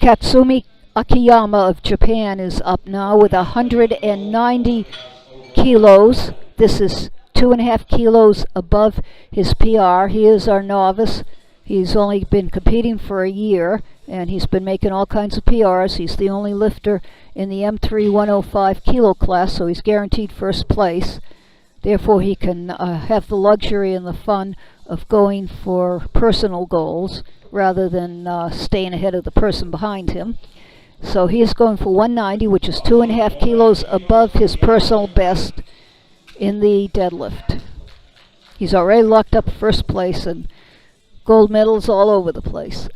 Katsumi Akiyama of Japan is up now with 190 kilos. This is 2.5 kilos above his PR. He is our novice. He's only been competing for a year, and he's been making all kinds of PRs. He's the only lifter in the M3 105 kilo class, so he's guaranteed first place. Therefore, he can have the luxury and the fun of going for personal goals rather than staying ahead of the person behind him. So he is going for 190, which is 2.5 kilos above his personal best in the deadlift. He's already locked up first place and gold medals all over the place.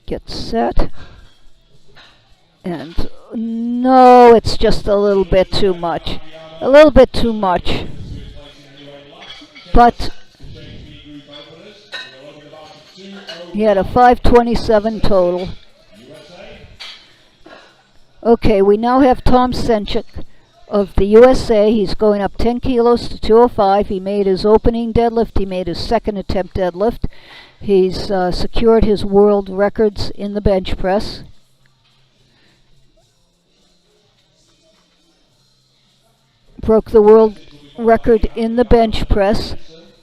Get set. And no, it's just a little bit too much. A little bit too much. But he had a 527 total. Okay, we now have Tom Senchik of the USA. He's going up 10 kilos to 205. He made his opening deadlift. He made his second attempt deadlift. He's secured his world records in the bench press. Broke the world record in the bench press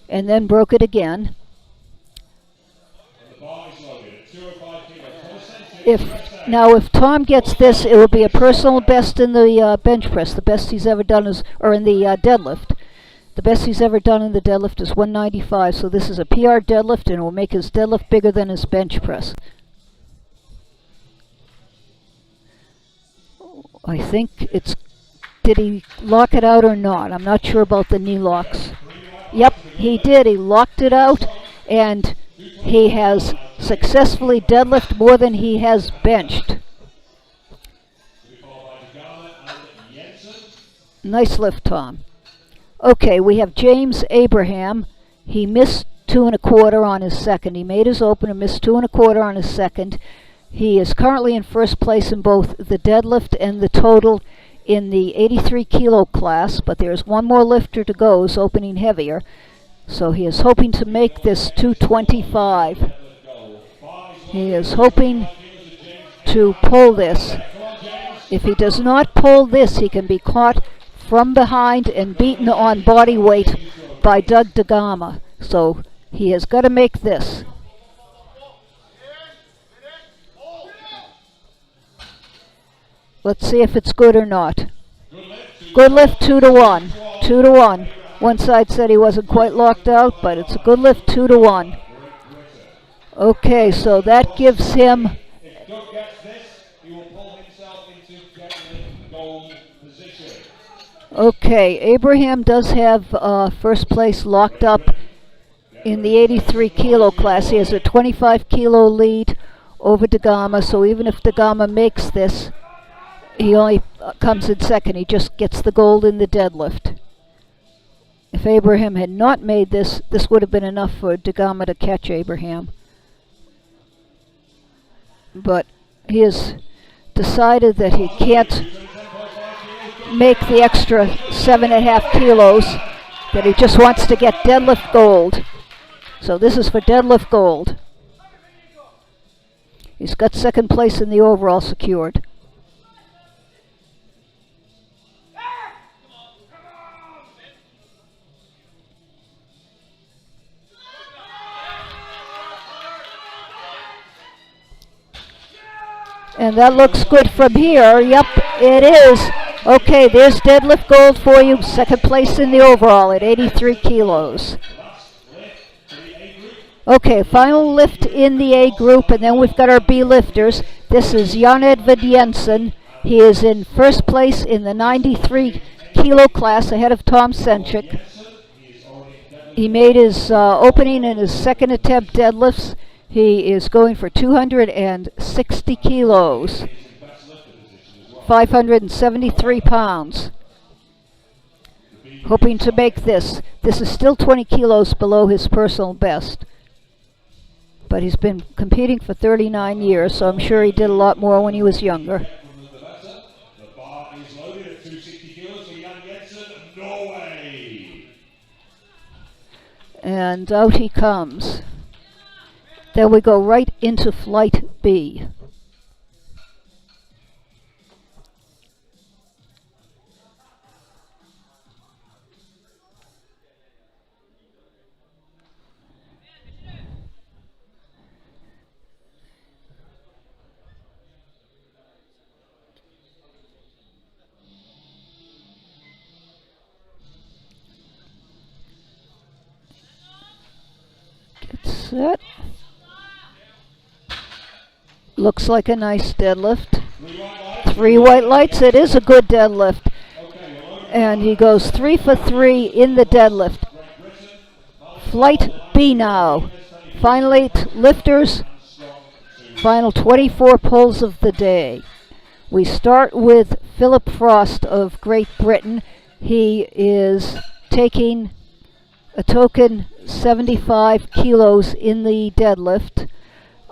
and then broke it again. If Tom gets this, it will be a personal best in the bench press. The best he's ever done is, or in the deadlift. The best he's ever done in the deadlift is 195. So this is a PR deadlift, and it will make his deadlift bigger than his bench press. I think it's. Did he lock it out or not? I'm not sure about the knee locks. Yep, he did. He locked it out, and he has successfully deadlifted more than he has benched. Nice lift, Tom. Okay, we have James Abraham. He missed 2 1/4 on his second. He made his opener, missed 2 1/4 on his second. He is currently in first place in both the deadlift and the total in the 83 kilo class, but there's one more lifter to go, who's opening heavier. So he is hoping to make this 225. He is hoping to pull this. If he does not pull this, he can be caught from behind and beaten on body weight by Doug DeGama. So he has got to make this. Let's see if it's good or not. Good lift, 2 to 1. 2 to 1. One side said he wasn't quite locked out, but it's a good lift, 2 to 1. Okay, so that gives him. If Doug gets this, he will pull himself into deadlift goal position. Okay, Abraham does have first place locked up in the 83 kilo class. He has a 25 kilo lead over DeGama, so even if DeGama makes this, he only comes in second. He just gets the gold in the deadlift. If Abraham had not made this, this would have been enough for DeGama to catch Abraham. But he has decided that he can't make the extra 7.5 kilos, that he just wants to get deadlift gold. So this is for deadlift gold. He's got second place in the overall secured. And that looks good from here. Yep, it is. Okay, there's deadlift gold for you. Second place in the overall at 83 kilos. Okay, final lift in the A group, and then we've got our B lifters. This is Jan Edvard Jensen. He is in first place in the 93 kilo class ahead of Tom Senchik. He made his opening in his second attempt deadlifts. He is going for 260 kilos, 573 pounds. Hoping to make this. This is still 20 kilos below his personal best. But he's been competing for 39 years, so I'm sure he did a lot more when he was younger. The bar is loaded at 260 kilos for Jan Jensen, Norway. And out he comes. Then we go right into flight B. Set. Looks like a nice deadlift. 3 white lights. It is a good deadlift. And he goes 3 for 3 in the deadlift. Flight B now. Final 8 lifters. Final 24 pulls of the day. We start with Philip Frost of Great Britain. He is taking a token 75 kilos in the deadlift.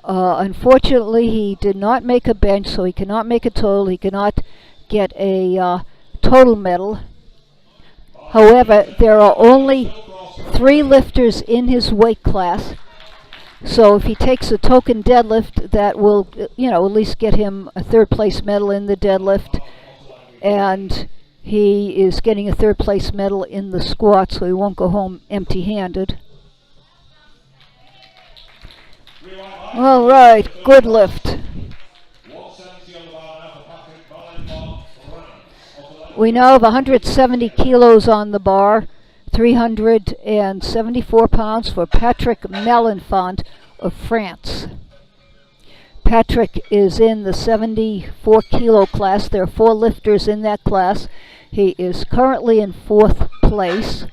Unfortunately, he did not make a bench, so he cannot make a total. He cannot get a total medal. However, there are only 3 lifters in his weight class. So if he takes a token deadlift, that will, at least get him a 3rd place medal in the deadlift. And he is getting a 3rd place medal in the squat, so he won't go home empty-handed. All right, good lift. We now have 170 kilos on the bar, 374 pounds for Patrick Malenfant of France. Patrick is in the 74 kilo class. There are 4 lifters in that class. He is currently in 4th place,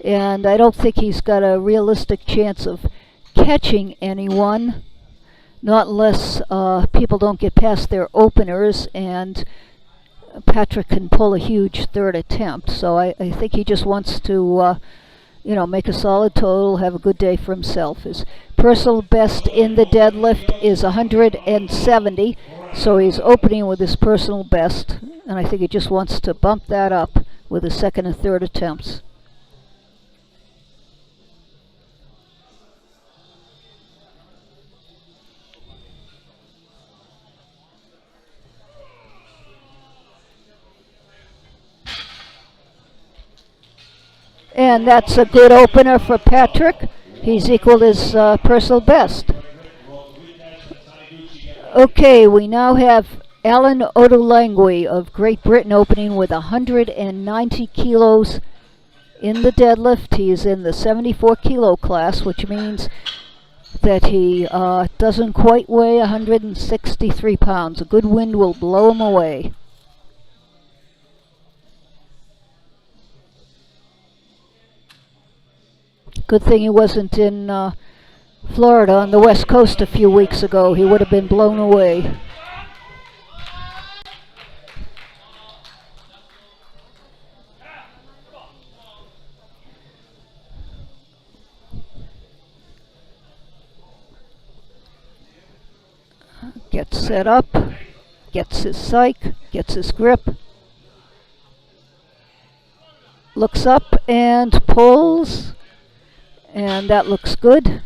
and I don't think he's got a realistic chance of catching anyone, not unless people don't get past their openers, and Patrick can pull a huge 3rd attempt. So I think he just wants to make a solid total, have a good day for himself. His personal best in the deadlift is 170, so he's opening with his personal best, and I think he just wants to bump that up with his 2nd and 3rd attempts. And that's a good opener for Patrick. He's equaled his personal best. Okay, we now have Alan Odolangui of Great Britain opening with 190 kilos in the deadlift. He is in the 74 kilo class, which means that he doesn't quite weigh 163 pounds. A good wind will blow him away. Good thing he wasn't in Florida on the West Coast a few weeks ago. He would have been blown away. Gets set up, gets his psych, gets his grip, looks up and pulls. And that looks good.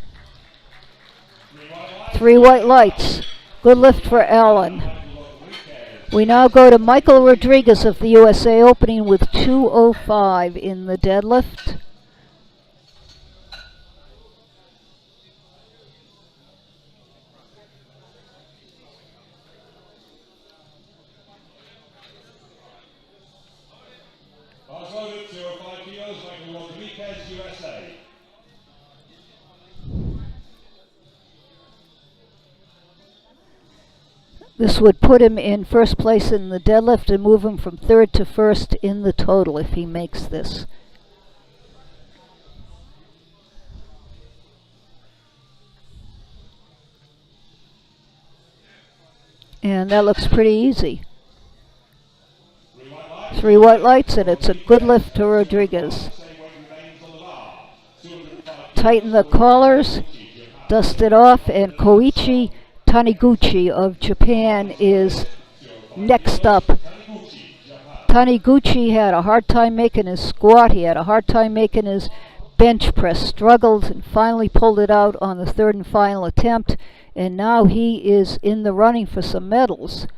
3 white lights. Good lift for Alan. We now go to Michael Rodriguez of the USA opening with 205 in the deadlift. Loaded 205 kilos, Michael Rodriguez, USA. This would put him in first place in the deadlift and move him from third to first in the total if he makes this. And that looks pretty easy. 3 white lights, and it's a good lift to Rodriguez. Tighten the collars, dust it off, and Koichi Taniguchi of Japan is next up. Taniguchi had a hard time making his squat. He had a hard time making his bench press, struggled and finally pulled it out on the third and final attempt, and now he is in the running for some medals.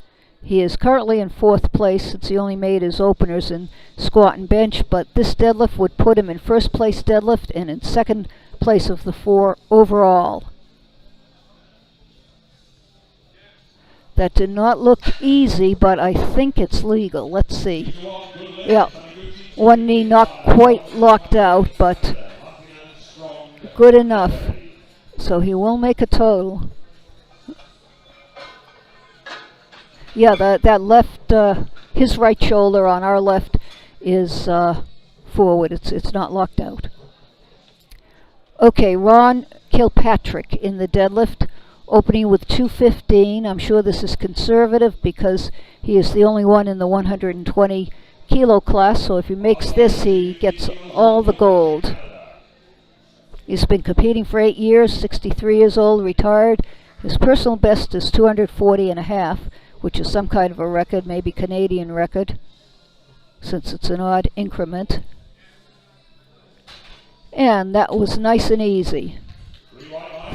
He is currently in fourth place since he only made his openers in squat and bench, but this deadlift would put him in first place deadlift and in second place of the 4 overall. That did not look easy, but I think it's legal. Let's see. Yeah, one knee not quite locked out, but good enough. So he will make a total. Yeah, that left, his right shoulder on our left is forward. It's not locked out. Okay, Ron Kilpatrick in the deadlift, opening with 215. I'm sure this is conservative because he is the only one in the 120 kilo class, so if he makes this, he gets all the gold. He's been competing for 8 years, 63 years old, retired. His personal best is 240 and a half, which is some kind of a record, maybe Canadian record, since it's an odd increment. And that was nice and easy.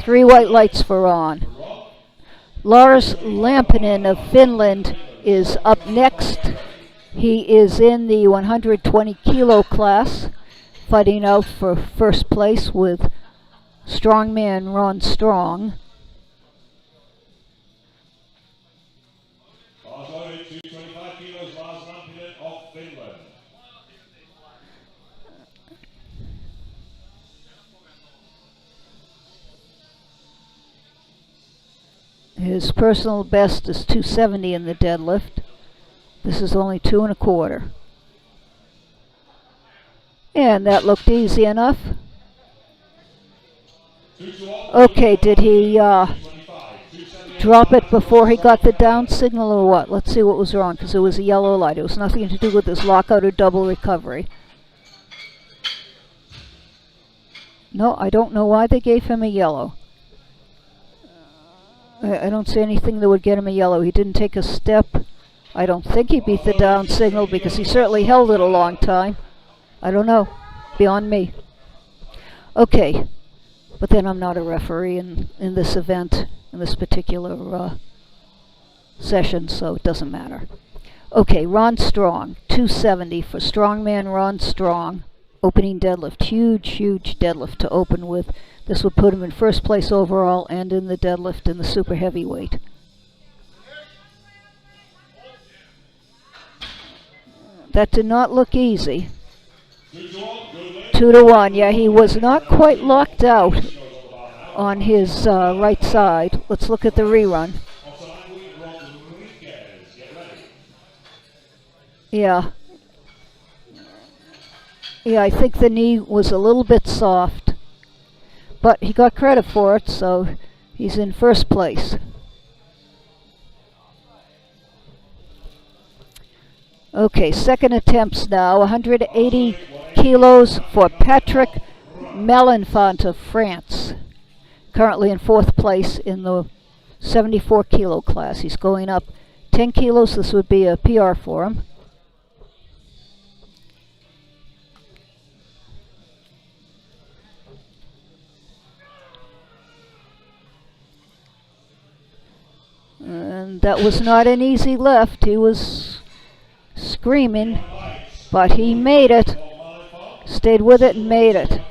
3 white lights for Ron. Lars Lampinen of Finland is up next. He is in the 120 kilo class, fighting out for first place with strongman Ron Strong. His personal best is 270 in the deadlift. This is only 2 1/4. And that looked easy enough. Okay, did he drop it before he got the down signal or what? Let's see what was wrong, because it was a yellow light. It was nothing to do with his lockout or double recovery. No, I don't know why they gave him a yellow. I don't see anything that would get him a yellow. He didn't take a step. I don't think he beat the down signal because he certainly held it a long time. I don't know. Beyond me. Okay. But then I'm not a referee in this event, in this particular session, so it doesn't matter. Okay, Ron Strong. 270 for strongman Ron Strong. Opening deadlift. Huge, huge deadlift to open with. This would put him in first place overall and in the deadlift in the super heavyweight. That did not look easy. 2 to 1. Yeah, he was not quite locked out on his right side. Let's look at the rerun. Yeah. Yeah, I think the knee was a little bit soft. But he got credit for it, so he's in first place. Okay, second attempts now. 180 kilos for Patrick Malenfant of France. Currently in fourth place in the 74 kilo class. He's going up 10 kilos. This would be a PR for him. And that was not an easy lift. He was screaming, but he made it. Stayed with it and made it.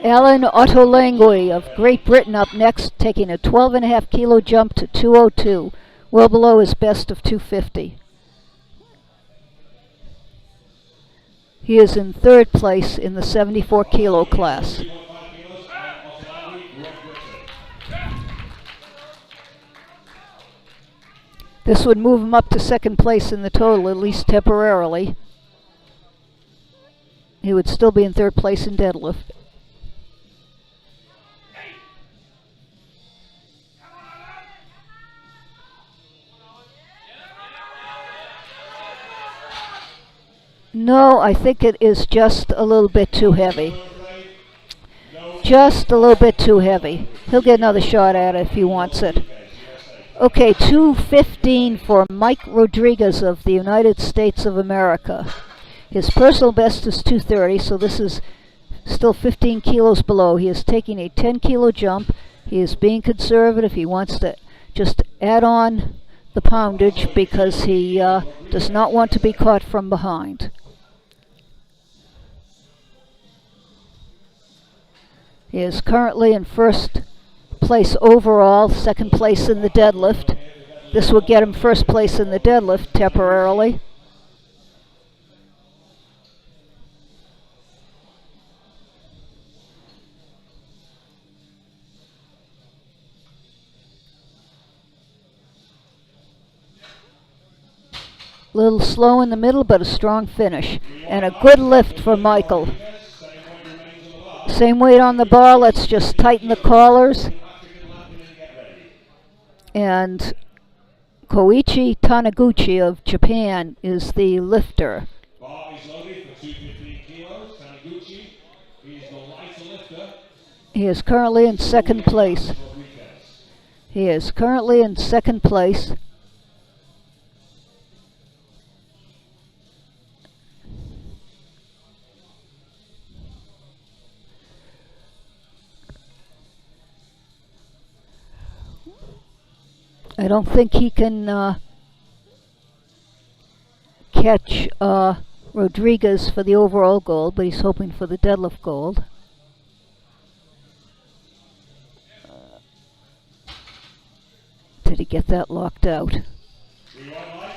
Alan Ottolenghi of Great Britain up next, taking a 12.5 kilo jump to 202, well below his best of 250. He is in third place in the 74 kilo class. This would move him up to second place in the total, at least temporarily. He would still be in third place in deadlift. No, I think it is just a little bit too heavy. Just a little bit too heavy. He'll get another shot at it if he wants it. Okay, 2:15 for Mike Rodriguez of the United States of America. His personal best is 2:30, so this is still 15 kilos below. He is taking a 10-kilo jump. He is being conservative. He wants to just add on the poundage because he does not want to be caught from behind. He is currently in first place overall, second place in the deadlift. This will get him first place in the deadlift temporarily. A little slow in the middle, but a strong finish. And a good lift for Michael. Same weight on the bar, let's just tighten the collars. And Koichi Taniguchi of Japan is the lifter. Bar is loaded for 215 kilos. Taniguchi is the lighter lifter. He is currently in second place. He is currently in second place. I don't think he can catch Rodriguez for the overall gold, but he's hoping for the deadlift gold. Did he get that locked out?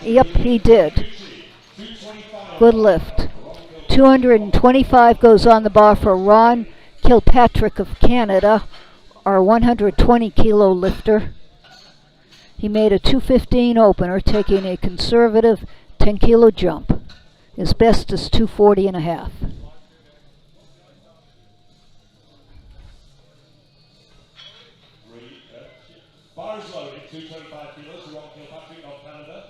Yep, he did. Good lift. 225 goes on the bar for Ron Kilpatrick of Canada, our 120-kilo lifter. He made a 2:15 opener, taking a conservative 10-kilo jump. His best is 2:40 and a half. Bar is loaded, 225 kilos to Ron Kilpatrick of Canada.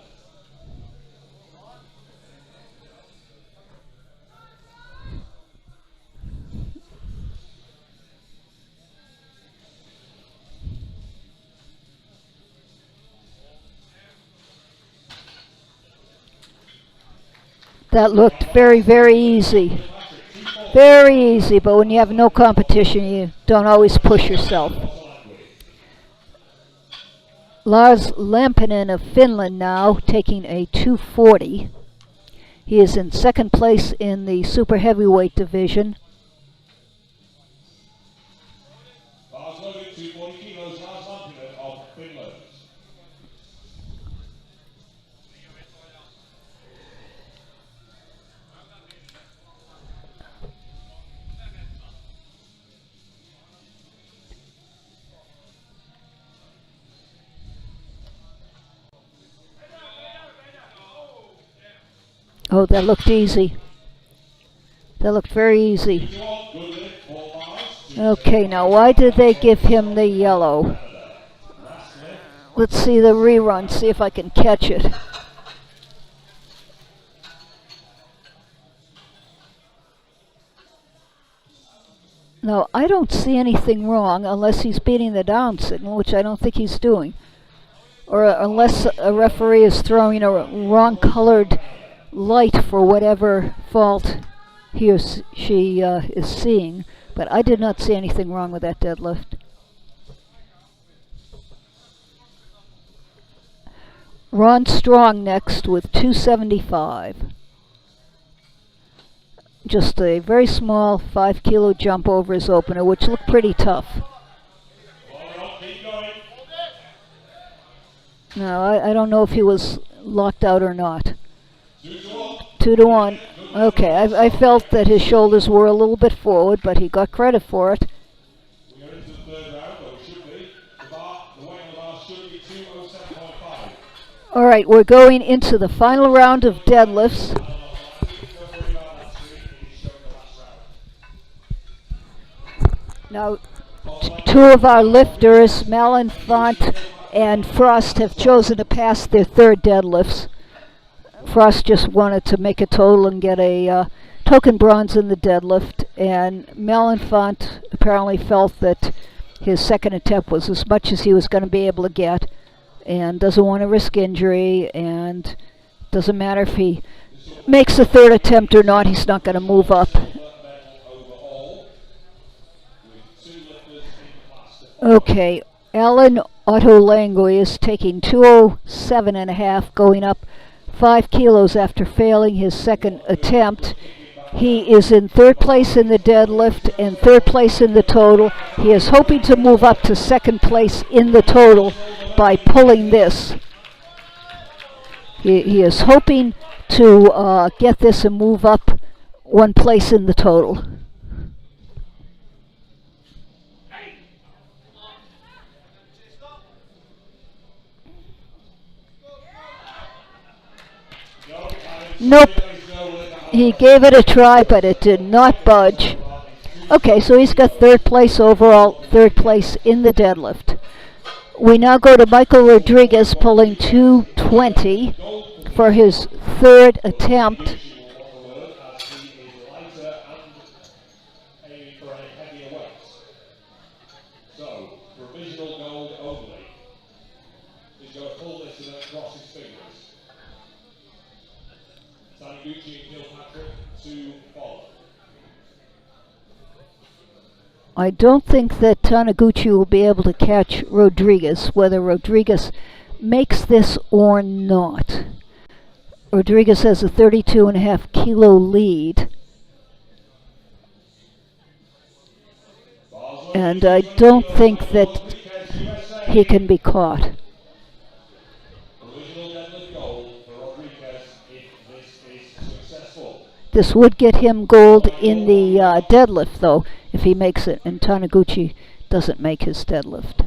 That looked very, very easy. Very easy, but when you have no competition, you don't always push yourself. Lars Lampinen of Finland now, taking a 240. He is in second place in the super heavyweight division. Bars loaded, 240 kilos, Lars Lampinen of Finland. Oh, that looked easy. That looked very easy. Okay, now why did they give him the yellow? Let's see the rerun, see if I can catch it. No, I don't see anything wrong unless he's beating the down signal, which I don't think he's doing. Or unless a referee is throwing a wrong colored light for whatever fault he or she is seeing. But I did not see anything wrong with that deadlift. Ron Strong next with 275. Just a very small 5-kilo jump over his opener, which looked pretty tough. No, I don't know if he was locked out or not. 2-1. Okay, I felt that his shoulders were a little bit forward, but he got credit for it. We are into the third round, but we should be. The weight on the bar should be 207.5. All right, we're going into the final round of deadlifts. Don't worry about that screen. It is showing the last round. Now, two of our lifters, Malenfant and Frost, have chosen to pass their third deadlifts. Frost just wanted to make a total and get a token bronze in the deadlift, and Malenfant apparently felt that his second attempt was as much as he was going to be able to get, and doesn't want to risk injury, and doesn't matter if he makes a third attempt or not, he's not going to move up. Overall, with 2 lifters in the class. Okay, Alan Ottolenghi is taking 207.5, going up 5 kilos after failing his second attempt. He is in third place in the deadlift and third place in the total. He is hoping to move up to second place in the total by pulling this. He is hoping to get this and move up 1 place in the total. Nope. He gave it a try, but it did not budge. Okay, so he's got third place overall, third place in the deadlift. We now go to Michael Rodriguez pulling 220 for his third attempt. So, provisional gold only. He's got a full list and then cross his fingers. Taniguchi and Kilpatrick to follow. I don't think that Taniguchi will be able to catch Rodriguez, whether Rodriguez makes this or not. Rodriguez has a 32.5 kilo lead. And I don't think that he can be caught. Provisional deadlift gold for Rodriguez if this is successful. This would get him gold in the deadlift, though, if he makes it, and Taniguchi doesn't make his deadlift.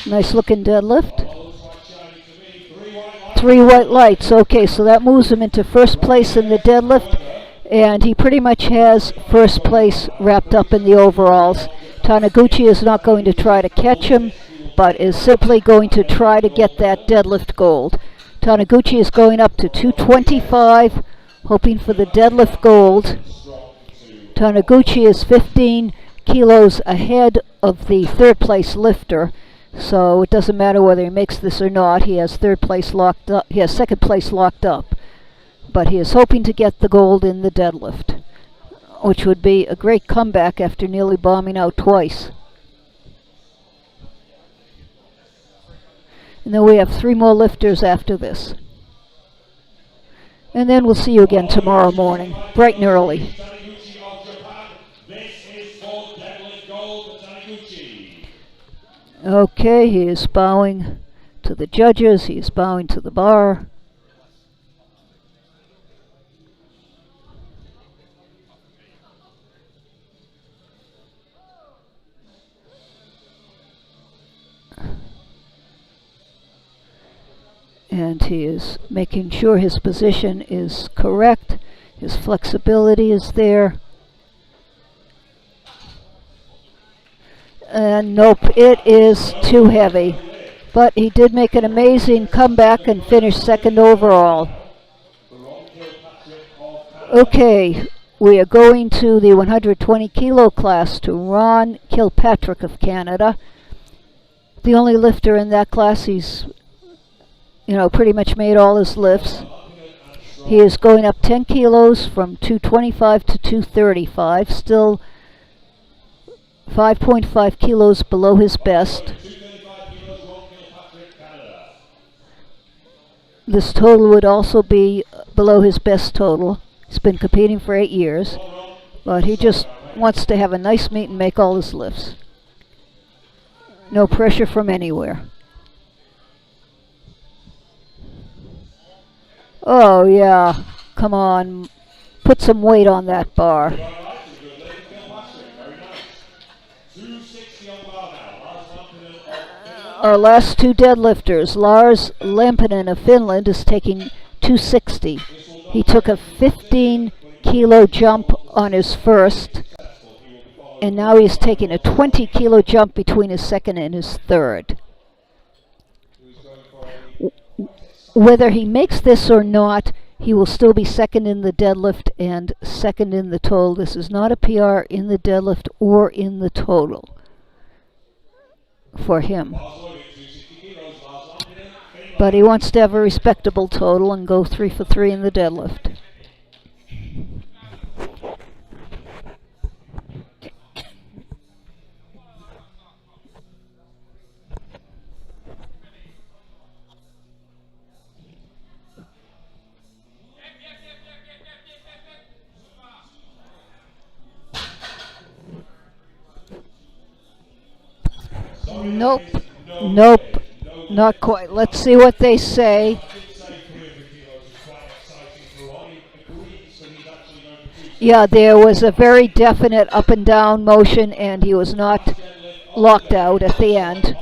Nice looking deadlift. Looks like shining to me. 3 white lights. 3 white lights. Okay, so that moves him into first place in the deadlift, and he pretty much has first place wrapped up in the overalls. Taniguchi is not going to try to catch him, but is simply going to try to get that deadlift gold. Taniguchi is going up to 225, hoping for the deadlift gold. Taniguchi is 15 kilos ahead of the third place lifter, so it doesn't matter whether he makes this or not. He has third place locked up. He has second place locked up, but he is hoping to get the gold in the deadlift, which would be a great comeback after nearly bombing out twice. And then we have 3 more lifters after this. And then we'll see you again tomorrow morning, bright and early. Taniguchi of Japan. This is for deadlift gold for Taniguchi. Okay, he is bowing to the judges. He is bowing to the bar. And he is making sure his position is correct. His flexibility is there. And nope, it is too heavy. But he did make an amazing comeback and finish second overall. Okay, we are going to the 120 kilo class to Ron Kilpatrick of Canada. The only lifter in that class. He's pretty much made all his lifts. He is going up 10 kilos from 225 to 235, still 5.5 kilos below his best. This total would also be below his best total. He's been competing for 8 years, but he just wants to have a nice meet and make all his lifts. No pressure from anywhere. Oh yeah, come on, put some weight on that bar. Good lady, Phil Patrick, very nice. 260 on bar now. Lars Lampinen of Finland. Our last two deadlifters, Lars Lampinen of Finland is taking 260. He took a 15 kilo jump on his first, and now he's taking a 20 kilo jump between his second and his third. Whether he makes this or not, he will still be second in the deadlift and second in the total. This is not a PR in the deadlift or in the total for him. But he wants to have a respectable total and go 3 for 3 in the deadlift. Nope, nope, not quite. Let's see what they say. Yeah, there was a very definite up and down motion, and he was not locked out at the end.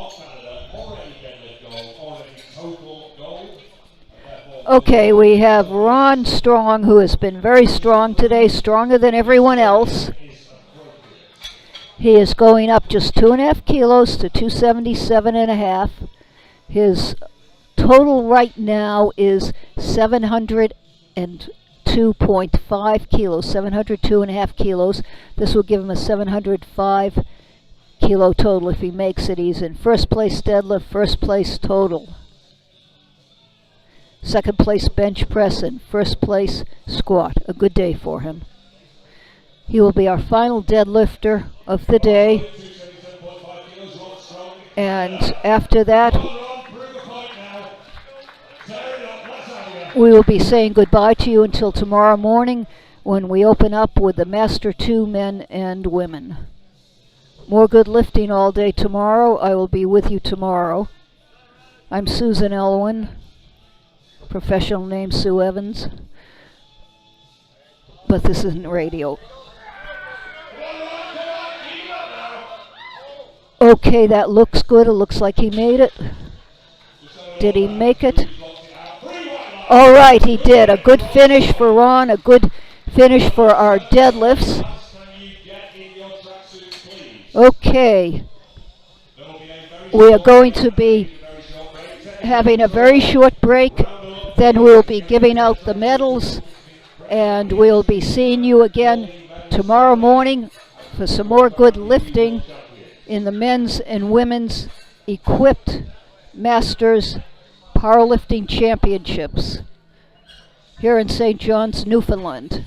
Okay, we have Ron Strong, who has been very strong today, stronger than everyone else. He is going up just 2.5 kilos to 277.5. His total right now is 702.5 kilos, 702.5 kilos. This will give him a 705 kilo total if he makes it. He's in first place deadlift, first place total, second place bench press, and first place squat. A good day for him. He will be our final deadlifter of the day. And after that, we will be saying goodbye to you until tomorrow morning when we open up with the Master 2 men and women. More good lifting all day tomorrow. I will be with you tomorrow. I'm Susan Elwin, professional name Sue Evans, but this isn't radio. Okay, that looks good. It looks like he made it. Did he make it? All right, he did. A good finish for Ron, a good finish for our deadlifts. Okay. We are going to be having a very short break. Then we'll be giving out the medals, and we'll be seeing you again tomorrow morning for some more good lifting in the men's and women's equipped Masters Powerlifting Championships here in St. John's, Newfoundland.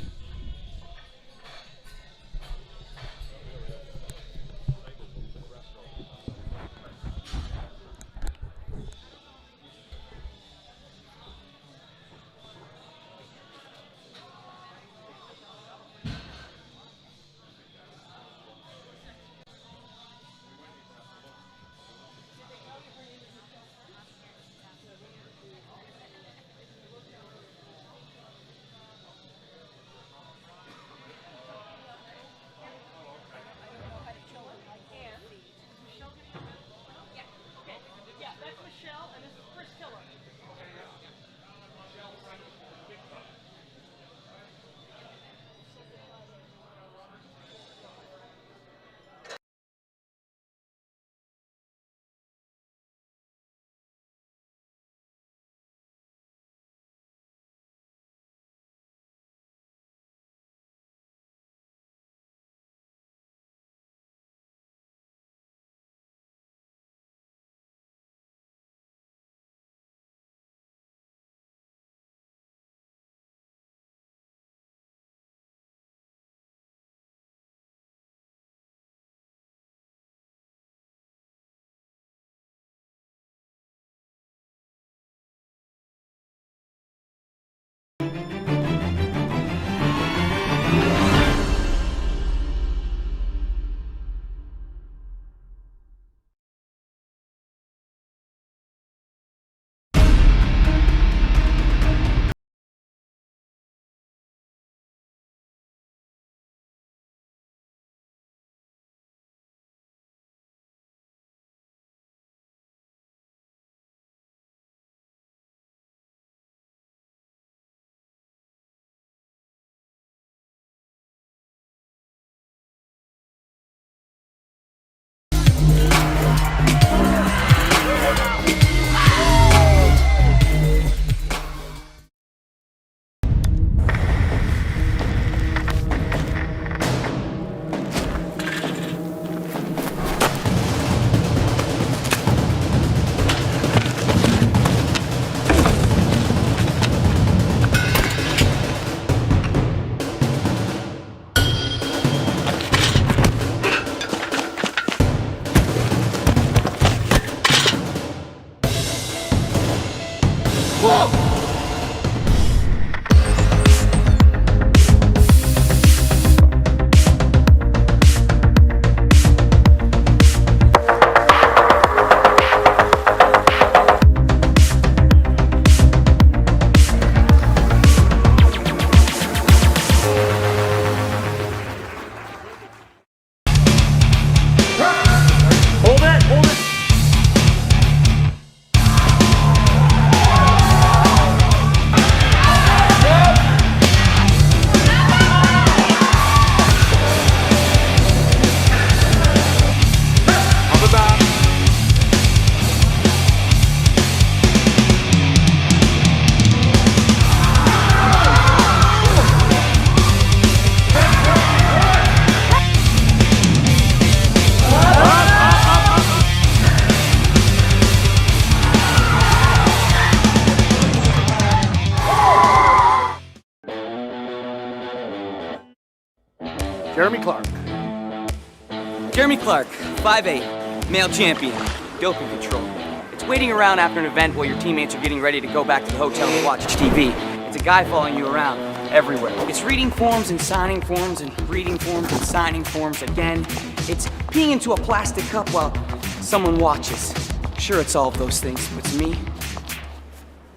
Jeremy Clark. Jeremy Clark, 5'8", male champion, doping control. It's waiting around after an event while your teammates are getting ready to go back to the hotel to watch TV. It's a guy following you around everywhere. It's reading forms and signing forms and reading forms and signing forms again. It's peeing into a plastic cup while someone watches. Sure, it's all of those things, but to me,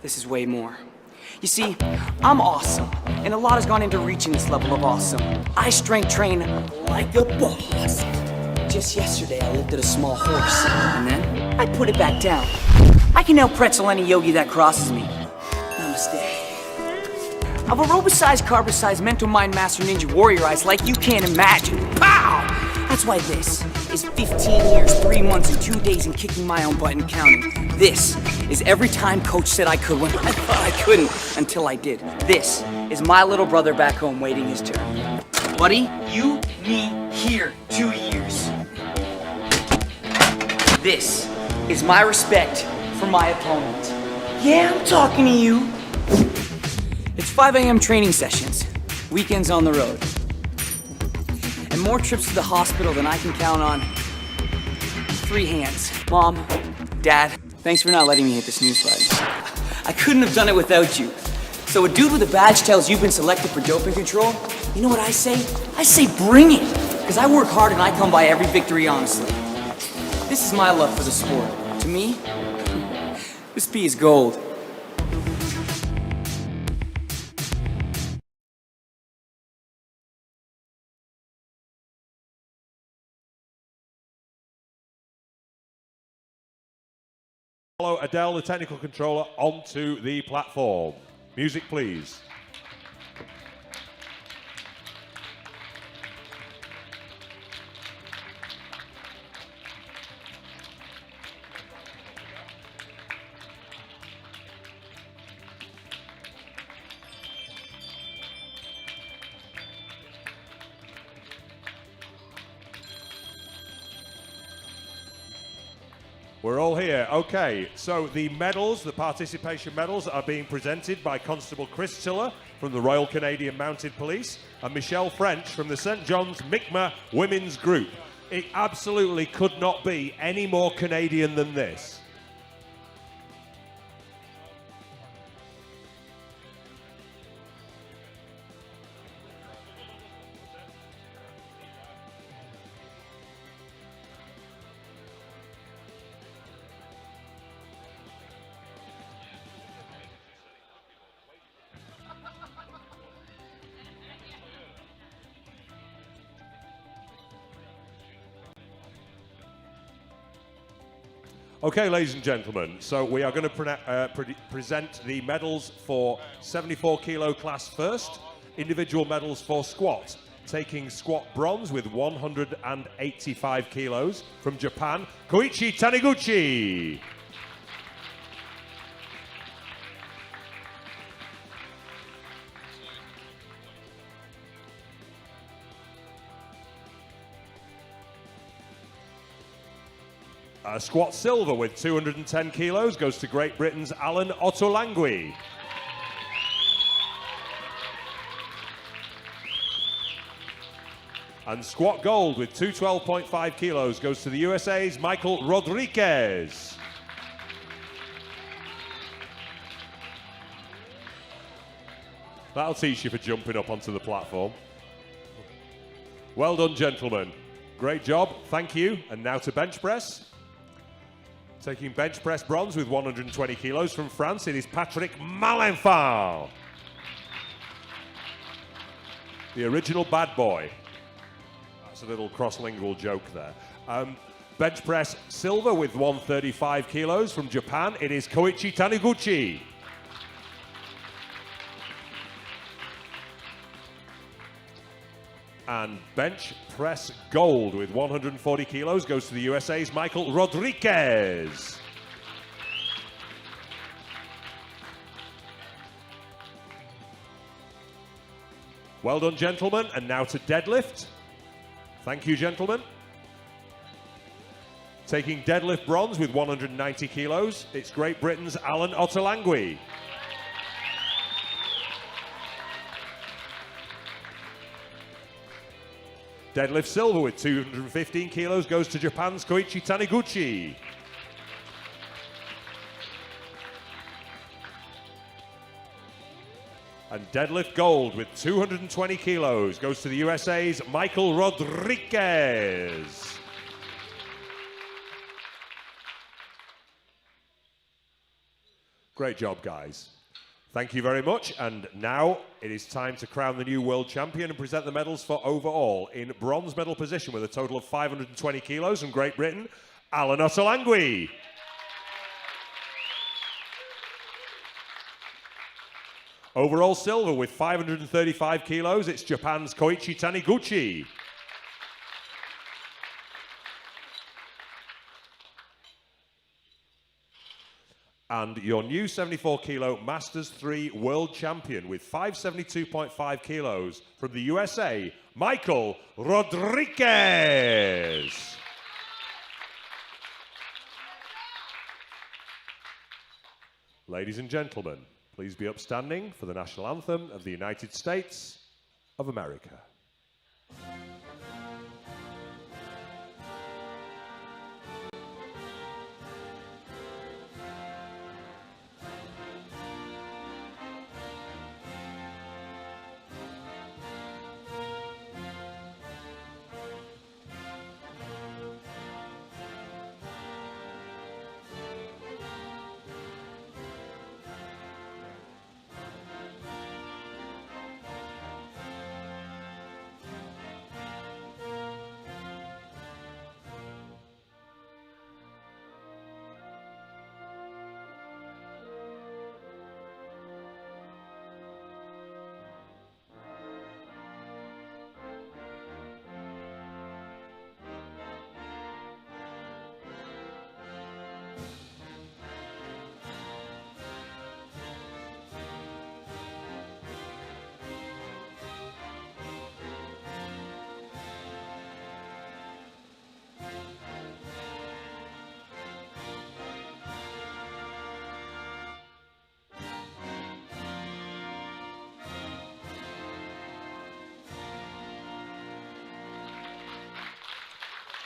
this is way more. You see, I'm awesome, and a lot has gone into reaching this level of awesome. I strength train like a boss. Just yesterday, I lifted a small horse, and then I put it back down. I can now pretzel any yogi that crosses me. Namaste. I've aerobicized, carbicized, mental mind master ninja warriorized like you can't imagine. Pow! That's why this is 15 years, 3 months, and 2 days and kicking my own butt and counting. This is every time coach said I could when I thought I couldn't until I did. This is my little brother back home waiting his turn. Buddy, you need here 2 years. This is my respect for my opponent. Yeah, I'm talking to you. It's 5 a.m. training sessions, weekends on the road, and more trips to the hospital than I can count on 3 hands. Mom, Dad, thanks for not letting me hit the snooze button. I couldn't have done it without you. So a dude with a badge tells you've been selected for doping control, you know what I say? I say bring it, because I work hard and I come by every victory honestly. This is my love for the sport. To me, this pee is gold. Follow Adele, the technical controller, onto the platform. Music, please. We're all here. Okay, so the medals, the participation medals, are being presented by Constable Chris Tiller from the Royal Canadian Mounted Police and Michelle French from the St. John's Mi'kmaq Women's Group. It absolutely could not be any more Canadian than this. Okay, ladies and gentlemen, so we are going to present the medals for 74 kilo class first, individual medals for squat, taking squat bronze with 185 kilos from Japan, Koichi Taniguchi. Squat silver with 210 kilos goes to Great Britain's Alan Otolangui. And squat gold with 212.5 kilos goes to the USA's Michael Rodriguez. That'll teach you for jumping up onto the platform. Well done, gentlemen. Great job, thank you. And now to bench press. Taking bench press bronze with 120 kilos from France, it is Patrick Malenfant. The original bad boy. That's a little cross-lingual joke there. Bench press silver with 135 kilos from Japan, it is Koichi Taniguchi. And bench press gold with 140 kilos goes to the USA's Michael Rodriguez. Well done, gentlemen. And now to deadlift. Thank you, gentlemen. Taking deadlift bronze with 190 kilos, it's Great Britain's Alan Otolangui. Deadlift silver with 215 kilos goes to Japan's Koichi Taniguchi. And deadlift gold with 220 kilos goes to the USA's Michael Rodriguez. Great job, guys. Thank you very much. And now it is time to crown the new world champion and present the medals for overall. In bronze medal position with a total of 520 kilos from Great Britain, Alan Ottolenghi. Overall silver with 535 kilos, it's Japan's Koichi Taniguchi. And your new 74 kilo Masters 3 world champion with 572.5 kilos from the USA, Michael Rodriguez. Ladies and gentlemen, please be upstanding for the national anthem of the United States of America.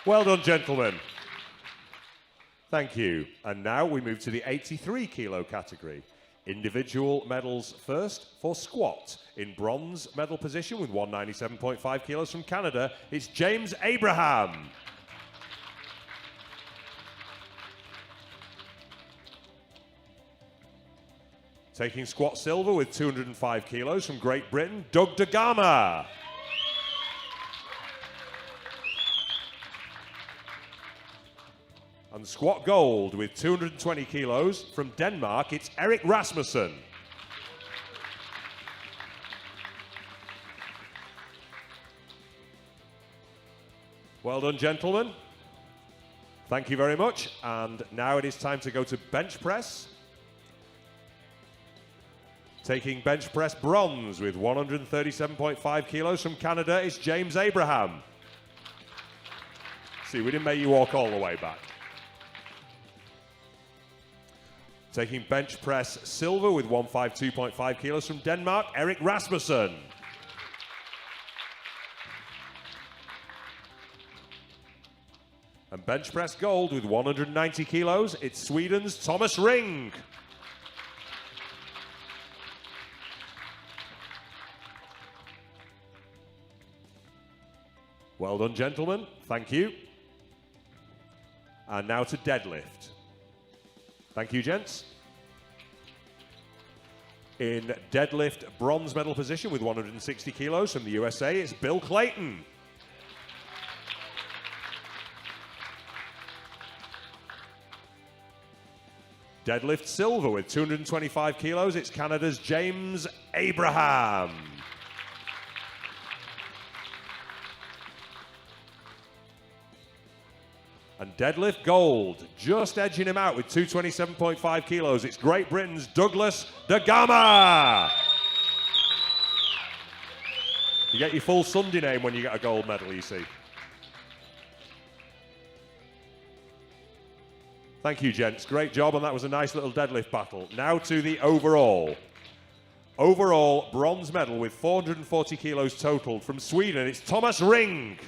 Well done, gentlemen. Thank you. And now we move to the 83 kilo category. Individual medals first for squat. In bronze medal position with 197.5 kilos from Canada, it's James Abraham. Taking squat silver with 205 kilos from Great Britain, Doug DeGama. And squat gold with 220 kilos from Denmark, it's Erik Rasmussen. Well done, gentlemen. Thank you very much. And now it is time to go to bench press. Taking bench press bronze with 137.5 kilos from Canada, it's James Abraham. See, we didn't make you walk all the way back. Taking bench press silver with 152.5 kilos from Denmark, Erik Rasmussen. And bench press gold with 190 kilos, it's Sweden's Thomas Ring. Well done, gentlemen. Thank you. And now to deadlift. Thank you, gents. In deadlift bronze medal position with 160 kilos from the USA, it's Bill Clayton. Deadlift silver with 225 kilos, it's Canada's James Abraham. And deadlift gold, just edging him out with 227.5 kilos. It's Great Britain's Douglas DeGama. You get your full Sunday name when you get a gold medal, you see. Thank you, gents. Great job, and that was a nice little deadlift battle. Now to the overall. Overall bronze medal with 440 kilos total from Sweden. It's Thomas Ring.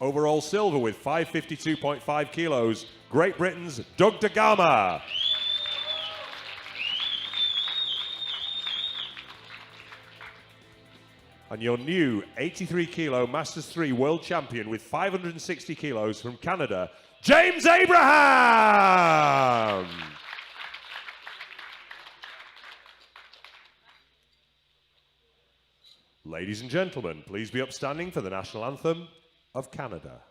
Overall silver with 552.5 kilos, Great Britain's Doug DeGama. And your new 83 kilo Masters 3 world champion with 560 kilos from Canada, James Abraham. Ladies and gentlemen, please be upstanding for the national anthem of Canada.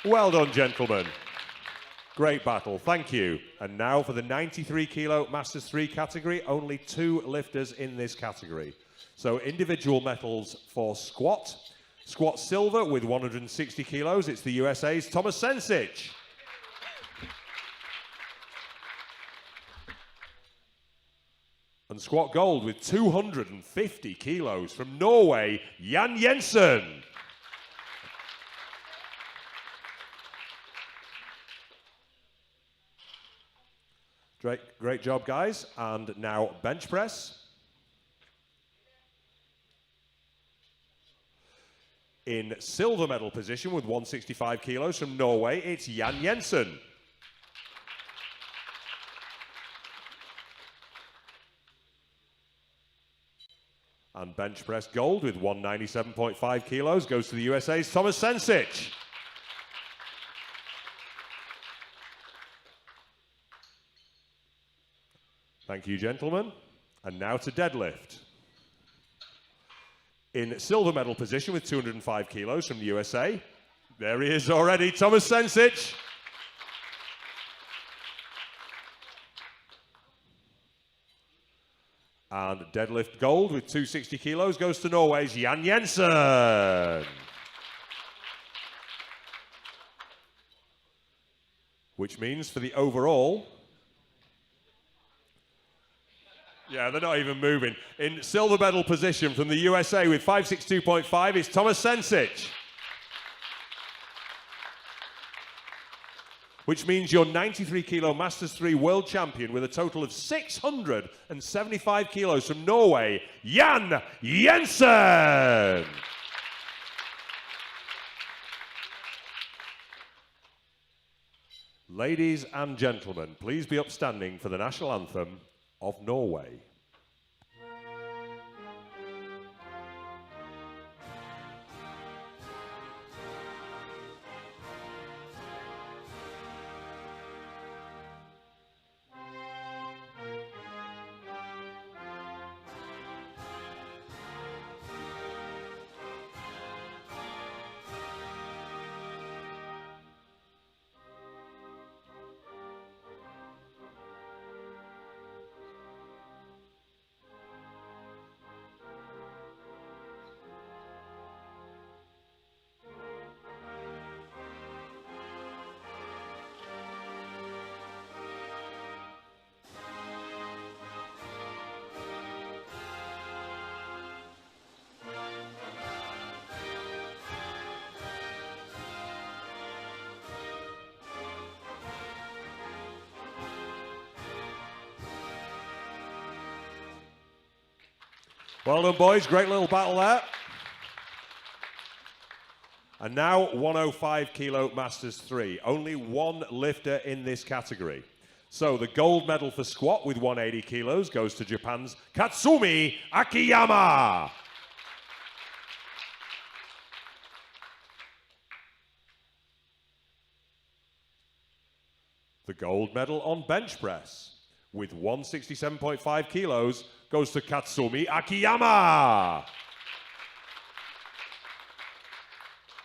Well done, gentlemen. Great battle, thank you. And now for the 93 kilo Masters 3 category, only 2 lifters in this category. So individual medals for squat. Squat silver with 160 kilos, it's the USA's Thomas Sensic. And squat gold with 250 kilos from Norway, Jan Jensen. Great job, guys. And now bench press. In silver medal position with 165 kilos from Norway, it's Jan Jensen. And bench press gold with 197.5 kilos goes to the USA's Thomas Sensic. Thank you, gentlemen. And now to deadlift. In silver medal position with 205 kilos from the USA, there he is already, Thomas Sensic. And deadlift gold with 260 kilos goes to Norway's Jan Jensen. Which means for the overall, yeah, they're not even moving. In silver medal position from the USA with 562.5 is Thomas Sensic. Which means you're 93 kilo Masters 3 world champion with a total of 675 kilos from Norway, Jan Jensen. Ladies and gentlemen, please be upstanding for the national anthem of Norway. Well done, boys. Great little battle there. And now 105 kilo Masters 3. Only one lifter in this category. So the gold medal for squat with 180 kilos goes to Japan's Katsumi Akiyama. The gold medal on bench press with 167.5 kilos goes to Katsumi Akiyama.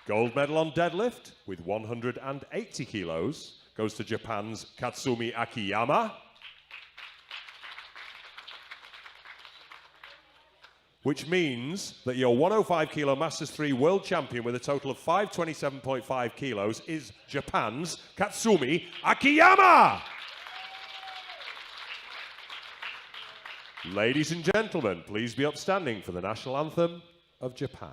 Gold medal on deadlift with 180 kilos goes to Japan's Katsumi Akiyama. Which means that your 105 kilo Masters 3 world champion with a total of 527.5 kilos is Japan's Katsumi Akiyama. Ladies and gentlemen, please be upstanding for the national anthem of Japan.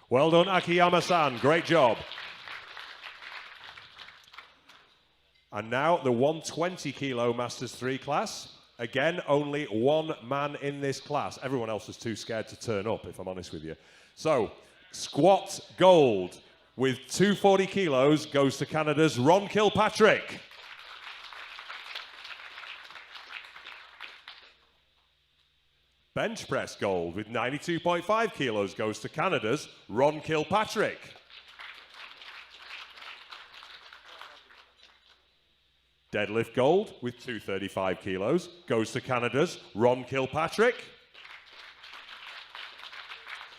Well done, Akiyama-san. Great job. And now the 120 kilo Masters 3 class. Again, only one man in this class. Everyone else was too scared to turn up, if I'm honest with you. So, squat gold with 240 kilos goes to Canada's Ron Kilpatrick. Bench press gold with 92.5 kilos goes to Canada's Ron Kilpatrick. Deadlift gold with 235 kilos goes to Canada's Ron Kilpatrick.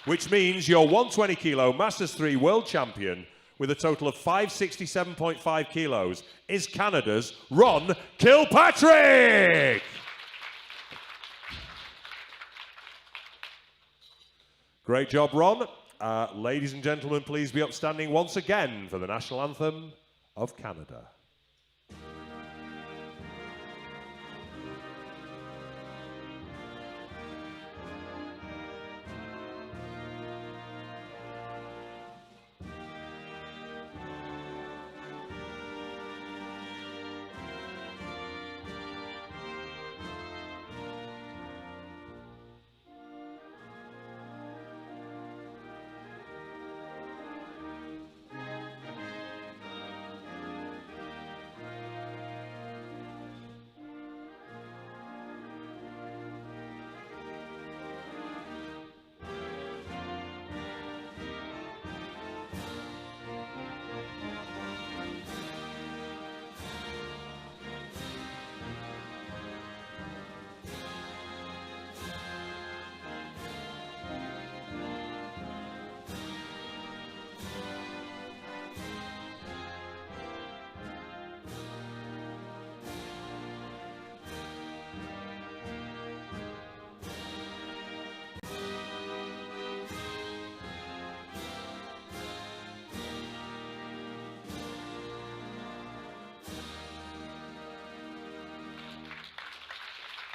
Which means your 120 kilo Masters 3 world champion with a total of 567.5 kilos is Canada's Ron Kilpatrick. Great job, Ron. Ladies and gentlemen, please be upstanding once again for the national anthem of Canada.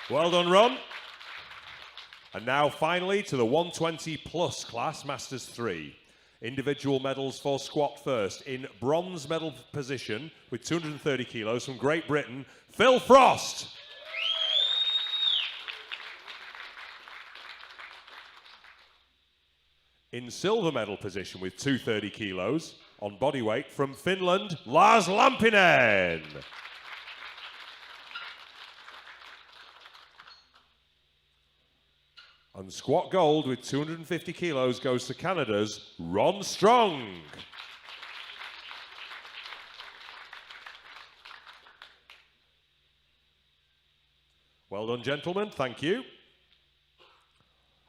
Well done, Ron. And now finally to the 120 plus class, Masters 3. Individual medals for squat first. In bronze medal position with 230 kilos from Great Britain, Phil Frost. In silver medal position with 230 kilos on bodyweight from Finland, Lars Lampinen. And squat gold with 250 kilos goes to Canada's Ron Strong. Well done, gentlemen. Thank you.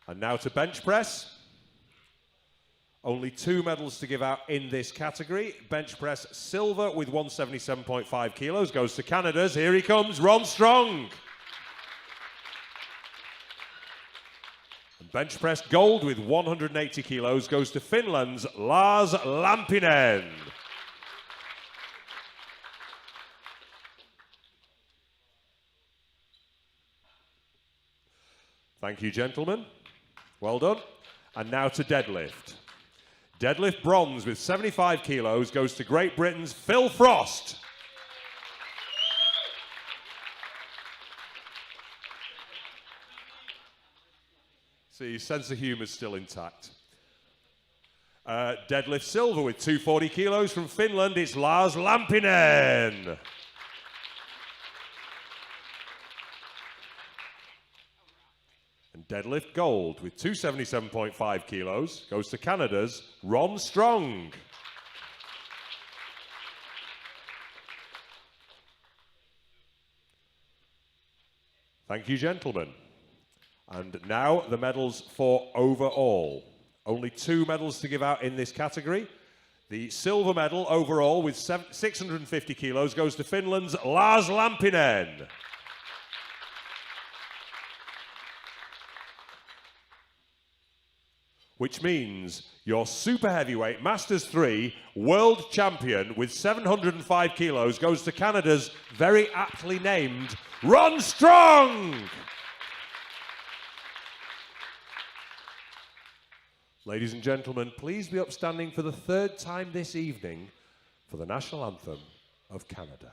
And now to bench press. Only 2 medals to give out in this category. Bench press silver with 177.5 kilos goes to Canada's. Here he comes, Ron Strong. And bench press gold with 180 kilos goes to Finland's Lars Lampinen. Thank you, gentlemen. Well done. And now to deadlift. Deadlift bronze with 75 kilos goes to Great Britain's Phil Frost. See, his sense of humour is still intact. Deadlift silver with 240 kilos from Finland, it's Lars Lampinen. And deadlift gold with 277.5 kilos goes to Canada's Ron Strong. Thank you, gentlemen. And now the medals for overall. Only 2 medals to give out in this category. The silver medal overall with 650 kilos goes to Finland's Lars Lampinen. Which means your super heavyweight Masters 3 world champion with 705 kilos goes to Canada's very aptly named Ron Strong. Ladies and gentlemen, please be upstanding for the 3rd time this evening for the national anthem of Canada.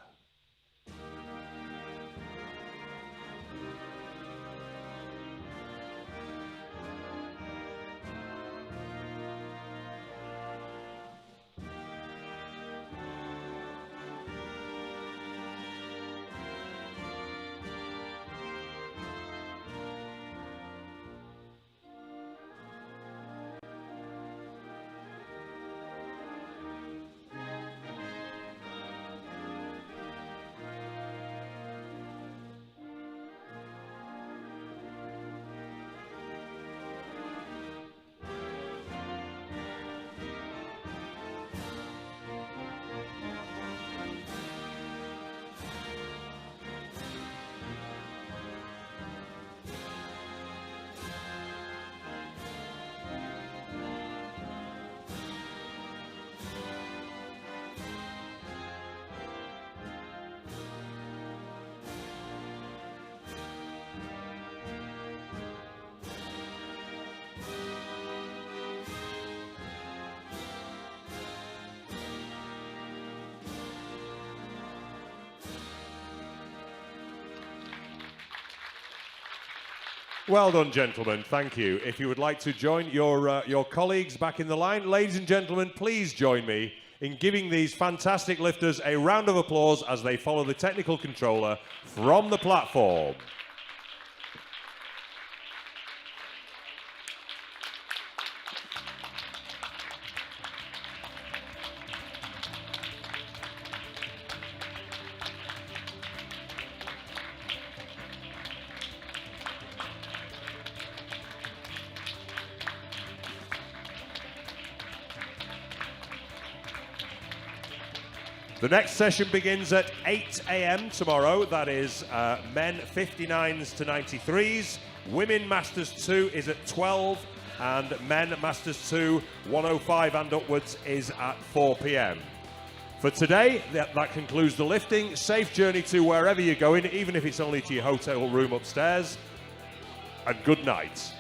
Well done, gentlemen. Thank you. If you would like to join your colleagues back in the line, ladies and gentlemen, please join me in giving these fantastic lifters a round of applause as they follow the technical controller from the platform. The next session begins at 8 a.m. tomorrow. That is men 59s to 93s. Women Masters 2 is at 12. And men Masters 2, 105 and upwards is at 4 p.m. For today, that concludes the lifting. Safe journey to wherever you're going, even if it's only to your hotel room upstairs. And good night.